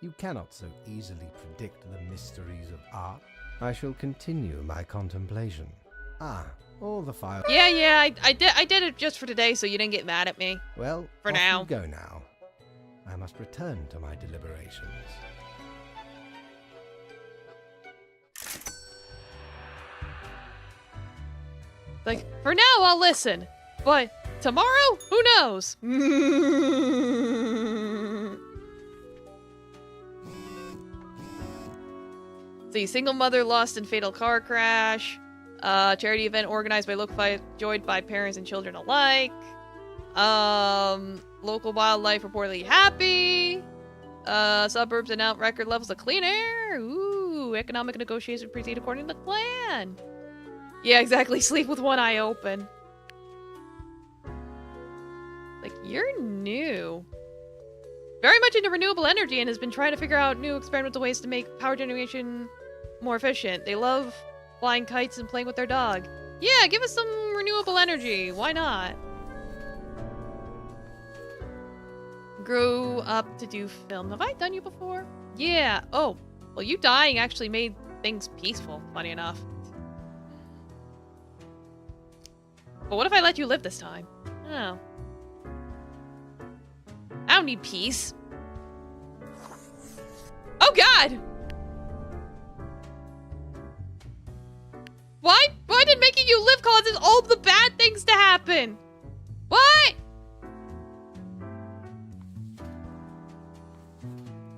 you cannot so easily predict the mysteries of art. I shall continue my contemplation. All the files. Yeah, I did it just for today, so you didn't get mad at me. Well, For off now. you go now. I must return to my deliberations. Like, for now, I'll listen. But tomorrow, who knows? See, single mother lost in fatal car crash. Charity event organized by local joined by parents and children alike. Local wildlife reportedly happy. Suburbs announce record levels of clean air. Ooh, economic negotiations proceed according to plan. Yeah, exactly. Sleep with one eye open. Like, you're new. Very much into renewable energy and has been trying to figure out new experimental ways to make power generation more efficient. They love flying kites and playing with their dog. Yeah, give us some renewable energy. Why not? Grew up to do film. Have I done you before? Yeah. Oh, well, you dying actually made things peaceful, funny enough. But what if I let you live this time? Oh. I don't need peace. Oh god! Why did making you live causes all the bad things to happen? What?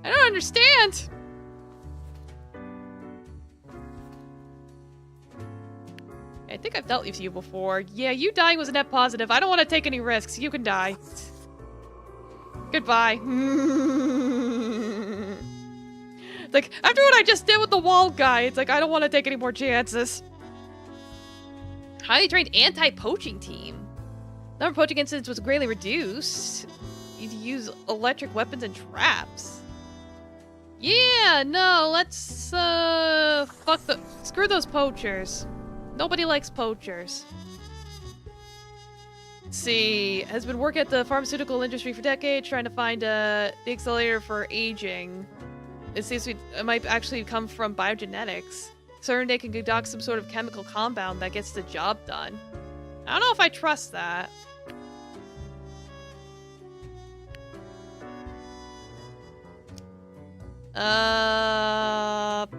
I don't understand. I think I've dealt with you before. Yeah, you dying was a net positive. I don't want to take any risks. You can die. Goodbye. Like, after what I just did with the wall guy, it's like, I don't want to take any more chances. Highly trained anti-poaching team. Number of poaching incidents was greatly reduced. You'd use electric weapons and traps. Yeah, no, let's, screw those poachers. Nobody likes poachers. Let's see, has been working at the pharmaceutical industry for decades, trying to find the accelerator for aging. It seems it might actually come from biogenetics. Certain they can concoct some sort of chemical compound that gets the job done. I don't know if I trust that.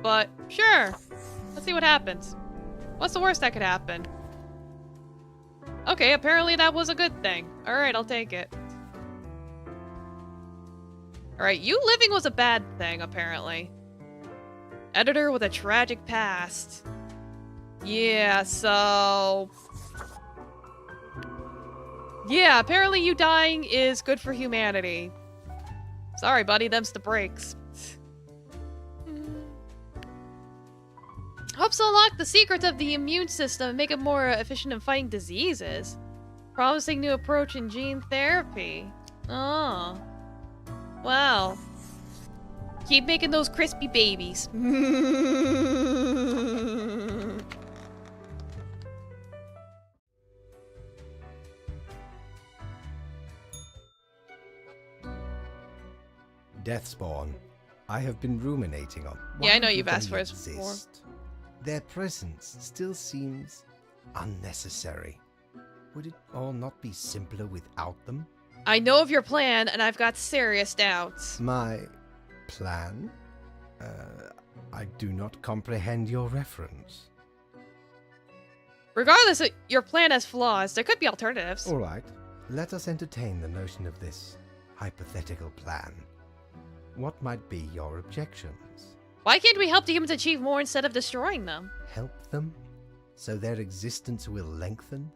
But sure. Let's see what happens. What's the worst that could happen? Okay, apparently that was a good thing. Alright, I'll take it. Alright, you living was a bad thing, apparently. Editor with a tragic past. Yeah, so... yeah, apparently you dying is good for humanity. Sorry, buddy, them's the breaks. Helps unlock the secrets of the immune system and make it more efficient in fighting diseases. Promising new approach in gene therapy. Oh. Well. Keep making those crispy babies. Deathspawn. I have been ruminating on. Yeah, I why know do you've asked they for this before. exist? Their presence still seems unnecessary. Would it all not be simpler without them? I know of your plan, and I've got serious doubts. My plan? I do not comprehend your reference. Regardless, your plan has flaws. There could be alternatives. All right, let us entertain the notion of this hypothetical plan. What might be your objections? Why can't we help the humans achieve more instead of destroying them? Help them so their existence will lengthen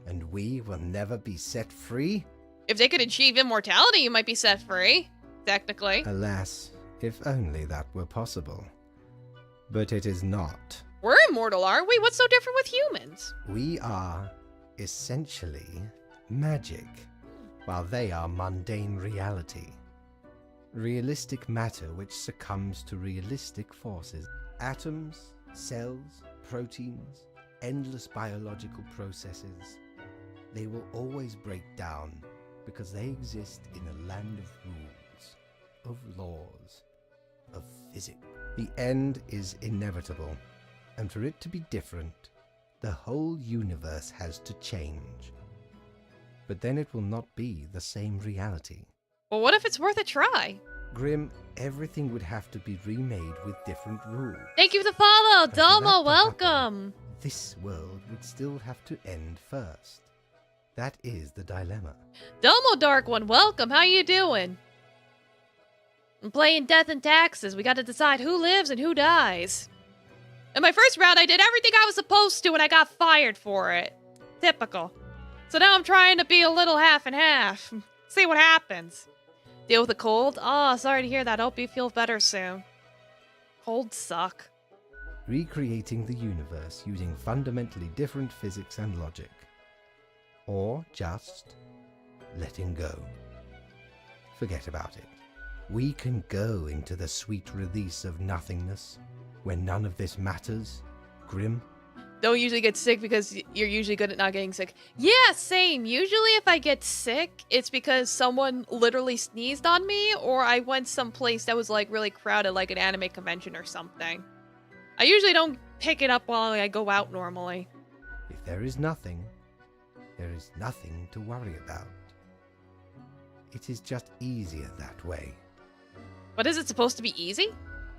and we will never be set free? If they could achieve immortality, you might be set free. Technically. Alas, If only that were possible. But it is not. We're immortal, aren't we? What's so different with humans? We are essentially magic, while they are mundane reality. Realistic matter which succumbs to realistic forces. Atoms, cells, proteins, endless biological processes. They will always break down because they exist in a land of rules, of laws, of physics. The end is inevitable, and for it to be different, the whole universe has to change. But then it will not be the same reality. Well, what if it's worth a try? Grim, everything would have to be remade with different rules. Thank you for the follow, And for that Domo. to Welcome. happen, this world would still have to end first. That is the dilemma. Domo Dark One, welcome. How you doing? I'm playing Death and Taxes. We got to decide who lives and who dies. In my first round, I did everything I was supposed to, and I got fired for it. Typical. So now I'm trying to be a little half and half. See what happens. Deal with the cold? Oh, sorry to hear that. Hope you feel better soon. Colds suck. Recreating the universe using fundamentally different physics and logic. Or just letting go. Forget about it. We can go into the sweet release of nothingness when none of this matters, Grim. Don't usually get sick because you're usually good at not getting sick. Yeah, same. Usually if I get sick, it's because someone literally sneezed on me or I went someplace that was like really crowded, like an anime convention or something. I usually don't pick it up while I go out normally. If there is nothing to worry about. It is just easier that way. But is it supposed to be easy?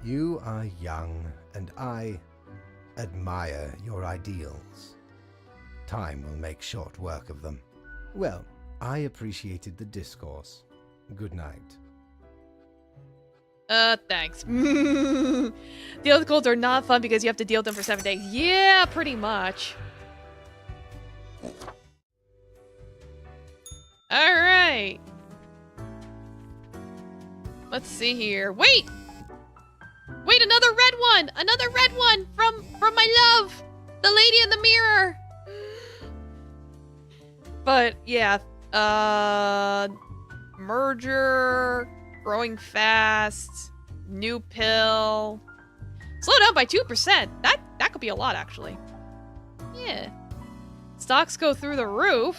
You are young, and I admire your ideals. Time will make short work of them. Well, I appreciated the discourse. Good night. Thanks. Deal with colds are not fun because you have to deal with them for 7 days. Yeah, pretty much. Alright. Let's see here. Wait! Wait, another red one! Another red one from my love! The lady in the mirror! But, yeah. Merger, growing fast, new pill. Slow down by 2%. That could be a lot, actually. Yeah. Stocks go through the roof.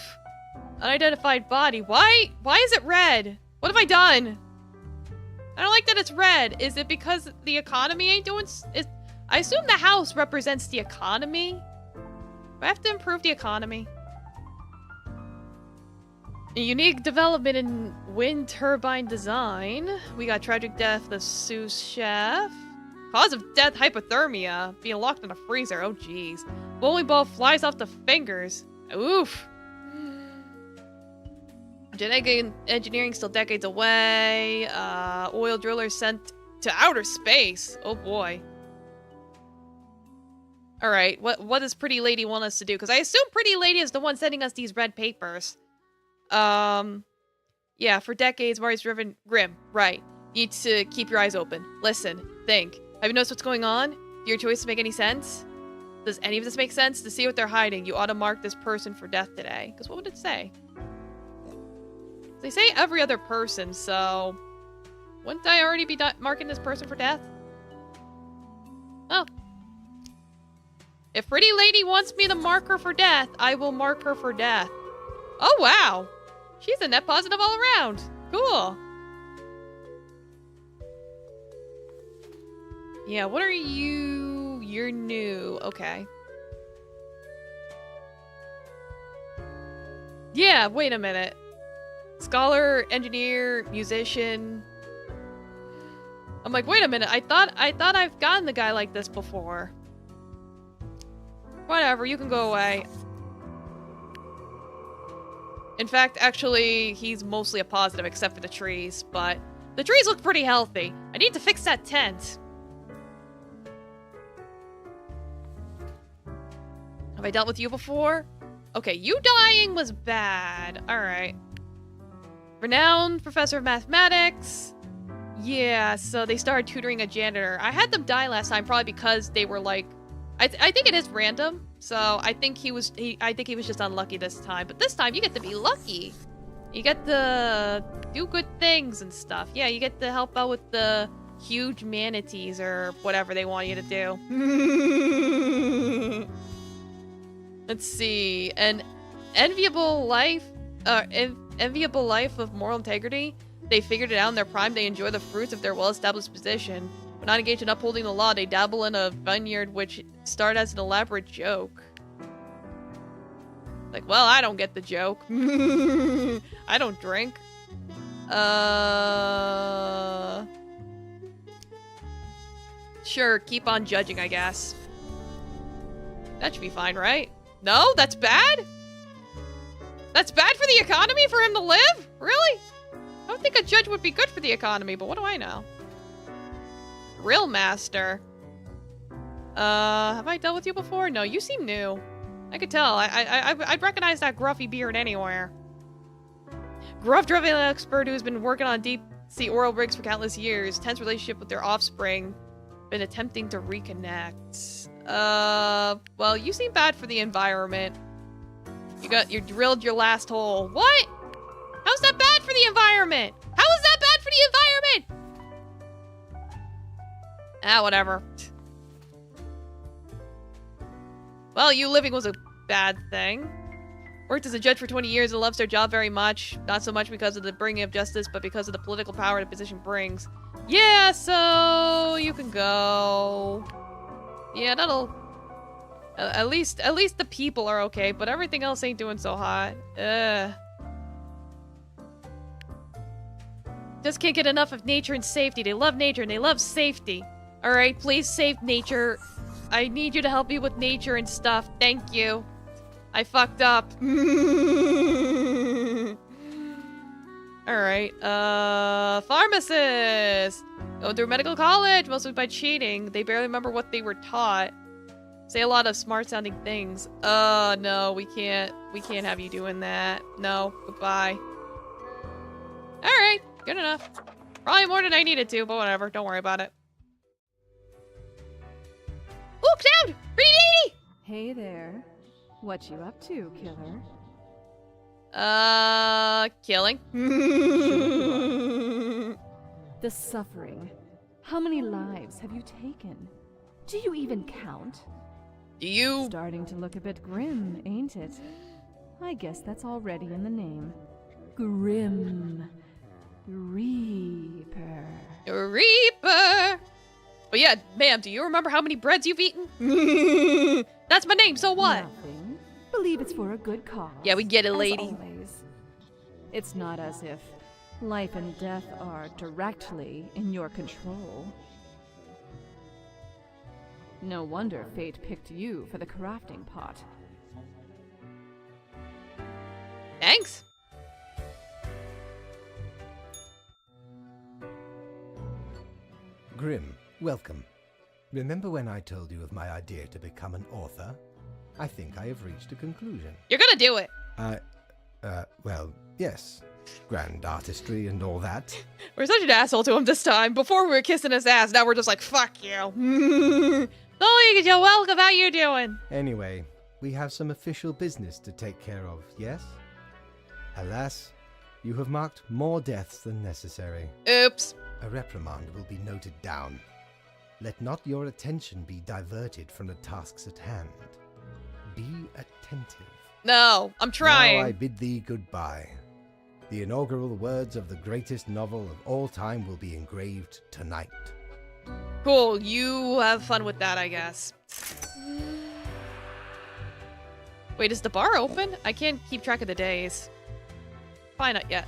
Unidentified body. Why is it red? What have I done? I don't like that it's red. Is it because the economy ain't doing... I assume the house represents the economy. Do I have to improve the economy? A unique development in wind turbine design. We got tragic death of the sous chef. Cause of death, hypothermia. Being locked in a freezer. Oh, jeez. Bowling ball flies off the fingers. Oof. Genetic engineering still decades away. Oil drillers sent to outer space. Oh boy. Alright, what does Pretty Lady want us to do? Because I assume Pretty Lady is the one sending us these red papers. Yeah, for decades, Marty's driven Grim. Right. Need to keep your eyes open. Listen. Think. Have you noticed what's going on? Do your choices make any sense? Does any of this make sense? To see what they're hiding, you ought to mark this person for death today. Because what would it say? They say every other person, so... Wouldn't I already be marking this person for death? Oh. If Pretty Lady wants me to mark her for death, I will mark her for death. Oh, wow. She's a net positive all around. Cool. Yeah, what are you? You're new. Okay. Yeah, wait a minute. Scholar, engineer, musician. I'm like, wait a minute. I thought I've gotten the guy like this before. Whatever, you can go away. In fact, actually, he's mostly a positive except for the trees, but the trees look pretty healthy. I need to fix that tent. Have I dealt with you before? Okay, you dying was bad. Alright. Renowned professor of mathematics. Yeah, so they started tutoring a janitor. I had them die last time probably because they were like, I think it is random. So I think he was just unlucky this time. But this time you get to be lucky. You get to do good things and stuff. Yeah, you get to help out with the huge manatees or whatever they want you to do. Let's see. An enviable life of moral integrity. They figured it out in their prime. They enjoy the fruits of their well-established position. When not engaged in upholding the law, they dabble in a vineyard which started as an elaborate joke. Like, well, I don't get the joke. I don't drink. Sure, keep on judging, I guess. That should be fine, right? No? That's bad? That's bad for the economy for him to live? Really? I don't think a judge would be good for the economy, but what do I know? Grill master. Have I dealt with you before? No, you seem new. I could tell. I'd recognize that gruffy beard anywhere. Gruff driving expert who's been working on deep sea oil rigs for countless years. Tense relationship with their offspring. Been attempting to reconnect. Well, you seem bad for the environment. You drilled your last hole. What? How's that bad for the environment? How is that bad for the environment? Ah, whatever. Well, you living was a bad thing. Worked as a judge for 20 years and loves their job very much. Not so much because of the bringing of justice, but because of the political power the position brings. Yeah, so you can go. Yeah, that'll... At least the people are okay, but everything else ain't doing so hot. Just can't get enough of nature and safety. They love nature and they love safety. Alright, please save nature. I need you to help me with nature and stuff. Thank you. I fucked up. Alright, pharmacist! Going through medical college, mostly by cheating. They barely remember what they were taught. Say a lot of smart-sounding things. No, we can't have you doing that. No, goodbye. Alright, good enough. Probably more than I needed to, but whatever, don't worry about it. Ooh, Cloud! Pretty lady! Hey there. What you up to, killer? Killing. The suffering. How many lives have you taken? Do you even count? Do you? Starting to look a bit grim, ain't it? I guess that's already in the name. Grim Reaper. Reaper! But yeah, ma'am, do you remember how many breads you've eaten? That's my name, so what? Nothing. Believe it's for a good cause. Yeah, we get it, lady. As always. It's not as if life and death are directly in your control. No wonder fate picked you for the crafting pot. Thanks. Grim, welcome. Remember when I told you of my idea to become an author? I think I have reached a conclusion. You're gonna do it. Well, yes. Grand artistry and all that. We're such an asshole to him this time. Before we were kissing his ass, now we're just like, fuck you. You're welcome, how you doing? Anyway, we have some official business to take care of, yes? Alas, you have marked more deaths than necessary. Oops. A reprimand will be noted down. Let not your attention be diverted from the tasks at hand. Be attentive. No, I'm trying. Now I bid thee goodbye. The inaugural words of the greatest novel of all time will be engraved tonight. Cool, you have fun with that, I guess. Wait, is the bar open? I can't keep track of the days. Probably not yet.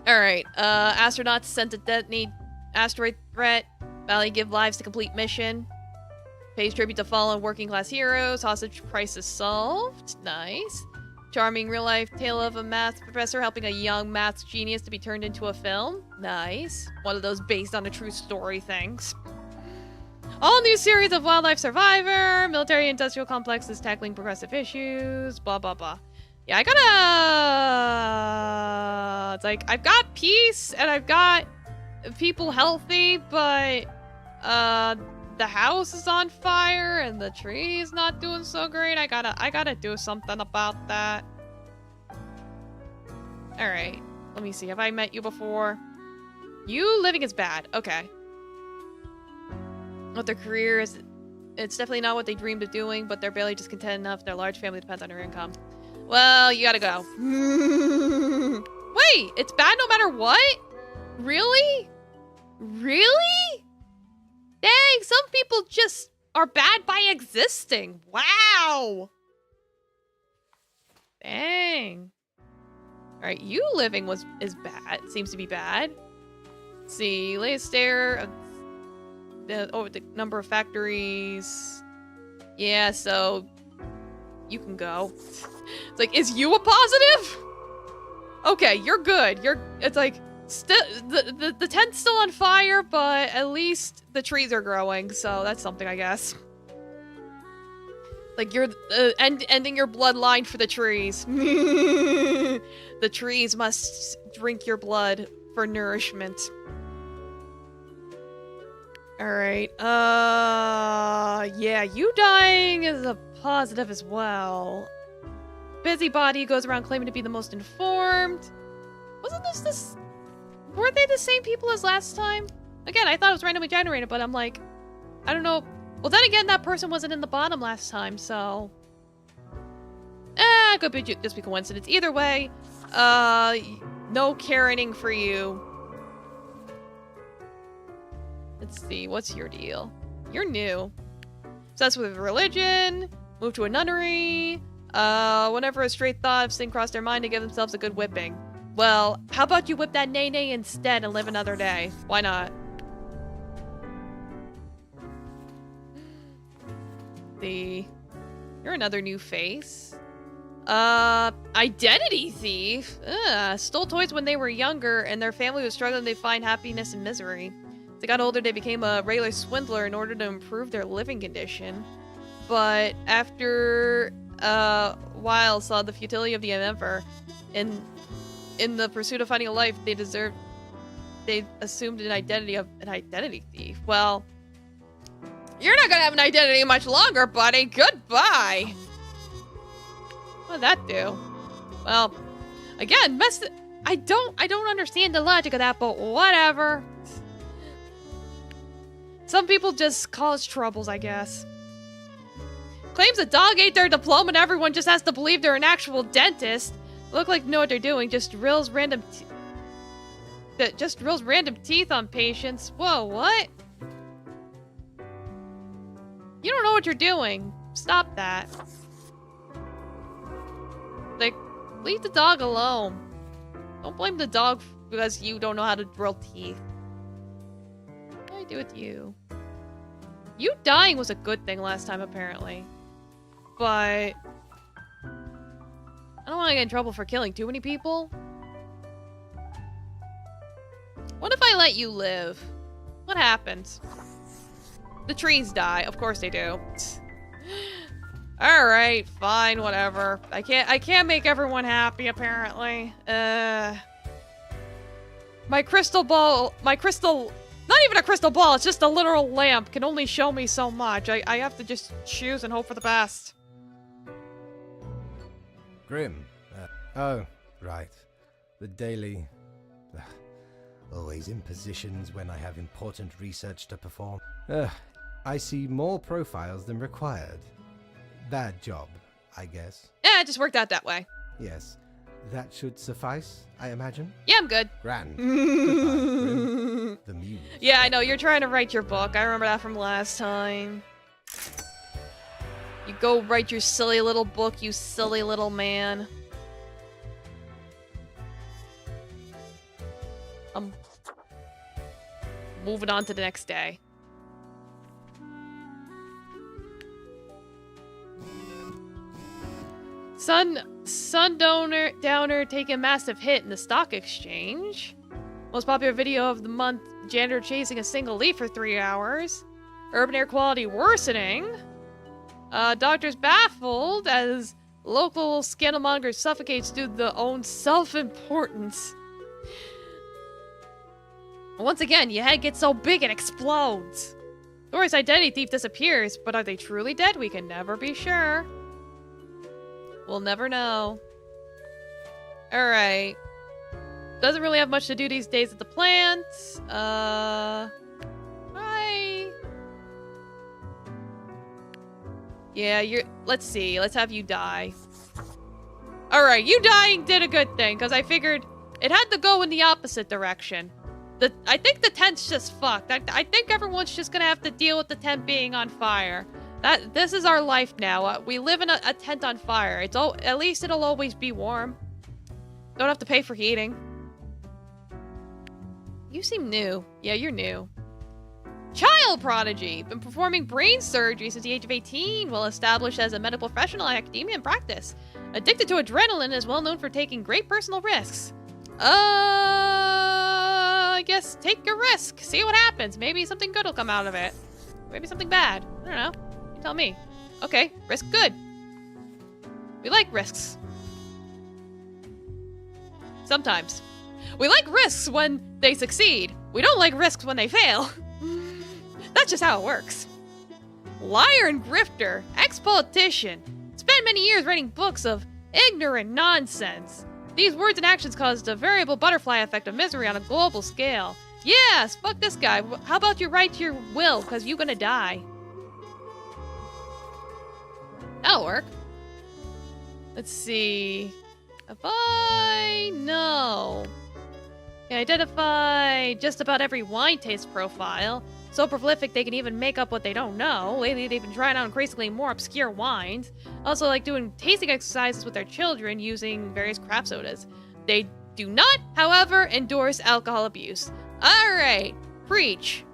Alright, astronauts sent to detonate asteroid threat. Valley give lives to complete mission. Pays tribute to fallen working class heroes. Hostage crisis solved. Nice. Charming real life tale of a math professor helping a young math genius to be turned into a film. Nice. One of those based on a true story things. All new series of Wildlife Survivor, military industrial complexes tackling progressive issues, blah, blah, blah. Yeah, I gotta... It's like, I've got peace, and I've got people healthy, but, the house is on fire, and the tree is not doing so great. I gotta do something about that. Alright, let me see. Have I met you before? You living is bad. Okay. What their career is, it's definitely not what they dreamed of doing, but they're barely just content enough. Their large family depends on their income. Well, you gotta go. Wait, it's bad no matter what? Really? Really? Dang, some people just are bad by existing. Wow. Dang. Alright, you living is bad. Seems to be bad. Let's see, latest stare. The number of factories. Yeah, so you can go. It's like, is you a positive? Okay, you're good. It's like still the tent's still on fire, but at least the trees are growing, so that's something, I guess. Like you're ending your bloodline for the trees. The trees must drink your blood for nourishment. Alright, yeah, you dying is a positive as well. Busybody goes around claiming to be the most informed. Wasn't this... Weren't they the same people as last time? Again, I thought it was randomly generated, but I'm like... I don't know. Well, then again, that person wasn't in the bottom last time, so... Could be just be coincidence. Either way, no Karening for you. Let's see, what's your deal? You're new. Obsessed with religion, moved to a nunnery. Whenever a straight thought of sin crossed their mind, to give themselves a good whipping. Well, how about you whip that nay-nay instead and live another day? Why not? You're another new face. Identity thief? Stole toys when they were younger and their family was struggling to find happiness in misery. As they got older, they became a regular swindler in order to improve their living condition. But after a while, saw the futility of the endeavor. In the pursuit of finding a life they deserved, they assumed an identity thief. Well, you're not gonna have an identity much longer, buddy. Goodbye. What did that do? Well, again, I don't understand the logic of that, but whatever. Some people just cause troubles, I guess. Claims a dog ate their diploma and everyone just has to believe they're an actual dentist. Look like they know what they're doing. Just drills random teeth on patients. Whoa, what? You don't know what you're doing. Stop that. Like, leave the dog alone. Don't blame the dog because you don't know how to drill teeth. What do I do with you? You dying was a good thing last time, apparently. But... I don't want to get in trouble for killing too many people. What if I let you live? What happens? The trees die. Of course they do. Alright, fine, whatever. I can't make everyone happy, apparently. My crystal ball... Not even a crystal ball, it's just a literal lamp. Can only show me so much. I have to just choose and hope for the best. Grim. Oh, right. The daily... always in positions when I have important research to perform. I see more profiles than required. Bad job, I guess. Yeah, it just worked out that way. Yes. That should suffice, I imagine? Yeah, I'm good. Grand. Goodbye, Grim. The muse. Yeah, I know. You're trying to write your book. I remember that from last time. You go write your silly little book, you silly little man. Moving on to the next day. Sundowner taking massive hit in the stock exchange. Most popular video of the month, janitor chasing a single leaf for 3 hours. Urban air quality worsening. Doctors baffled as local scandalmonger suffocates due to their own self-importance. Once again, your head gets so big it explodes. Dory's identity thief disappears, but are they truly dead? We can never be sure. We'll never know. Alright. Doesn't really have much to do these days at the plant. Hi. Yeah, let's see. Let's have you die. Alright, you dying did a good thing, because I figured it had to go in the opposite direction. I think the tent's just fucked. I think everyone's just gonna have to deal with the tent being on fire. This is our life now. We live in a tent on fire. At least it'll always be warm. Don't have to pay for heating. You seem new. Yeah, you're new. Child prodigy. Been performing brain surgery since the age of 18. Well established as a medical professional in academia and practice. Addicted to adrenaline, is well known for taking great personal risks. I guess take a risk. See what happens. Maybe something good will come out of it. Maybe something bad. I don't know. You tell me. Okay, risk good. We like risks. Sometimes. We like risks when they succeed. We don't like risks when they fail. That's just how it works. Liar and grifter. Ex-politician. Spent many years writing books of ignorant nonsense. These words and actions caused a variable butterfly effect of misery on a global scale. Yes, fuck this guy. How about you write your will, because you're gonna die. That'll work. Let's see. No. Can identify just about every wine taste profile. So prolific they can even make up what they don't know. Lately they've been trying out increasingly more obscure wines. Also like doing tasting exercises with their children using various craft sodas. They do not, however, endorse alcohol abuse. Alright, preach.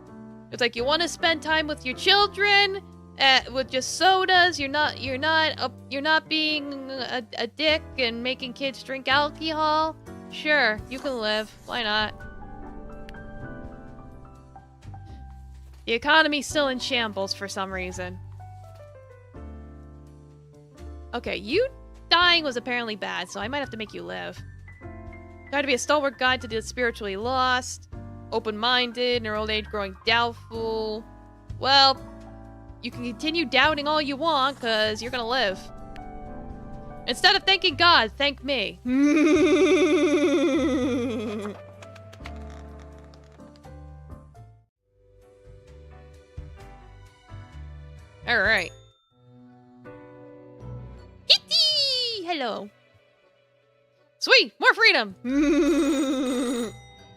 It's like you want to spend time with your children with just sodas. You're not being a dick and making kids drink alcohol. Sure, you can live. Why not? The economy's still in shambles for some reason. Okay, you dying was apparently bad, so I might have to make you live. Try to be a stalwart guide to the spiritually lost, open-minded, in your old age growing doubtful. Well, you can continue doubting all you want, because you're gonna live. Instead of thanking God, thank me. Alright. Kitty! Hello. Sweet! More freedom!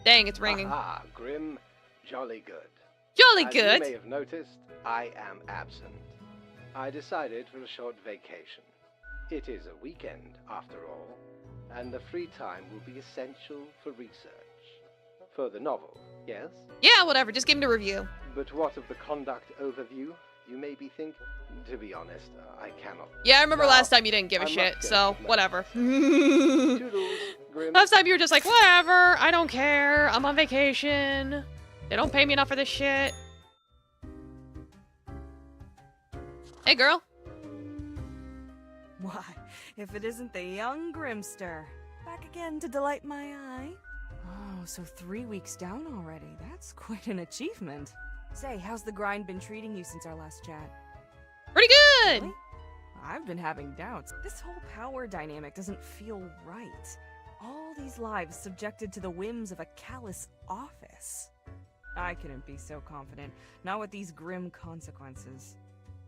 Dang, it's ringing. Ah, Grim. Jolly good. Jolly As good! you may have noticed, I am absent. I decided for a short vacation. It is a weekend, after all, and the free time will be essential for research. For the novel, yes? Yeah, whatever, just give me the review. But what of the conduct overview? You may be thinking. To be honest, I cannot. Yeah, I remember Well, last time you didn't give a I shit, must so go. whatever. Toodles, Grim. Last time you were just like, whatever, I don't care, I'm on vacation. They don't pay me enough for this shit. Hey, girl. Why, if it isn't the young Grimster. Back again to delight my eye. Oh, so 3 weeks down already. That's quite an achievement. Say, how's the grind been treating you since our last chat? Pretty good! Really? I've been having doubts. This whole power dynamic doesn't feel right. All these lives subjected to the whims of a callous office. I couldn't be so confident, not with these grim consequences.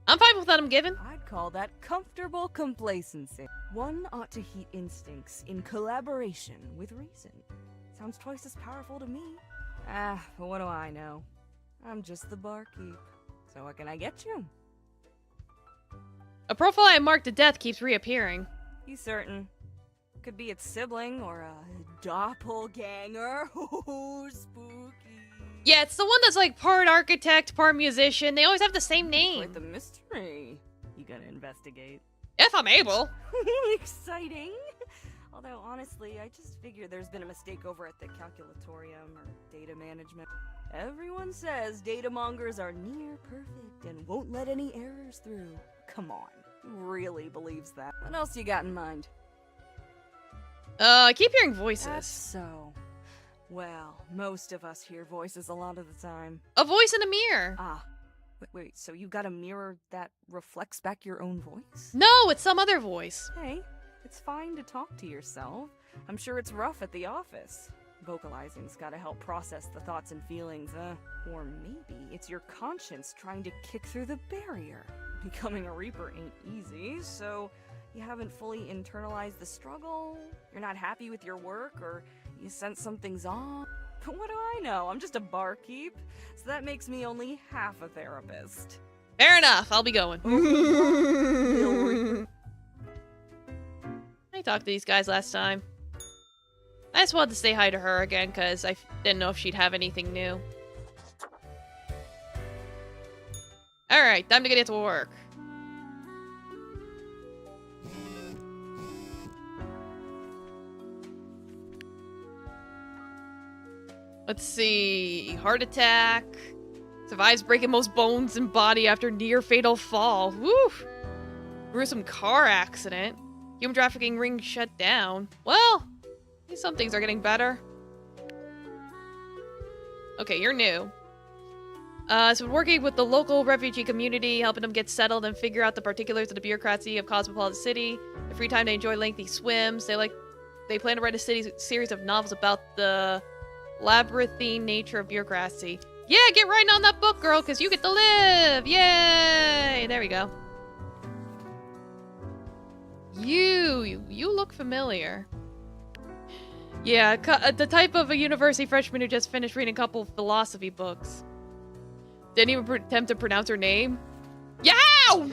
I'm fine with what I'm given. I'd call that comfortable complacency. One ought to heed instincts in collaboration with reason. Sounds twice as powerful to me. Ah, but what do I know? I'm just the barkeep. So what can I get you? A profile I marked to death keeps reappearing. You certain? Could be its sibling or a doppelganger. Ooh, spooky. Yeah, it's the one that's like part architect, part musician. They always have the same name. Quite the mystery. You gotta investigate. If I'm able. Exciting. Although, honestly, I just figure there's been a mistake over at the calculatorium or data management. Everyone says data mongers are near perfect and won't let any errors through. Come on, who really believes that? What else you got in mind? I keep hearing voices. That's so. Well, most of us hear voices a lot of the time. A voice in a mirror. Ah, wait, so you got a mirror that reflects back your own voice? No, it's some other voice. Hey, it's fine to talk to yourself. I'm sure it's rough at the office. Vocalizing's gotta help process the thoughts and feelings, or maybe it's your conscience trying to kick through the barrier. Becoming a Reaper ain't easy, so you haven't fully internalized the struggle, you're not happy with your work, or you sense something's off. But what do I know? I'm just a barkeep, so that makes me only half a therapist. Fair enough, I'll be going. I talked to these guys last time. I just wanted to say hi to her again, because I didn't know if she'd have anything new. Alright, time to get to work. Let's see. Heart attack. Survives breaking most bones in body after near fatal fall. Woo! Gruesome car accident. Human trafficking ring shut down. Well, some things are getting better. Okay, you're new. So working with the local refugee community, helping them get settled and figure out the particulars of the bureaucracy of Cosmopolitan City. In free time, they enjoy lengthy swims. They plan to write a series of novels about the labyrinthine nature of bureaucracy. Yeah, get writing on that book, girl, because you get to live! Yay! There we go. You look familiar. Yeah, the type of a university freshman who just finished reading a couple philosophy books. Didn't even attempt to pronounce her name. Yow!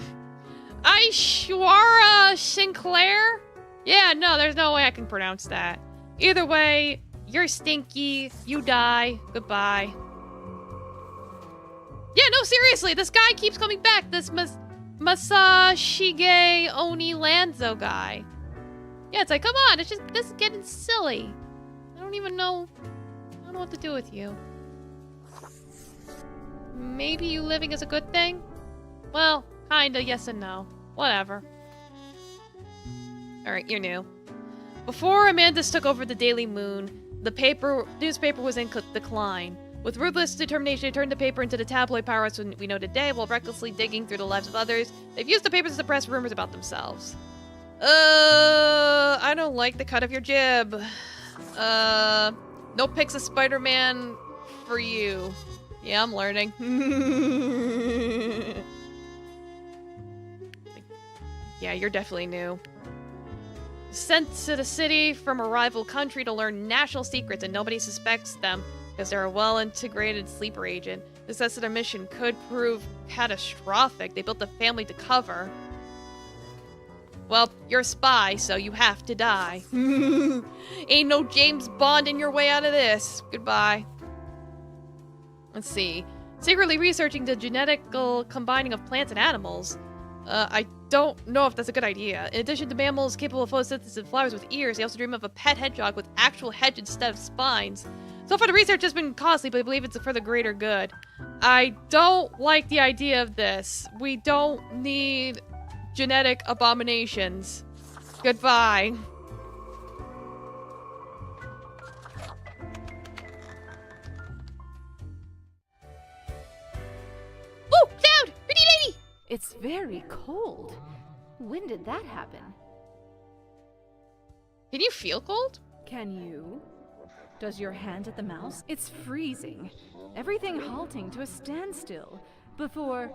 Aishwara Sinclair? Yeah, no, there's no way I can pronounce that. Either way, you're stinky, you die, goodbye. Yeah, no, seriously, this guy keeps coming back, this Masashige Oni Lanzo guy. Yeah, it's like, come on, this is getting silly. I don't know what to do with you. Maybe you living is a good thing? Well, kinda, yes and no. Whatever. Alright, you're new. Before Amandus took over the Daily Moon, the newspaper was in decline. With ruthless determination, they turned the paper into the tabloid powerhouse we know today, while recklessly digging through the lives of others. They've used the paper to suppress rumors about themselves. I don't like the cut of your jib. No pics of Spider-Man for you. Yeah, I'm learning. Yeah, you're definitely new. Sent to the city from a rival country to learn national secrets, and nobody suspects them because they're a well-integrated sleeper agent. The success of their mission could prove catastrophic. They built a family to cover. Well, you're a spy, so you have to die. Ain't no James Bond in your way out of this. Goodbye. Let's see. Secretly researching the genetical combining of plants and animals. I don't know if that's a good idea. In addition to mammals capable of photosynthesis and flowers with ears, they also dream of a pet hedgehog with actual heads instead of spines. So far, the research has been costly, but I believe it's for the greater good. I don't like the idea of this. We don't need genetic abominations. Goodbye. Oh, sound! Pretty lady! It's very cold. When did that happen? Can you feel cold? Can you? Does your hand at the mouse? It's freezing. Everything halting to a standstill before...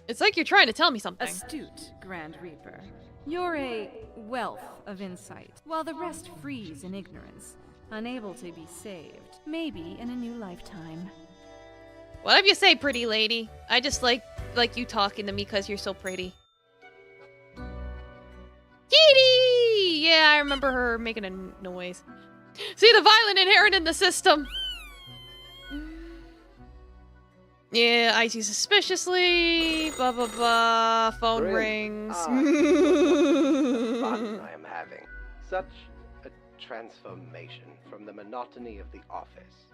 It's like you're trying to tell me something. Astute, Grand Reaper. You're a wealth of insight, while the rest freeze in ignorance, unable to be saved, maybe in a new lifetime. Whatever you say, pretty lady. I just like you talking to me because you're so pretty. Kitty! Yeah, I remember her making a noise. See the violent inherent in the system. Yeah, I see suspiciously. Blah blah blah. Phone rings. Fun I am having. Such a transformation from the monotony of the office.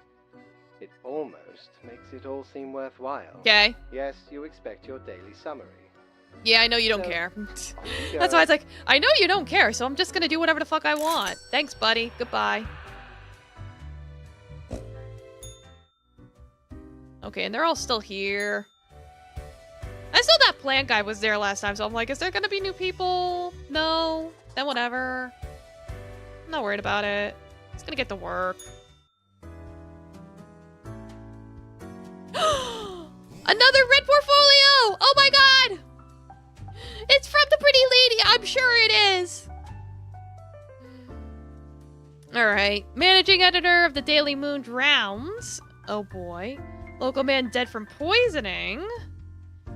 It almost makes it all seem worthwhile. Okay. Yes, you expect your daily summary. Yeah, I know you don't So, care. off you That's go. why it's like, I know you don't care, so I'm just gonna do whatever the fuck I want. Thanks, buddy. Goodbye. Okay, and they're all still here. I saw that plant guy was there last time, so I'm like, is there gonna be new people? No. Then whatever. I'm not worried about it. Just gonna get to work. Another red portfolio! Oh my god! It's from the pretty lady! I'm sure it is! Alright. Managing editor of the Daily Moon drowns. Oh boy. Local man dead from poisoning.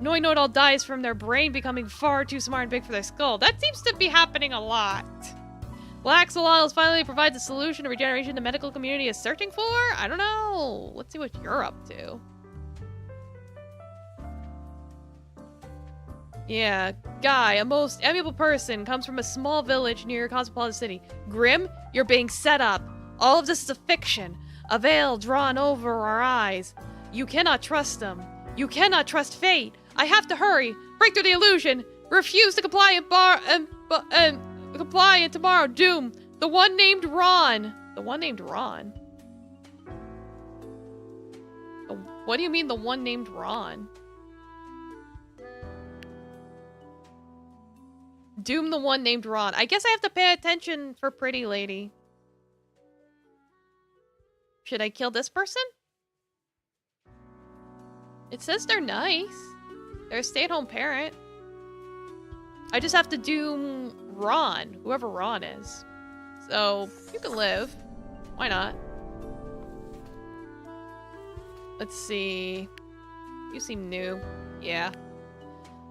Knowing know-it-all dies from their brain becoming far too smart and big for their skull. That seems to be happening a lot. Black Soil finally provides a solution to regeneration the medical community is searching for? I don't know. Let's see what you're up to. Yeah, Guy, a most amiable person, comes from a small village near a cosmopolitan city. Grim, you're being set up. All of this is a fiction. A veil drawn over our eyes. You cannot trust them. You cannot trust fate. I have to hurry. Break through the illusion. Refuse to comply and comply and tomorrow doom. The one named Ron. The one named Ron? What do you mean the one named Ron? Doom the one named Ron. I guess I have to pay attention for pretty lady. Should I kill this person? It says they're nice. They're a stay-at-home parent. I just have to doom Ron, whoever Ron is. So, you can live. Why not? Let's see. You seem new. Yeah.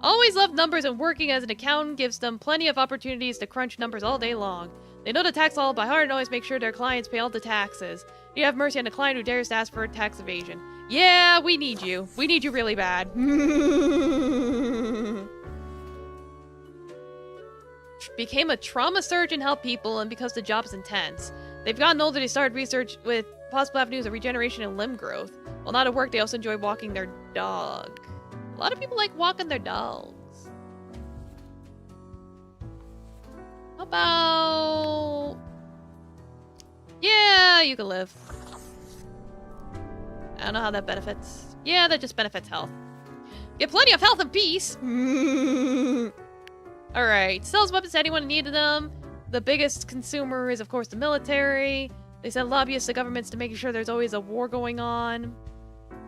Always loved numbers, and working as an accountant gives them plenty of opportunities to crunch numbers all day long. They know the tax law by heart and always make sure their clients pay all the taxes. You have mercy on a client who dares to ask for tax evasion. Yeah, we need you. We need you really bad. Became a trauma surgeon, help people, and because the job is intense. They've gotten older, they started research with possible avenues of regeneration and limb growth. While not at work, they also enjoy walking their dog. A lot of people like walking their dogs. How about... Yeah, you can live. I don't know how that benefits. Yeah, that just benefits health. Get plenty of health and peace. Alright, sells weapons to anyone who needed them. The biggest consumer is, of course, the military. They send lobbyists to governments to make sure there's always a war going on.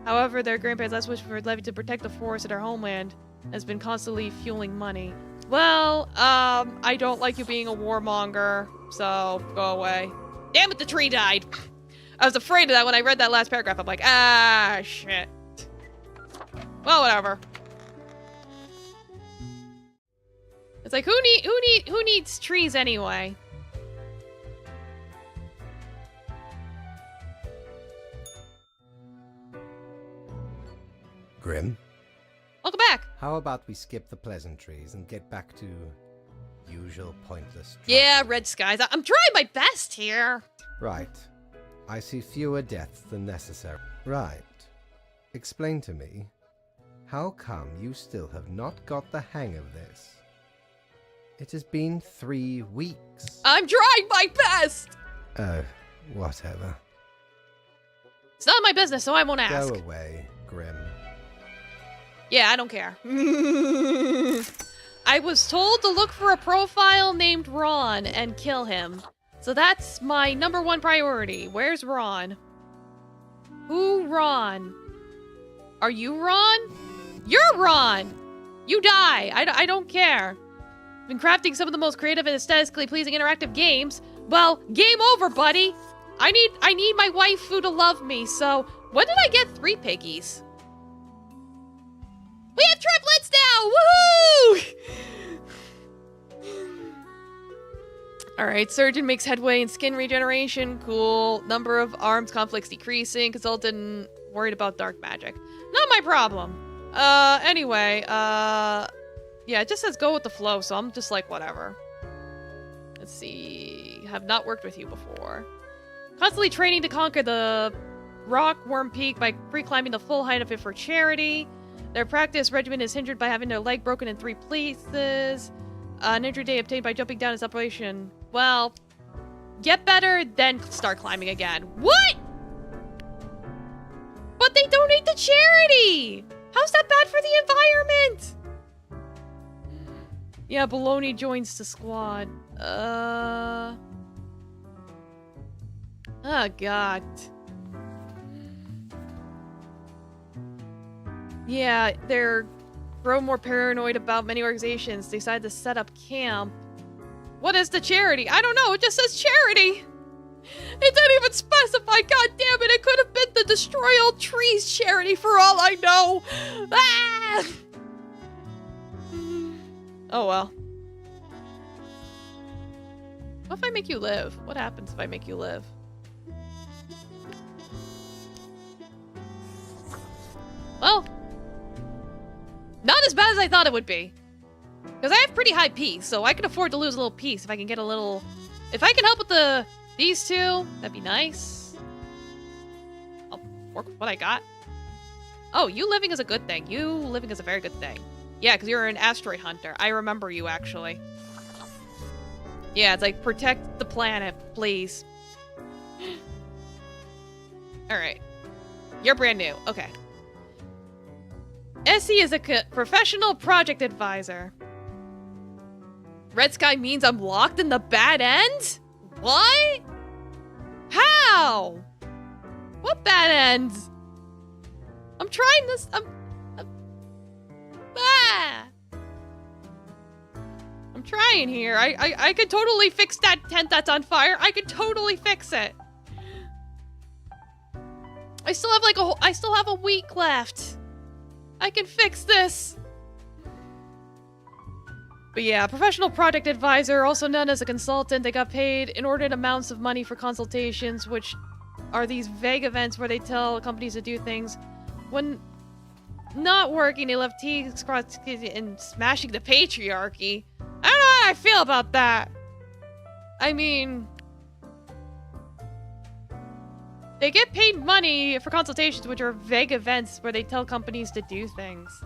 However, their grandparents' last wish for levy to protect the forest of their homeland has been constantly fueling money. Well, I don't like you being a warmonger, so go away. Damn it, the tree died! I was afraid of that when I read that last paragraph. I'm like, ah, shit. Well, whatever. It's like, who needs trees anyway? Grim, Welcome back. how about we skip the pleasantries and get back to usual pointless trouble? Yeah, red skies. I'm trying my best here. Right. I see fewer deaths than necessary. Right. Explain to me, how come you still have not got the hang of this? It has been 3 weeks. I'm trying my best. Oh, whatever. It's not my business, so I won't ask. Go away, Grim. Yeah, I don't care. I was told to look for a profile named Ron and kill him. So that's my #1 priority. Where's Ron? Who Ron? Are you Ron? You're Ron! You die! I don't care. Been crafting some of the most creative and aesthetically pleasing interactive games. Well, game over, buddy! I need my waifu to love me, so when did I get 3 piggies? We have triplets now! Woohoo! Alright, surgeon makes headway in skin regeneration. Cool. Number of arms conflicts decreasing. Consultant worried about dark magic. Not my problem. Anyway, yeah, it just says go with the flow, so I'm just like, whatever. Let's see. have not worked with you before. Constantly training to conquer the rock Worm Peak by free climbing the full height of it for charity. Their practice regimen is hindered by having their leg broken in 3 places. An injury day obtained by jumping down is operation. Well, get better, then start climbing again. What? But they donate to charity! How's that bad for the environment? Yeah, Baloney joins the squad. Oh, God. Yeah, they're grow more paranoid about many organizations. They decide to set up camp. What is the charity? I don't know. It just says charity. It didn't even specify. God damn it. It could have been the Destroy All Trees charity for all I know. Ah! Oh, well. What if I make you live? What happens if I make you live? Well, not as bad as I thought it would be. Because I have pretty high peace, so I can afford to lose a little peace if I can get a little... If I can help with these two, that'd be nice. I'll work with what I got. Oh, you living is a good thing. You living is a very good thing. Yeah, because you're an asteroid hunter. I remember you, actually. Yeah, it's like, protect the planet, please. Alright. You're brand new. Okay. Essie is a professional project advisor. Red Sky means I'm locked in the bad end? What? How? What bad ends? I'm trying this. I'm trying here. I could totally fix that tent that's on fire. I could totally fix it. I still have I still have a week left. I can fix this. But yeah, professional project advisor, also known as a consultant. They got paid inordinate amounts of money for consultations, which are these vague events where they tell companies to do things. When not working, they left T's crossed and smashing the patriarchy. I don't know how I feel about that. I mean, they get paid money for consultations, which are vague events where they tell companies to do things.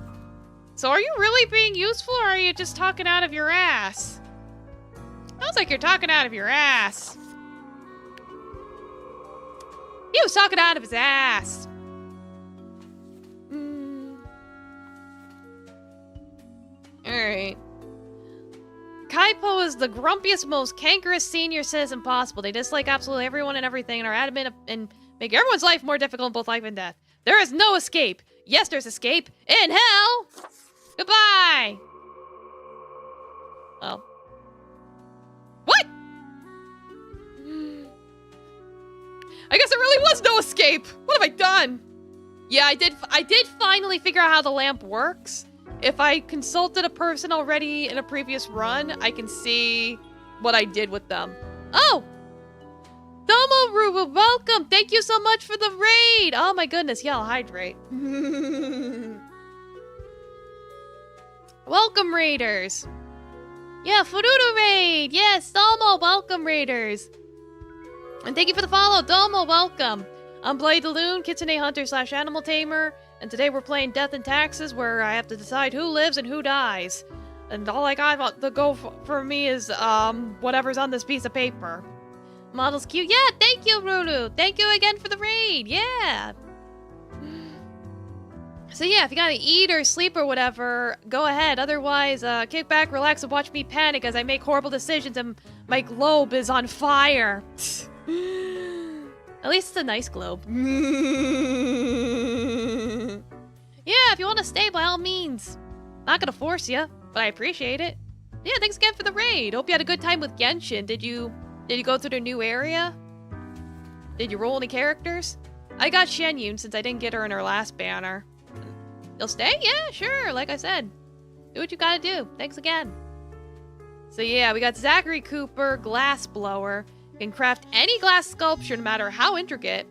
So are you really being useful, or are you just talking out of your ass? Sounds like you're talking out of your ass. He was talking out of his ass. Alright. Kaipo is the grumpiest, most cankerous senior citizen possible. They dislike absolutely everyone and everything and are adamant and make everyone's life more difficult in both life and death. There is no escape. Yes, there's escape. In hell! Goodbye! Well. What? I guess there really was no escape. What have I done? Yeah, I did finally figure out how the lamp works. If I consulted a person already in a previous run, I can see what I did with them. Oh! Domo Rubu, welcome! Thank you so much for the raid! Oh my goodness, yeah, I'll hydrate. Welcome, raiders! Yeah, Fururu raid! Yes, Domo, welcome, raiders! And thank you for the follow, Domo, welcome! I'm Blade the Loon, Kitsune Hunter / Animal Tamer, and today we're playing Death and Taxes, where I have to decide who lives and who dies. And all I got to go for me is, whatever's on this piece of paper. Models Q. Yeah, thank you, Rulu. Thank you again for the raid. Yeah. So yeah, if you gotta eat or sleep or whatever, go ahead. Otherwise, kick back, relax, and watch me panic as I make horrible decisions and my globe is on fire. At least it's a nice globe. Yeah, if you want to stay, by all means. Not gonna force you, but I appreciate it. Yeah, thanks again for the raid. Hope you had a good time with Genshin. Did you go through the new area? Did you roll any characters? I got Shenyun since I didn't get her in her last banner. You'll stay? Yeah, sure. Like I said, do what you gotta do. Thanks again. So yeah, we got Zachary Cooper, Glassblower. Can craft any glass sculpture, no matter how intricate.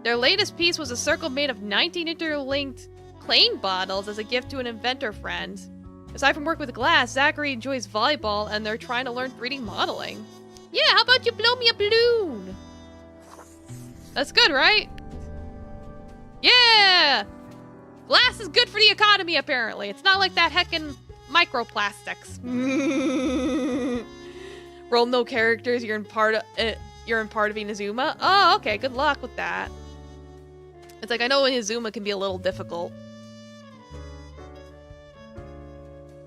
Their latest piece was a circle made of 19 interlinked plain bottles as a gift to an inventor friend. Aside from work with glass, Zachary enjoys volleyball and they're trying to learn 3D modeling. Yeah, how about you blow me a balloon? That's good, right? Yeah! Glass is good for the economy, apparently. It's not like that heckin' microplastics. Roll no characters. You're in part of Inazuma. Oh, okay. Good luck with that. It's like I know Inazuma can be a little difficult.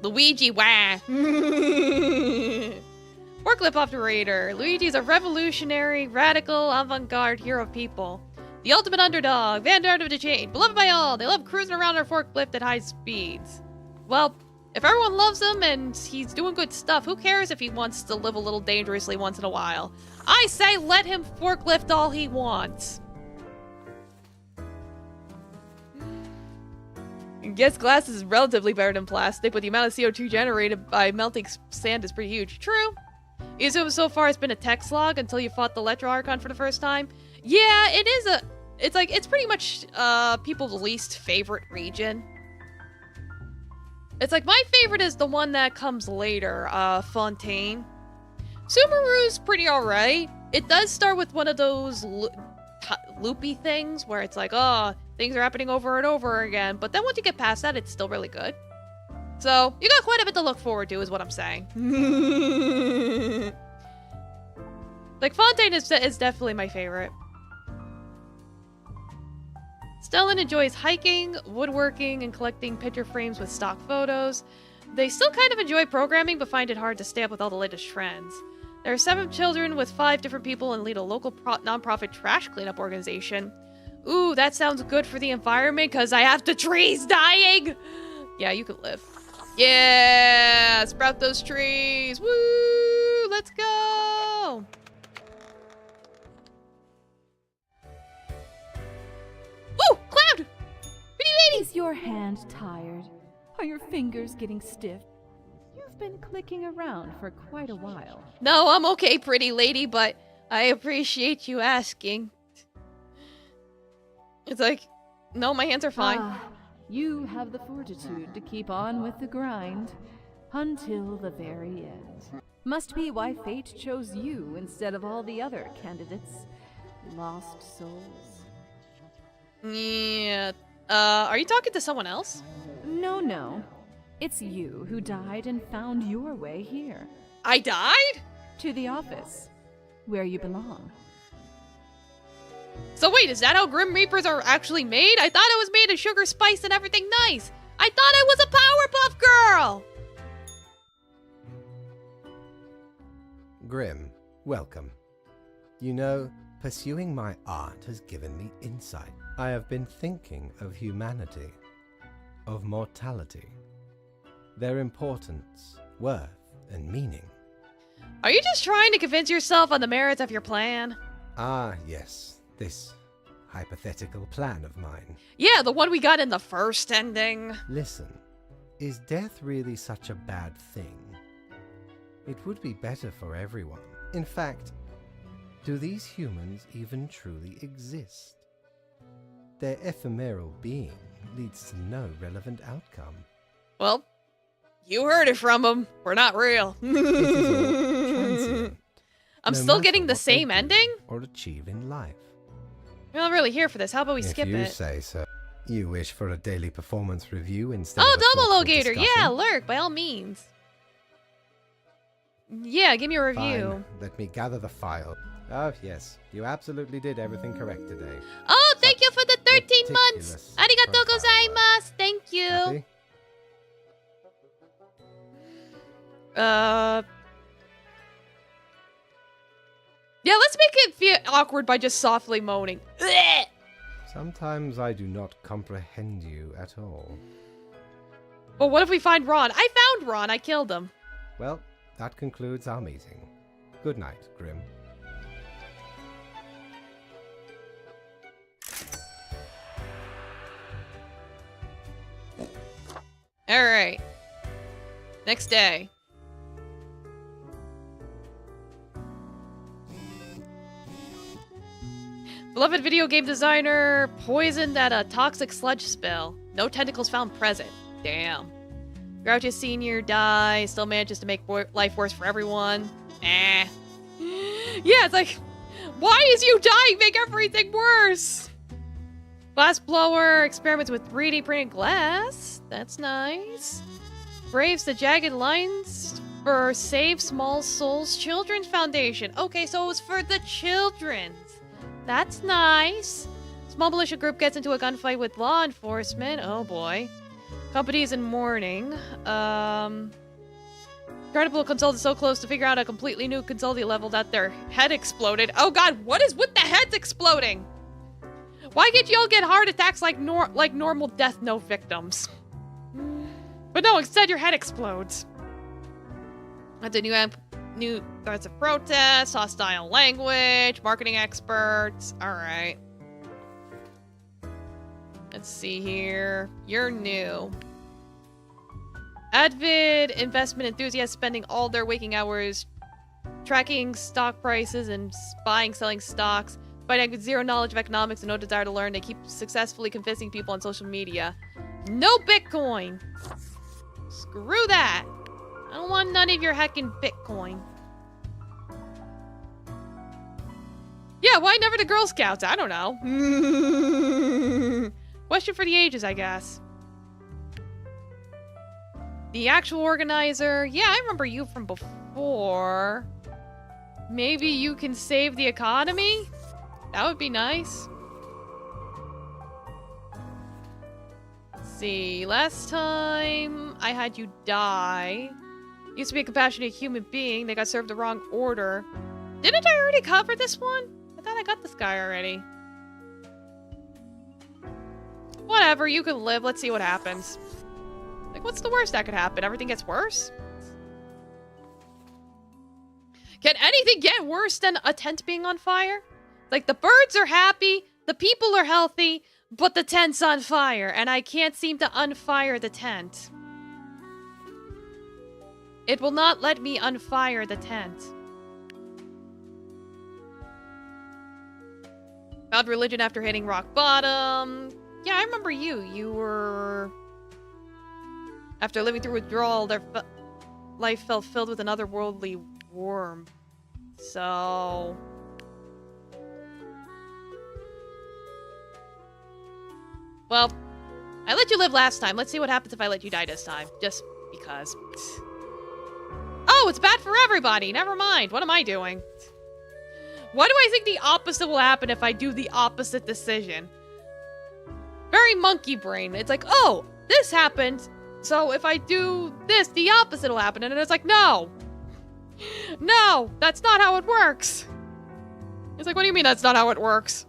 Luigi, wah. Forklift operator. Luigi's a revolutionary, radical, avant-garde hero of people. The ultimate underdog, vanguard of the chain, beloved by all. They love cruising around our forklift at high speeds. Well, if everyone loves him and he's doing good stuff, who cares if he wants to live a little dangerously once in a while? I say let him forklift all he wants. I guess glass is relatively better than plastic, but the amount of CO2 generated by melting sand is pretty huge. True. Izuma so far has been a tech slog until you fought the Electro Archon for the first time. Yeah, it is it's pretty much people's least favorite region. It's like my favorite is the one that comes later, Fontaine. Subaru's pretty alright. It does start with one of those loopy things where it's like, oh, things are happening over and over again. But then once you get past that, it's still really good. So, you got quite a bit to look forward to, is what I'm saying. Like, Fontaine is definitely my favorite. Stellan enjoys hiking, woodworking, and collecting picture frames with stock photos. They still kind of enjoy programming, but find it hard to stay up with all the latest trends. There are 7 children with 5 different people and lead a local non-profit trash cleanup organization. Ooh, that sounds good for the environment, because I have the trees dying! Yeah, you could live. Yeah! Sprout those trees! Woo! Let's go! Woo! Cloud! Pretty lady! Is your hand tired? Are your fingers getting stiff? You've been clicking around for quite a while. No, I'm okay, pretty lady, but I appreciate you asking. It's like, no, my hands are fine. You have the fortitude to keep on with the grind until the very end. Must be why fate chose you instead of all the other candidates. Lost souls. Yeah. Are you talking to someone else? No. It's you who died and found your way here. I died? To the office, where you belong. So wait, is that how Grim Reapers are actually made? I thought it was made of sugar, spice, and everything nice. I thought I was a Powerpuff Girl! Grim, welcome. You know, pursuing my art has given me insight. I have been thinking of humanity, of mortality, their importance, worth, and meaning. Are you just trying to convince yourself on the merits of your plan? Ah, yes, this hypothetical plan of mine. Yeah, the one we got in the first ending. Listen, is death really such a bad thing? It would be better for everyone. In fact, do these humans even truly exist? Their ephemeral being leads to no relevant outcome. Well, you heard it from them. We're not real. It is all transient. I'm No still matter getting the what same they do ending? or achieve in life. We're not really here for this. How about we skip If you it? say so. You wish for a daily performance review instead Oh, of a thoughtful double locator. discussion? Yeah, lurk, by all means. Yeah, give me a review. Fine. Let me gather the file. Oh, yes. You absolutely did everything correct today. Oh, thank you for the 13 months. Meticulous Arigato profile gozaimasu. Thank you. Happy? Yeah, let's make it feel awkward by just softly moaning. Blech! Sometimes I do not comprehend you at all. Well, what if we find Ron? I found Ron. I killed him. Well, that concludes our meeting. Good night, Grim. Alright. Next day. Beloved video game designer poisoned at a toxic sludge spill. No tentacles found present. Damn. Groucho Sr. dies, still manages to make life worse for everyone. Eh. Yeah, it's like, why is you dying make everything worse? Glass blower experiments with 3D printed glass. That's nice. Braves the jagged lines for Save Small Souls Children's Foundation. Okay, so it was for the children's. That's nice. Small militia group gets into a gunfight with law enforcement. Oh boy. Company's in mourning. Incredible consultant so close to figure out a completely new consulting level that their head exploded. Oh god, what is with the heads exploding? Why can't you all get heart attacks like normal Death Note victims? But no, instead your head explodes. That's a new threats of protest, hostile language, marketing experts. Alright. Let's see here. You're new. Avid investment enthusiasts spending all their waking hours tracking stock prices and buying, selling stocks. But with zero knowledge of economics and no desire to learn, they keep successfully convincing people on social media. No Bitcoin! Screw that! I don't want none of your heckin' Bitcoin. Yeah, why never the Girl Scouts? I don't know. Question for the ages, I guess. The actual organizer. Yeah, I remember you from before. Maybe you can save the economy? That would be nice. Let's see. Last time I had you die. Used to be a compassionate human being. They got served the wrong order. Didn't I already cover this one? I thought I got this guy already. Whatever, you can live. Let's see what happens. Like, what's the worst that could happen? Everything gets worse? Can anything get worse than a tent being on fire? Like, the birds are happy, the people are healthy, but the tent's on fire, and I can't seem to unfire the tent. It will not let me unfire the tent. Found religion after hitting rock bottom. Yeah, I remember you. You were... After living through withdrawal, their life felt filled with an otherworldly worm. So... Well, I let you live last time. Let's see what happens if I let you die this time. Just because. Oh, it's bad for everybody. Never mind. What am I doing? Why do I think the opposite will happen if I do the opposite decision? Very monkey brain. It's like, oh, this happened. So if I do this, the opposite will happen. And it's like, no. No, that's not how it works. It's like, what do you mean that's not how it works?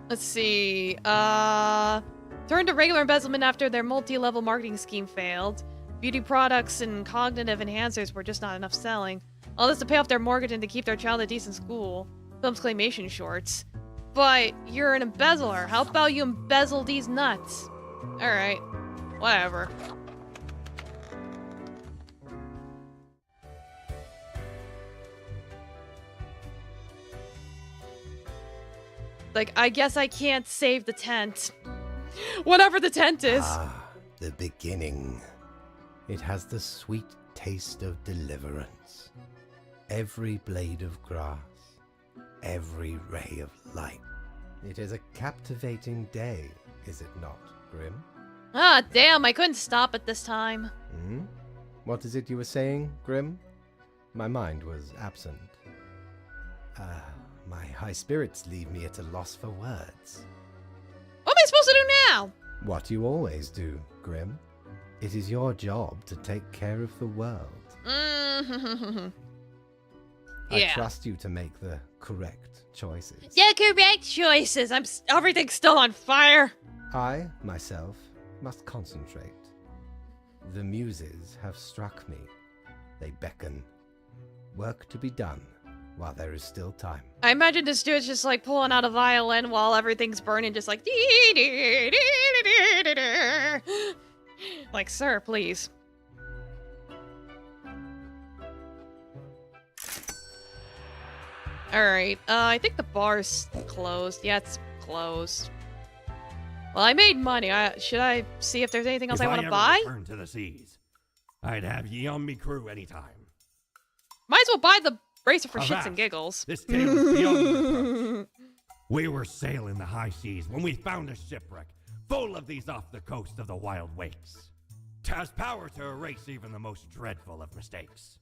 Let's see. Turned to regular embezzlement after their multi-level marketing scheme failed. Beauty products and cognitive enhancers were just not enough selling. All this to pay off their mortgage and to keep their child at decent school. Films claymation shorts. But you're an embezzler. How about you embezzle these nuts? Alright. Whatever. Like, I guess I can't save the tent. Whatever the tent is. Ah, the beginning. It has the sweet taste of deliverance. Every blade of grass, every ray of light. It is a captivating day, is it not, Grim? Ah, damn, I couldn't stop it this time. Hmm? What is it you were saying, Grim? My mind was absent. My high spirits leave me at a loss for words. What am I supposed to do now? What you always do, Grim. It is your job to take care of the world. Yeah. I trust you to make the correct choices. Yeah, correct choices. Everything's still on fire. I, myself, must concentrate. The muses have struck me. They beckon. Work to be done while there is still time. I imagine this dude's just like pulling out a violin while everything's burning, just like like, sir, please. Alright, I think the bar's closed. Yeah, it's closed. Well, I made money. Should I see if there's anything else I want to buy? Return to the seas, I'd have ye on me crew anytime. Might as well buy the racer for shits Avast. and giggles. This tale is beyond reproach. We were sailing the high seas when we found a shipwreck full of these off the coast of the wild wakes. 'Twas power to erase even the most dreadful of mistakes.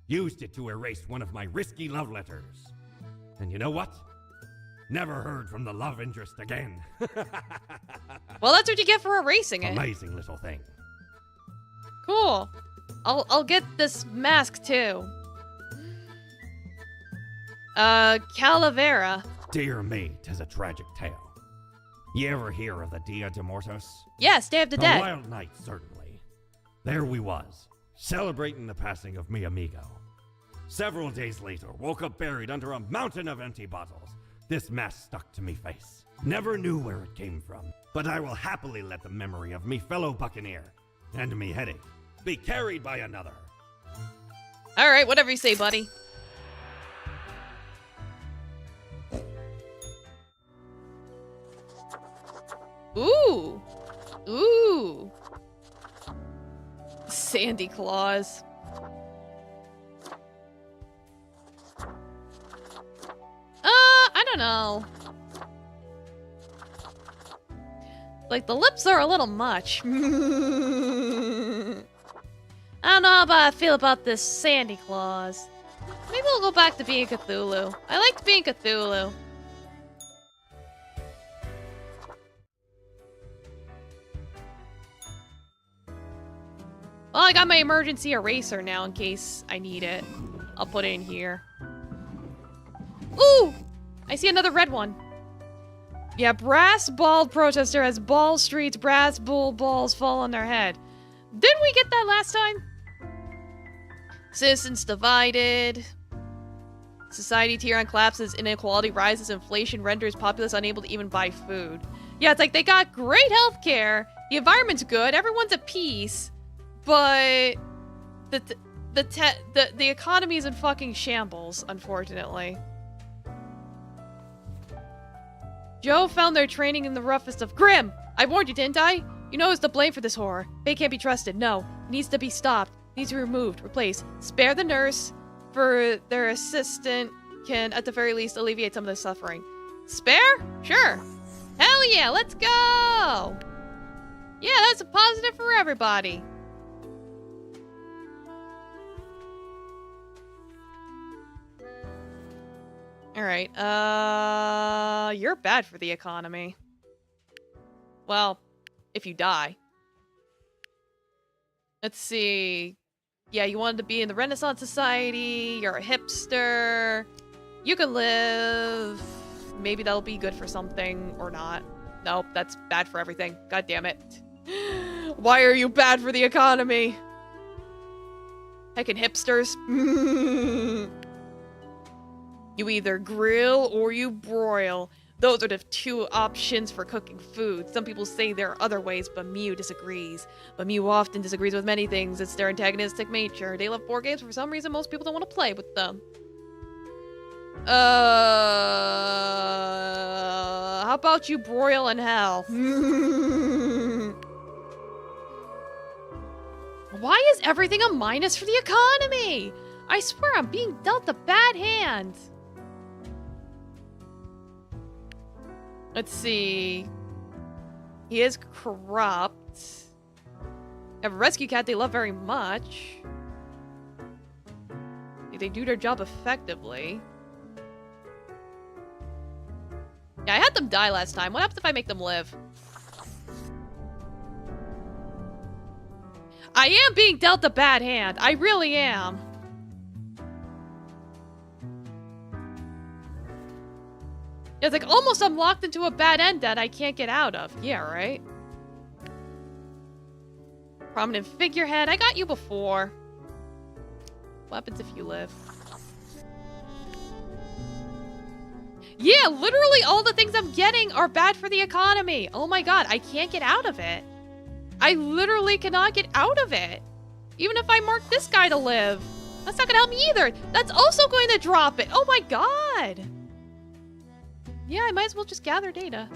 Used it to erase one of my risky love letters. And you know what? Never heard from the love interest again. Well, that's what you get for erasing it. Amazing little thing. Cool. I'll get this mask too. Calavera. Dear me, 'tis a tragic tale. You ever hear of the Dia de Mortos? Yes, Day of the A Dead. wild night, certainly. There we was, celebrating the passing of mi amigo. Several days later, woke up buried under a mountain of empty bottles. This mask stuck to me face. Never knew where it came from, but I will happily let the memory of me fellow buccaneer and me headache be carried by another. All right, whatever you say, buddy. Ooh. Ooh. Sandy Claus. I don't know. Like, the lips are a little much. I don't know how I feel about this Sandy Claus. Maybe we'll go back to being Cthulhu. I liked being Cthulhu. Well, I got my emergency eraser now in case I need it. I'll put it in here. Ooh! I see another red one. Yeah, brass bald protester has ball streets, brass bull balls fall on their head. Didn't we get that last time? Citizens divided. Society tier collapses, inequality rises, inflation renders populace unable to even buy food. Yeah, it's like they got great healthcare, the environment's good, everyone's at peace, but the economy is in fucking shambles, unfortunately. Joe found their training in the roughest of Grim! I warned you, didn't I? You know who's to blame for this horror. They can't be trusted. No. It needs to be stopped. It needs to be removed. Replaced. Spare the nurse, for their assistant can, at the very least, alleviate some of the suffering. Spare? Sure. Hell yeah, let's go! Yeah, that's a positive for everybody. Alright, you're bad for the economy. Well, if you die. Let's see. Yeah, you wanted to be in the Renaissance Society, you're a hipster. You can live. Maybe that'll be good for something, or not. Nope, that's bad for everything. God damn it. Why are you bad for the economy? Heckin' hipsters. You either grill or you broil. Those are the two options for cooking food. Some people say there are other ways, but Mew disagrees. But Mew often disagrees with many things. It's their antagonistic nature. They love board games, but for some reason most people don't want to play with them. How about you broil in hell? Why is everything a minus for the economy? I swear I'm being dealt a bad hand. Let's see. He is corrupt. Have a rescue cat they love very much. They do their job effectively. Yeah, I had them die last time. What happens if I make them live? I am being dealt a bad hand. I really am. It's like almost I'm locked into a bad end that I can't get out of. Yeah, right? Prominent figurehead. I got you before. What happens if you live? Yeah, literally all the things I'm getting are bad for the economy. Oh my god, I can't get out of it. I literally cannot get out of it. Even if I mark this guy to live. That's not gonna help me either. That's also going to drop it. Oh my god. Yeah, I might as well just gather data.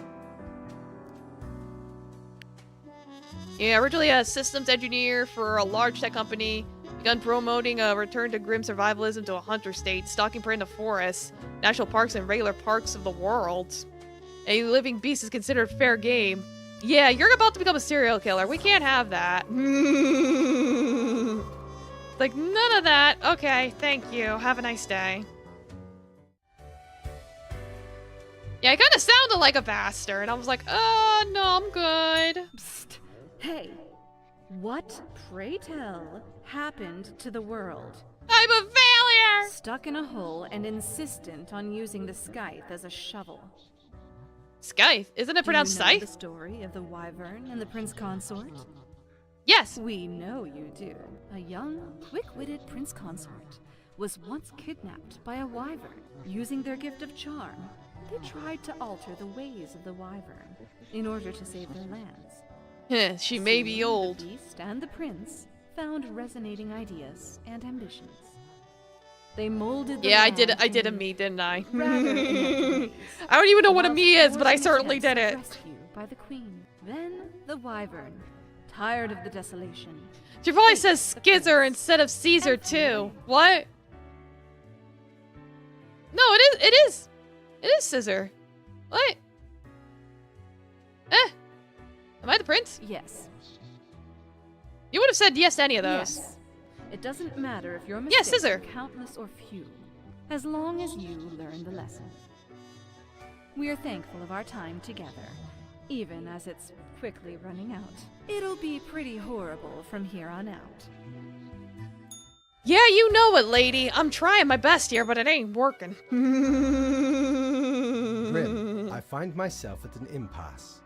Yeah, originally a systems engineer for a large tech company, begun promoting a return to grim survivalism to a hunter state, stalking prey in the forests, national parks, and regular parks of the world. A living beast is considered fair game. Yeah, you're about to become a serial killer. We can't have that. Like, none of that. Okay, thank you. Have a nice day. Yeah, I kind of sounded like a bastard. And I was like, no, I'm good. Psst. Hey, what, pray tell, happened to the world? I'm a failure! Stuck in a hole and insistent on using the scythe as a shovel. Scythe? Isn't it pronounced Do you know scythe? the story of the wyvern and the prince consort? Yes. We know you do. A young, quick-witted prince consort was once kidnapped by a wyvern. Using their gift of charm, they tried to alter the ways of the wyvern in order to save their lands. She may be Soon, old. The beast and the prince found resonating ideas and ambitions. They molded the Yeah, I land did a in me, didn't I? rather inept ways, I don't even know what a while me is, but I forcing certainly did attempts it. at rescue by the queen. Then the wyvern, tired of the desolation. She probably faced says the Skizzer prince instead of Caesar and too. freed him. What? No, it is Scissor. What? Am I the prince? Yes. You would have said yes to any of those. Yes. It doesn't matter if your Yeah, mistakes scissor. are countless or few, as long as you learn the lesson. We are thankful of our time together, even as it's quickly running out. It'll be pretty horrible from here on out. Yeah, you know it, lady. I'm trying my best here, but it ain't working. Grim, I find myself at an impasse.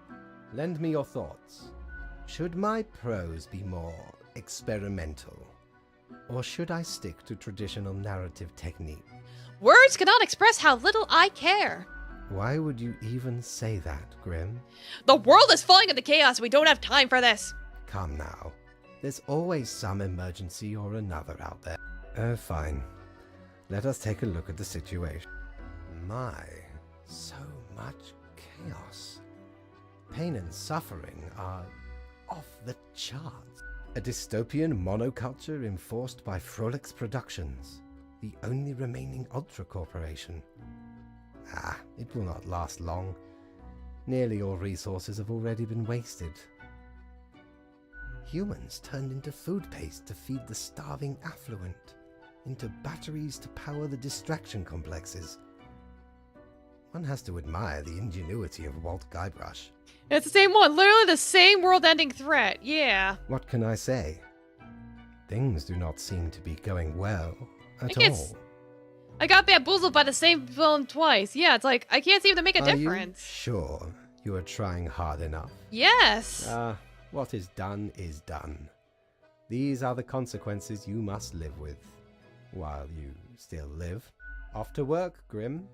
Lend me your thoughts. Should my prose be more experimental? Or should I stick to traditional narrative technique? Words cannot express how little I care. Why would you even say that, Grim? The world is falling into chaos. We don't have time for this. Come now. There's always some emergency or another out there. Oh, fine. Let us take a look at the situation. My, so much chaos. Pain and suffering are off the charts. A dystopian monoculture enforced by Frolix Productions, the only remaining Ultra Corporation. It will not last long. Nearly all resources have already been wasted. Humans turned into food paste to feed the starving affluent, into batteries to power the distraction complexes. One has to admire the ingenuity of Walt Guybrush. It's the same one. Literally the same world-ending threat. Yeah. What can I say? Things do not seem to be going well at think it's- all. I got bamboozled by the same villain twice. Yeah, it's like, I can't seem to make a Are difference. you sure you are trying hard enough? Yes. What is done is done. These are the consequences you must live with, while you still live. Off to work, Grim.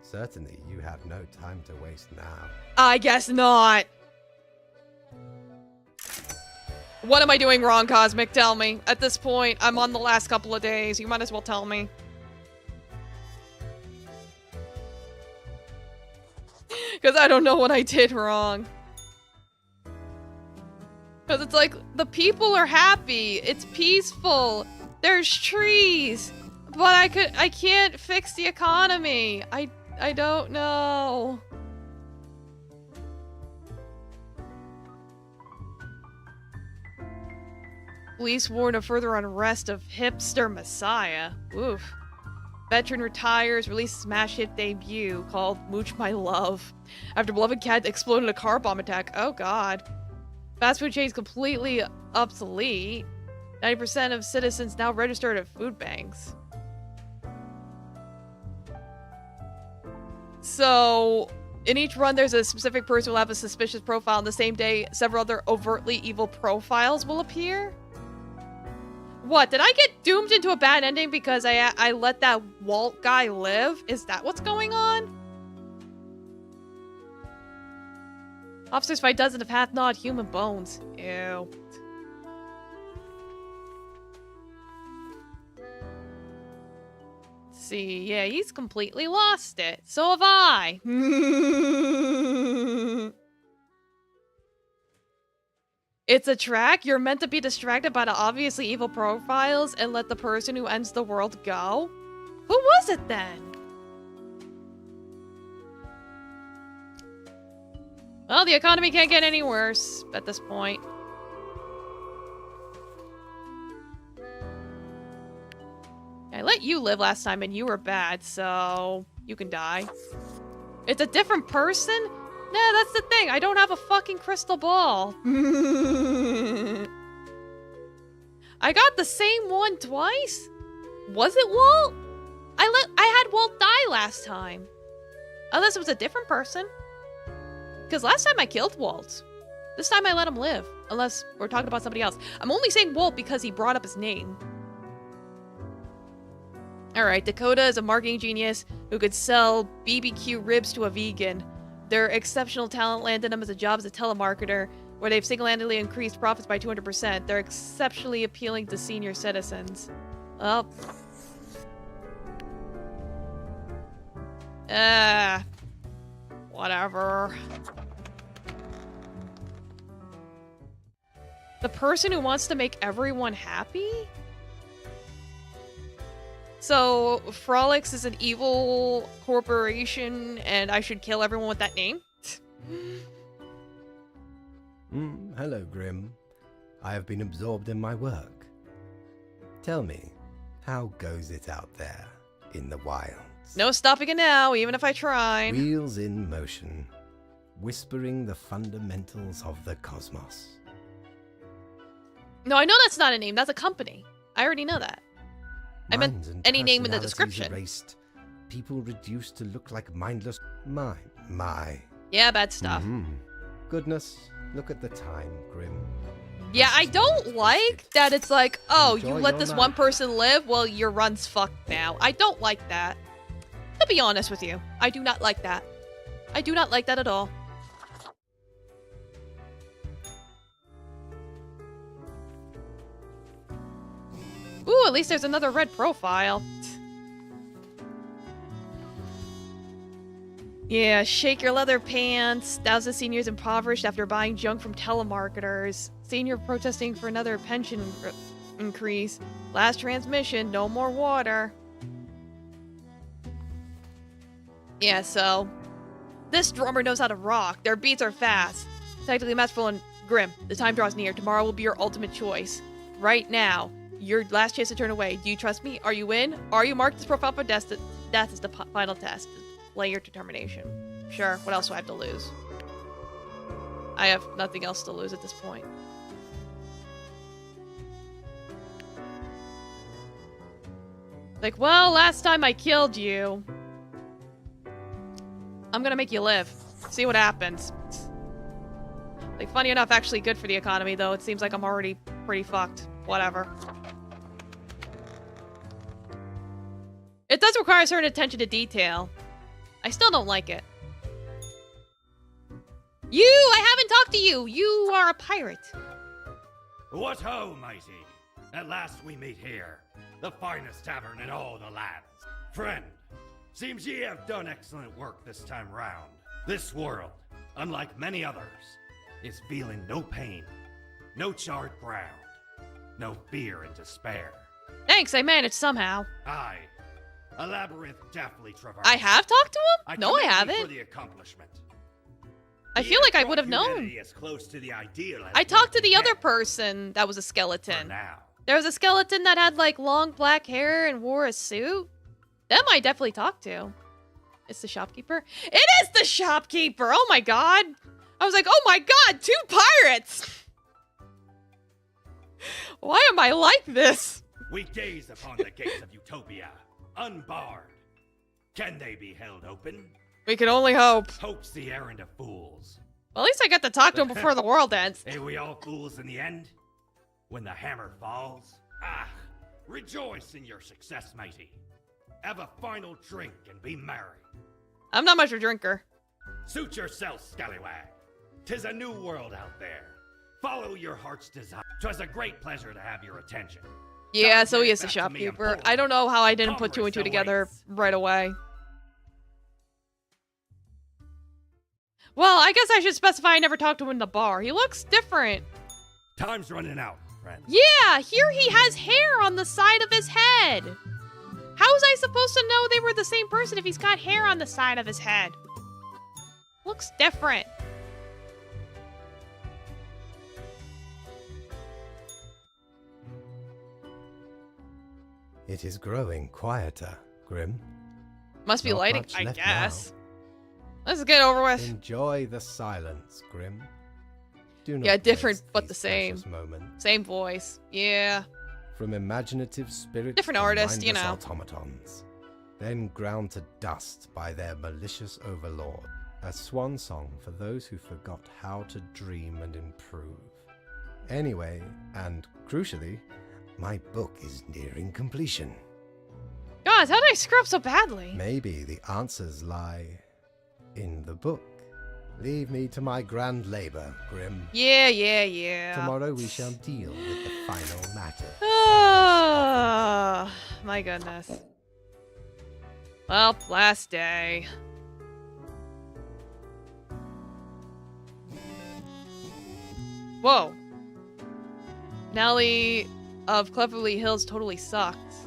Certainly you have no time to waste now. I guess not. What am I doing wrong, Cosmic? Tell me. At this point, I'm on the last couple of days. You might as well tell me. Because I don't know what I did wrong. Because it's like, the people are happy. It's peaceful. There's trees. But I can't fix the economy. I don't know. Police warn of further unrest of hipster messiah. Oof. Veteran retires, releases smash hit debut called Mooch My Love. After beloved cat exploded in a car bomb attack. Oh god. Fast food chains completely obsolete. 90% of citizens now registered at food banks. So, in each run, there's a specific person who will have a suspicious profile. On the same day, several other overtly evil profiles will appear. What? Did I get doomed into a bad ending because I let that Walt guy live? Is that what's going on? Officers fight dozens of half-gnawed human bones. Ew. See, yeah, he's completely lost it. So have I. It's a track? You're meant to be distracted by the obviously evil profiles and let the person who ends the world go? Who was it then? Well, the economy can't get any worse at this point. I let you live last time and you were bad, so you can die. It's a different person? Nah, that's the thing. I don't have a fucking crystal ball. I got the same one twice? Was it Walt? I had Walt die last time. Unless it was a different person. Because last time I killed Walt. This time I let him live. Unless we're talking about somebody else. I'm only saying Walt because he brought up his name. Alright, Dakota is a marketing genius who could sell BBQ ribs to a vegan. Their exceptional talent landed them as a job as a telemarketer, where they've single-handedly increased profits by 200%. They're exceptionally appealing to senior citizens. Oh. Whatever. The person who wants to make everyone happy? So, Frolics is an evil corporation, and I should kill everyone with that name? Hello, Grim. I have been absorbed in my work. Tell me, how goes it out there in the wilds? No stopping it now, even if I tried. Wheels in motion, whispering the fundamentals of the cosmos. No, I know that's not a name. That's a company. I already know that. I meant Minds and any name in the personalities description. Erased, people reduced to look like mindless... My. Yeah, bad stuff. Goodness, look at the time, Grim. Yeah, I don't like that it's like, oh, you Enjoy let your this night. one person live? Well, your run's fucked now. I don't like that. To be honest with you, I do not like that. I do not like that at all. Ooh, at least there's another red profile. Yeah, shake your leather pants. Thousands of seniors impoverished after buying junk from telemarketers. Senior protesting for another pension increase. Last transmission, no more water. Yeah, so... This drummer knows how to rock. Their beats are fast. Tactically masterful and grim. The time draws near. Tomorrow will be your ultimate choice. Right now. Your last chance to turn away. Do you trust me? Are you in? Are you marked this profile for death? Death is the final test. Play your determination. Sure, what else do I have to lose? I have nothing else to lose at this point. Like, well, last time I killed you. I'm gonna make you live. See what happens. Like, funny enough, actually good for the economy, though. It seems like I'm already pretty fucked. Whatever. It does require a certain attention to detail. I still don't like it. I haven't talked to you! You are a pirate. What ho, mighty! At last we meet here, the finest tavern in all the lands. Friend, seems ye have done excellent work this time round. This world, unlike many others, is feeling no pain, no charred ground, no fear and despair. Thanks, I managed somehow. Aye, a labyrinth deftly traversed. I have talked to him? No, I commend ye haven't. For the accomplishment. I feel like I would have known. Humanity as close to the ideal as I talked to one the can other get. person that was a For skeleton. now. There was a skeleton that had, like, long black hair and wore a suit. Them I definitely talked to. It's the shopkeeper? It is the shopkeeper! Oh my god! I was like, oh my god, 2 pirates! Why am I like this? We gaze upon the gates of utopia, unbarred. Can they be held open? We can only hope. Hope's the errand of fools. Well, at least I got to talk to him before the world ends. Ain't we all fools in the end? When the hammer falls? Ah, rejoice in your success, matey. Have a final drink and be merry. I'm not much of a drinker. Suit yourself, scallywag. 'Tis a new world out there. Follow your heart's desire. 'Twas a great pleasure to have your attention. Yeah, Time so he to is the get back to me and shopkeeper. Poland. I don't know how I didn't put 2 and 2 Congress together awaits. right away. Well, I guess I should specify I never talked to him in the bar. He looks different. Time's running out, friend. Yeah, here he has hair on the side of his head. How was I supposed to know they were the same person if he's got hair on the side of his head? Looks different. It is growing quieter, Grim. Must be Not lighting, much I left guess. Let's get over with. Enjoy the silence, Grim. Do not Yeah, different, waste but these the same. precious moments. Same voice. Yeah. From imaginative spirits Different to artist, you mindless know. automatons, then ground to dust by their malicious overlord. A swan song for those who forgot how to dream and improve. Anyway, and crucially, my book is nearing completion. God, how did I screw up so badly? Maybe the answers lie in the book. Leave me to my grand labor, Grim. Yeah. Tomorrow we shall deal with the final matter. Oh, my goodness. Well, last day. Whoa. Finale of Cleverly Hills totally sucks.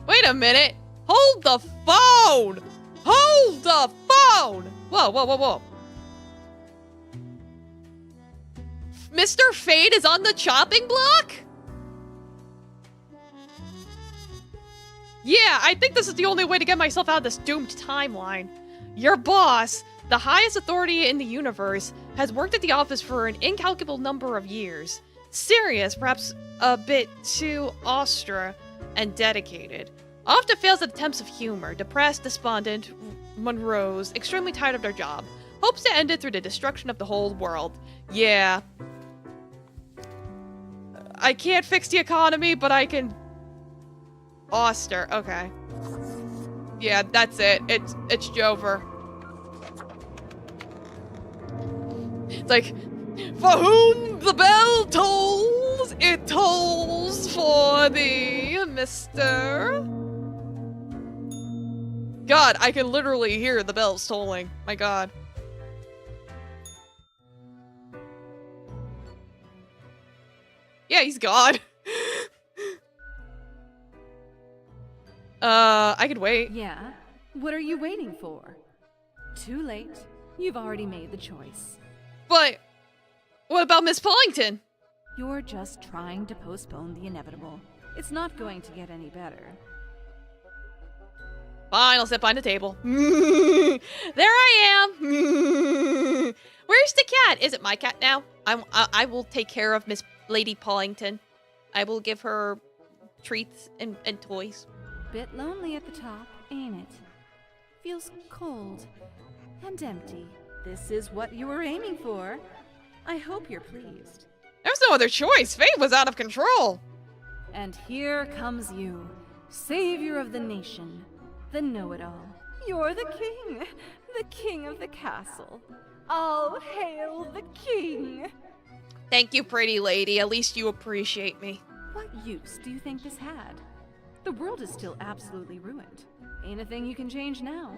Wait a minute! Hold the phone! Hold the phone! Whoa. Mr. Fate is on the chopping block? Yeah, I think this is the only way to get myself out of this doomed timeline. Your boss, the highest authority in the universe, has worked at the office for an incalculable number of years. Serious, perhaps a bit too austere and dedicated. Often fails at attempts of humor, depressed, despondent, Monroe's, extremely tired of their job. Hopes to end it through the destruction of the whole world. Yeah. I can't fix the economy, but I can... Austere, okay. Yeah, that's it. It's Jover. It's like, for whom the bell tolls, it tolls for thee, Mr. God, I can literally hear the bells tolling. My God. Yeah, he's God. I could wait. Yeah? What are you waiting for? Too late. You've already made the choice. But what about Miss Pollington? You're just trying to postpone the inevitable. It's not going to get any better. Fine, I'll sit behind the table. There I am. Where's the cat? Is it my cat now? I will take care of Miss Lady Pollington. I will give her treats and toys. Bit lonely at the top, ain't it? Feels cold and empty. This is what you were aiming for. I hope you're pleased. There's no other choice. Fate was out of control. And here comes you, savior of the nation, the know-it-all. You're the king of the castle. All hail the king! Thank you, pretty lady. At least you appreciate me. What use do you think this had? The world is still absolutely ruined. Ain't a thing you can change now.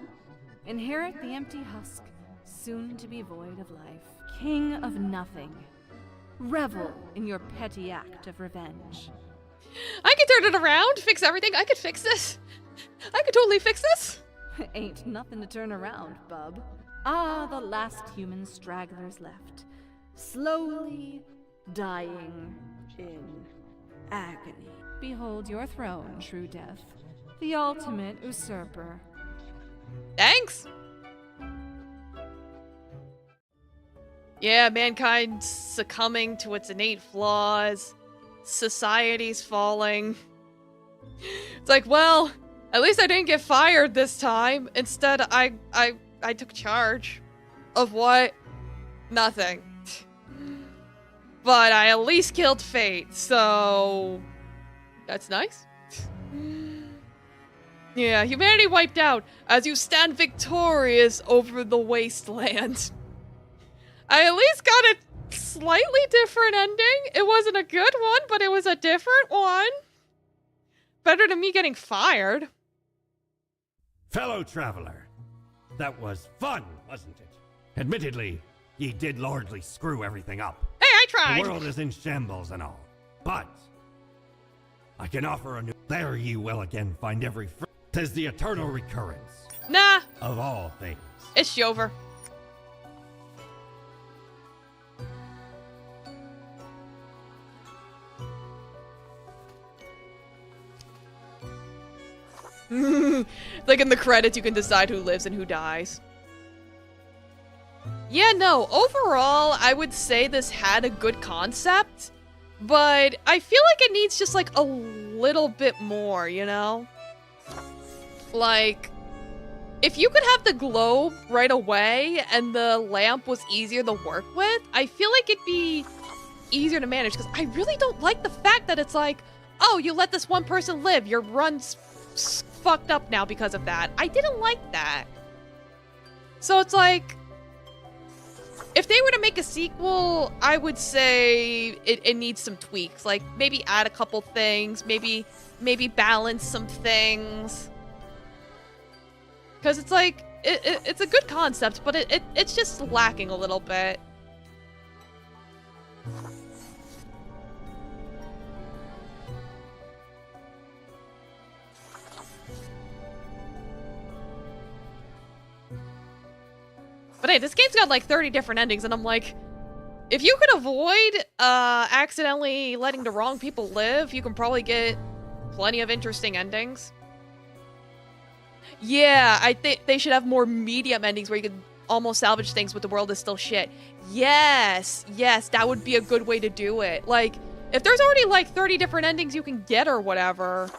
Inherit the empty husk, soon to be void of life. King of nothing. Revel in your petty act of revenge. I can turn it around, fix everything. I could fix this. I could totally fix this. Ain't nothing to turn around, bub. Ah, the last human stragglers left. Slowly dying in agony. Behold your throne, true death. The ultimate usurper. Thanks. Yeah, mankind succumbing to its innate flaws. Society's falling. It's like, well, at least I didn't get fired this time. Instead, I took charge of what? Nothing. But I at least killed Fate, so that's nice. Yeah, humanity wiped out as you stand victorious over the wasteland. I at least got a slightly different ending. It wasn't a good one, but it was a different one. Better than me getting fired. Fellow traveler, that was fun, wasn't it? Admittedly, ye did largely screw everything up. Hey, I The tried! world is in shambles and all. But I can offer a new. There ye will again find every. 'Tis the eternal recurrence Nah, of all things. it's Jover. Like in the credits, you can decide who lives and who dies. Yeah, no, overall, I would say this had a good concept, but I feel like it needs just like a little bit more, you know? Like, if you could have the globe right away and the lamp was easier to work with, I feel like it'd be easier to manage, because I really don't like the fact that it's like, oh, you let this one person live, your run's fucked up now because of that. I didn't like that. So it's like, if they were to make a sequel, I would say it needs some tweaks. Like, maybe add a couple things, maybe balance some things. Because it's like, it's a good concept, but it's just lacking a little bit. But hey, this game's got like 30 different endings, and I'm like, if you could avoid accidentally letting the wrong people live, you can probably get plenty of interesting endings. Yeah, I think they should have more medium endings where you could almost salvage things, but the world is still shit. Yes, that would be a good way to do it. Like, if there's already like 30 different endings you can get or whatever.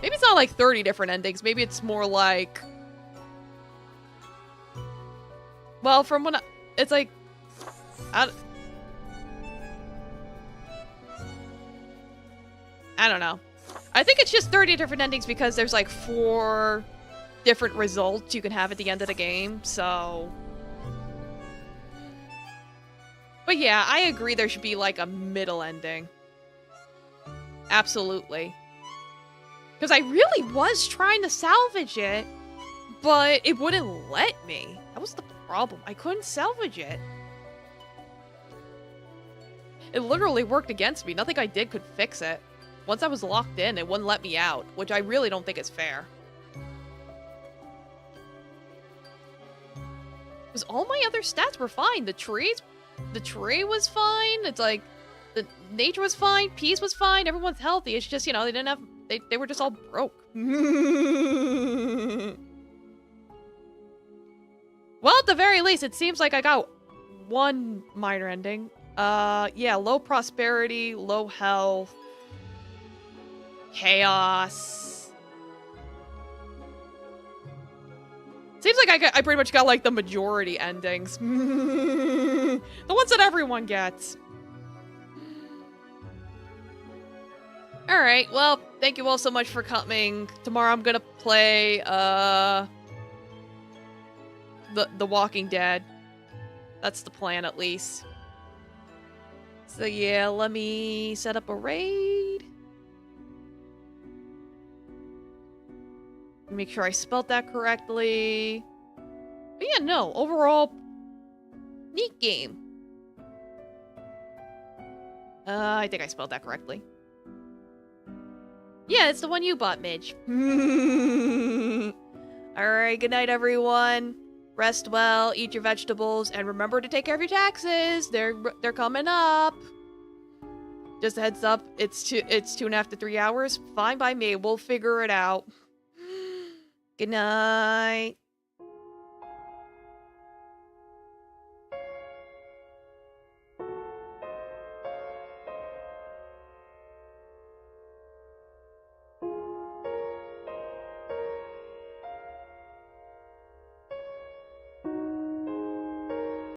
Maybe it's not like 30 different endings, maybe it's more like... Well, from when it's like, I don't know. I think it's just 30 different endings because there's like 4 different results you can have at the end of the game, so. But yeah, I agree there should be like a middle ending. Absolutely. Because I really was trying to salvage it, but it wouldn't let me. That was the problem. I couldn't salvage it. It literally worked against me. Nothing I did could fix it. Once I was locked in, it wouldn't let me out, which I really don't think is fair. Because all my other stats were fine. The tree was fine. It's like, the nature was fine. Peace was fine. Everyone's healthy. It's just, you know, they didn't have, they were just all broke. Well, at the very least, it seems like I got one minor ending. Yeah, low prosperity, low health, chaos. Seems like I pretty much got, like, the majority endings. The ones that everyone gets. Alright, well, thank you all so much for coming. Tomorrow I'm gonna play, The Walking Dead. That's the plan, at least. So yeah, let me set up a raid. Make sure I spelled that correctly. But yeah, no, overall, neat game. I think I spelled that correctly. Yeah, it's the one you bought, Midge. Alright, good night, everyone. Rest well, eat your vegetables, and remember to take care of your taxes. They're coming up. Just a heads up, it's 2.5 to 3 hours. Fine by me. We'll figure it out. Good night.